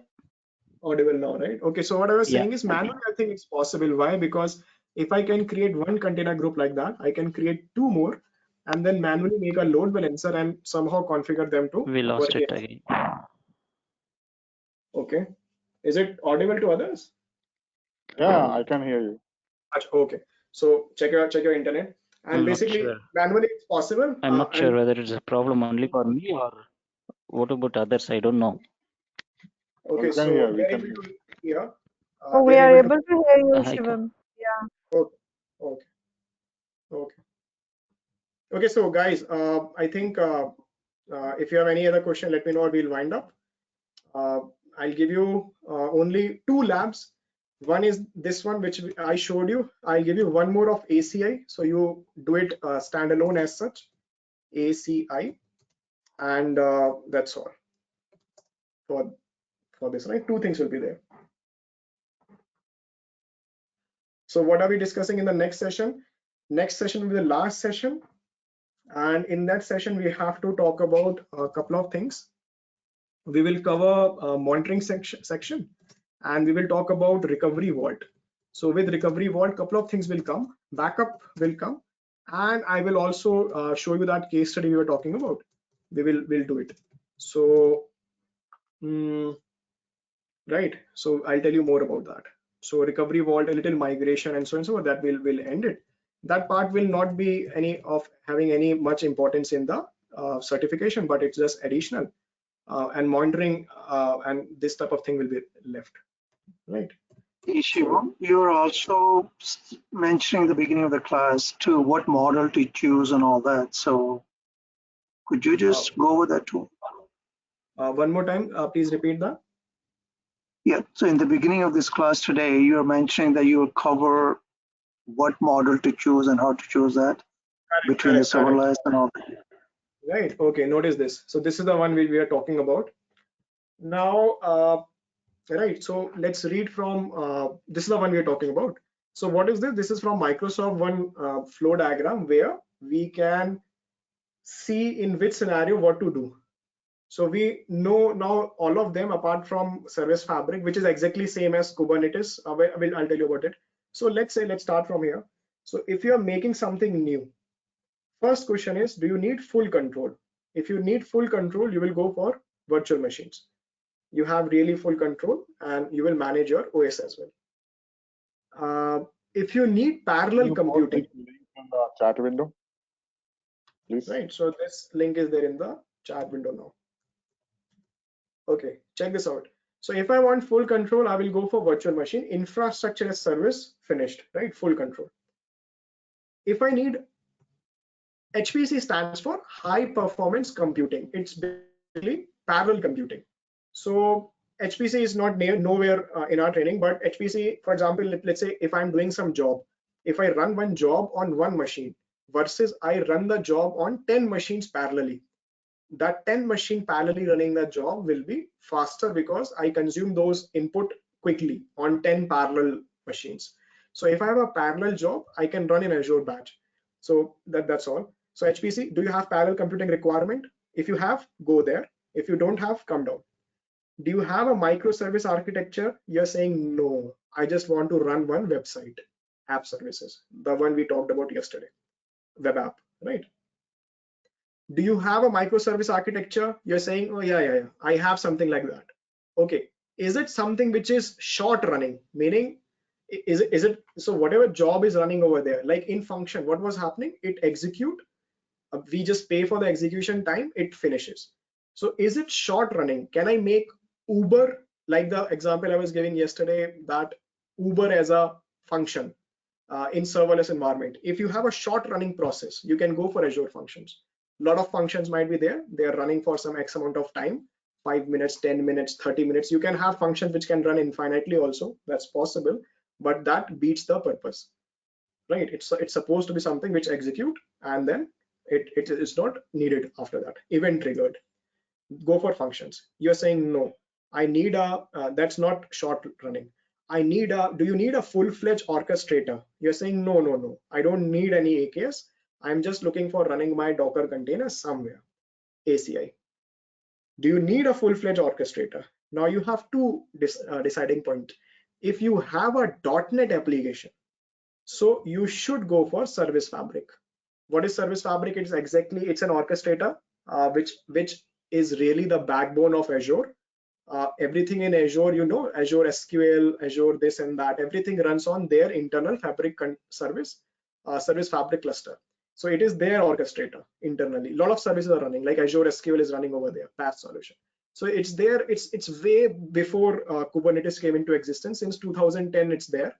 Audible now, right? Okay, so what I was Yeah. saying is manually I think it's possible. Why? Because if I can create one container group like that, I can create 2 more and then manually make a load balancer and somehow configure them to We lost work it here. again. Okay. Is it audible to others? Yeah, I can hear you. Okay. So check your internet. And I'm not basically sure. manually it's possible. I'm not sure whether it's a problem only for me or what about others. I don't know. Okay, We can so hear. We they're can able hear. to hear. Oh, we They're are able to. able to hear you, Hi, Shivam. Yeah. Okay. Okay. Okay. Okay. So guys, I think if you have any other question, let me know. Or we'll wind up. I'll give you only 2 labs. One is this one which I showed you. I'll give you one more of ACI, so you do it standalone as such, ACI, and that's all for this, right? 2 things will be there. So what are we discussing in the next session? Next session will be the last session, and in that session we have to talk about a couple of things. We will cover monitoring section, and we will talk about recovery vault. So with recovery vault, couple of things will come. Backup will come, and I will also show you that case study we were talking about. We'll do it. So right. So I'll tell you more about that. So recovery vault, a little migration, and so that will end it. That part will not be any of having any much importance in the certification, but it's just additional. And monitoring and this type of thing will be left, right? Shivam, you're also mentioning the beginning of the class too, what model to choose and all that. So could you just go over that too? One more time, please repeat that. Yeah, so in the beginning of this class today, you're mentioning that you will cover what model to choose and how to choose that between the serverless and all that. Right, okay, notice this. So this is the one we are talking about. Now, right, so let's read from, this is the one we are talking about. So what is this? This is from Microsoft one flow diagram where we can see in which scenario what to do. So we know now all of them apart from Service Fabric, which is exactly same as Kubernetes. I'll tell you about it. So let's start from here. So if you're making something new, first question is, do you need full control? If you need full control, you will go for virtual machines. You have really full control and you will manage your OS as well. If you need parallel computing, Link in the chat window, please. Right, so this link is there in the chat window now. Okay, check this out. So if I want full control, I will go for virtual machine. Infrastructure as service, finished, right? Full control. If I need, HPC stands for high performance computing. It's basically parallel computing. So HPC is not nowhere in our training, but HPC, for example, let's say if I'm doing some job, if I run one job on one machine versus I run the job on 10 machines parallelly, that 10 machine parallelly running the job will be faster because I consume those input quickly on 10 parallel machines. So if I have a parallel job, I can run in Azure batch. So that's all. So HPC, do you have parallel computing requirement? If you have, go there. If you don't have, come down. Do you have a microservice architecture? You're saying no, I just want to run one website, app services, the one we talked about yesterday, web app, right? Do you have a microservice architecture? You're saying, oh yeah, I have something like that. Okay, is it something which is short running? Meaning, is it so whatever job is running over there, like in function, what was happening? It execute. We just pay for the execution time. It finishes. So is it short running? Can I make Uber, like the example I was giving yesterday, that Uber as a function in serverless environment? If you have a short running process, you can go for Azure Functions. A lot of functions might be there. They are running for some X amount of time, 5 minutes, 10 minutes, 30 minutes. You can have functions which can run infinitely also. That's possible, but that beats the purpose, right? It's supposed to be something which execute and then it is not needed after that, event triggered. Go for functions. You're saying no, I need a that's not short running. I need a, do you need a full-fledged orchestrator? You're saying no, I don't need any AKS. I'm just looking for running my Docker container somewhere, ACI. Do you need a full-fledged orchestrator? Now you have two deciding points. If you have a .NET application, so you should go for Service Fabric. What is Service Fabric? It's an orchestrator which is really the backbone of Azure. Everything in Azure, you know, Azure SQL, Azure this and that, everything runs on their internal Fabric service Fabric cluster. So it is their orchestrator internally. A lot of services are running, like Azure SQL is running over there, PaaS solution. So it's there. It's way before Kubernetes came into existence. Since 2010, it's there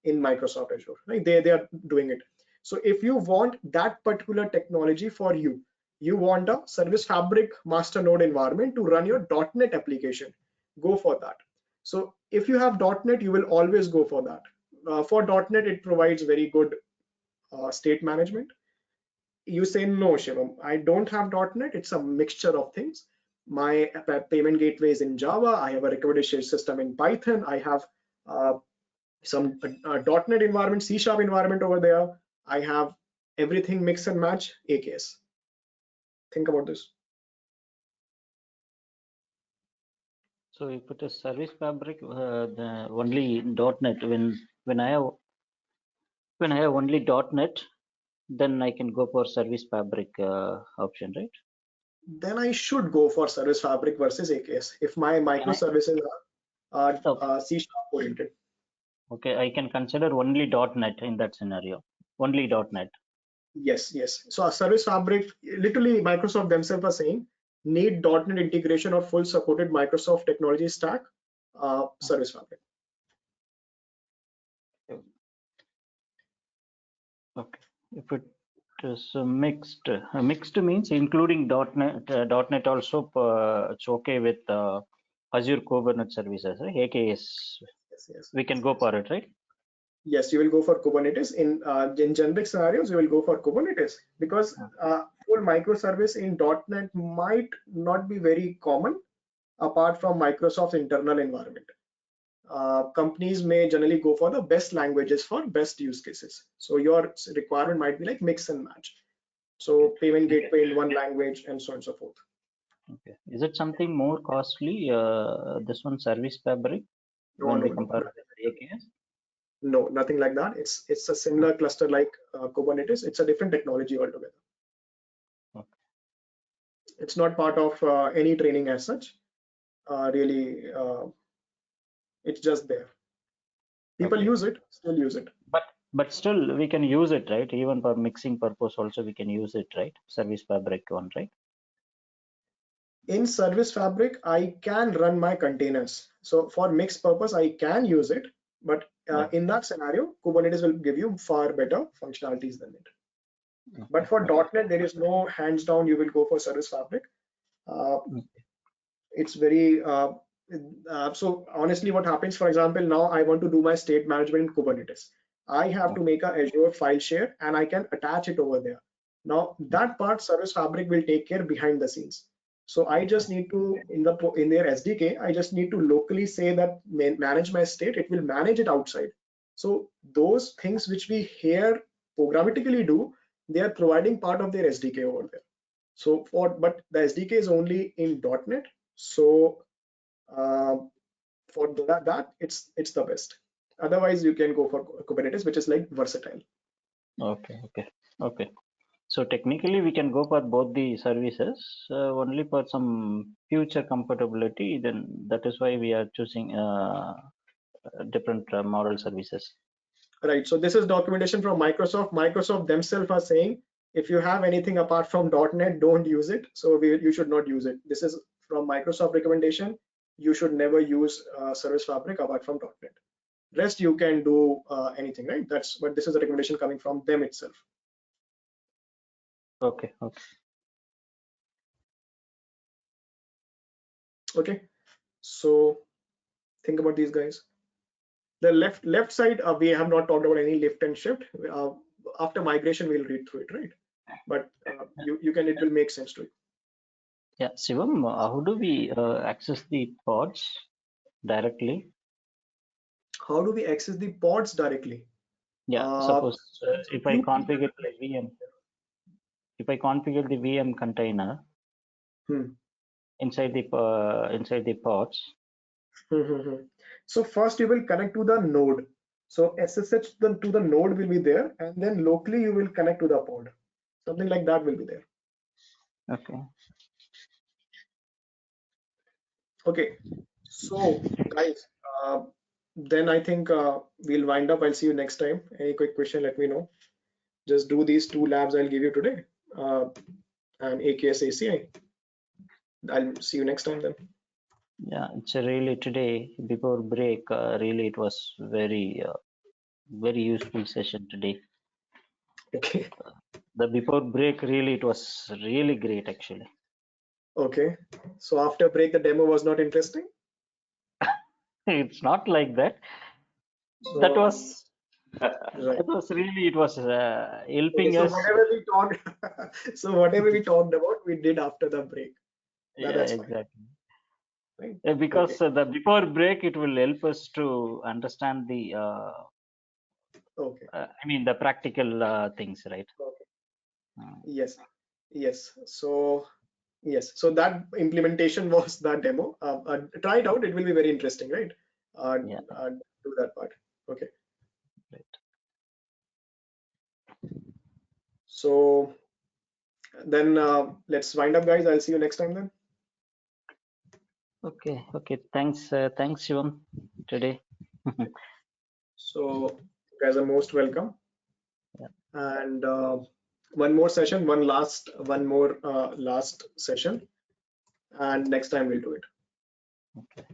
in Microsoft Azure. Right? They are doing it. So if you want that particular technology for you, you want a Service Fabric master node environment to run your .NET application, go for that. So if you have .NET, you will always go for that. For .NET, it provides very good state management. You say no, Shivam, I don't have .NET. It's a mixture of things. My payment gateway is in Java. I have a recommendation system in Python. I have some .NET environment, C# environment over there. I have everything mix and match, AKS. Think about this. So if it is Service Fabric, the only .NET, when I have only .NET, then I can go for Service Fabric option, right? Then I should go for Service Fabric versus AKS if my microservices are C# oriented. Okay, I can consider only .NET in that scenario. Only .NET. Yes. So a Service Fabric, literally Microsoft themselves are saying, need .NET integration or full supported Microsoft technology stack, Service Fabric. Okay, if it is mixed means including .NET also, it's okay with Azure Kubernetes services, right? AKS. Yes. We can go for it, right? Yes, you will go for Kubernetes. In generic scenarios, you will go for Kubernetes because full microservice in .NET might not be very common apart from Microsoft's internal environment. Companies may generally go for the best languages for best use cases. So your requirement might be like mix and match. So payment gateway in one language and so on and so forth. Okay. Is it something more costly? This one, Service Fabric, when we compare with AKS? No, nothing like that. It's a similar cluster like Kubernetes. It's a different technology altogether. Okay. It's not part of any training as such. Really, it's just there. People use it, still use it. But still, we can use it, right? Even for mixing purpose, also we can use it, right? Service Fabric one, right? In Service Fabric, I can run my containers. So for mixed purpose, I can use it. But in that scenario, Kubernetes will give you far better functionalities than it. But for .NET, there is no hands down, you will go for Service Fabric. It's very, so honestly, what happens, for example, now I want to do my state management in Kubernetes. I have to make a Azure file share and I can attach it over there. Now that part Service Fabric will take care behind the scenes. So I just need to, in their SDK, I just need to locally say that manage my state, it will manage it outside. So those things which we here programmatically do, they are providing part of their SDK over there. So but the SDK is only in .NET. So for that, it's the best. Otherwise, you can go for Kubernetes, which is like versatile. Okay. So technically, we can go for both the services, only for some future compatibility. Then that is why we are choosing different model services. Right. So this is documentation from Microsoft. Microsoft themselves are saying if you have anything apart from .NET, don't use it. So you should not use it. This is from Microsoft recommendation. You should never use Service Fabric apart from .NET. Rest you can do anything, right? But this is a recommendation coming from them itself. Okay. Okay. Okay. So think about these guys. The left side, we have not talked about any lift and shift. After migration, we'll read through it, right? But it will make sense to you. Yeah, Shivam, how do we access the pods directly? How do we access the pods directly? Yeah, suppose if I configure the VM, if I configure the VM container inside the pods. So first you will connect to the node. So SSH to the node will be there, and then locally you will connect to the pod. Something like that will be there. Okay. Okay. So guys, then I think we'll wind up. I'll see you next time. Any quick question, let me know. Just do these 2 labs I'll give you today, and AKS ACI. I'll see you next time then. Yeah, it's really today before break. Really, it was very useful session today. Okay. The before break, really, it was really great actually. Okay. So after break, the demo was not interesting. It's not like that. So, That was right. It was really, it was helping so us. whatever we talked, so whatever we talked about, we did after the break. Yeah, that's exactly. Fine. Right? Because Okay. the before break, it will help us to understand the. Okay. I mean the practical things, right? Okay. Yes. Yes. So yes. So that implementation was that demo. Try it out. It will be very interesting, right? Yeah. Do that part. Okay. Right. So then let's wind up, guys. I'll see you next time then. Okay. Okay. Thanks. Thanks, Shivam. Today. So you guys are most welcome. Yeah. And one more session, one more last session, and next time we'll do it. Okay.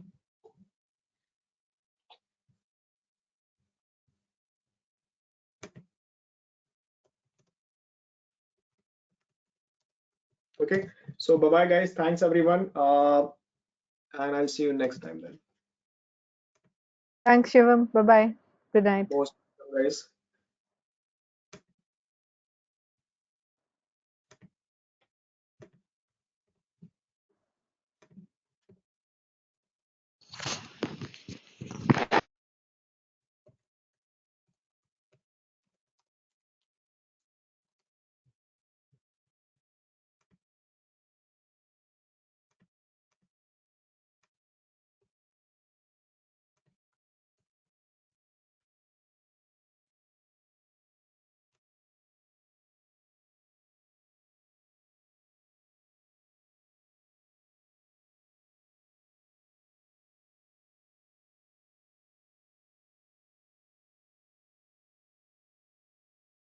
Okay. So bye bye, guys. Thanks everyone. And I'll see you next time then. Thanks, Shivam. Bye bye. Good night. Most welcome, guys.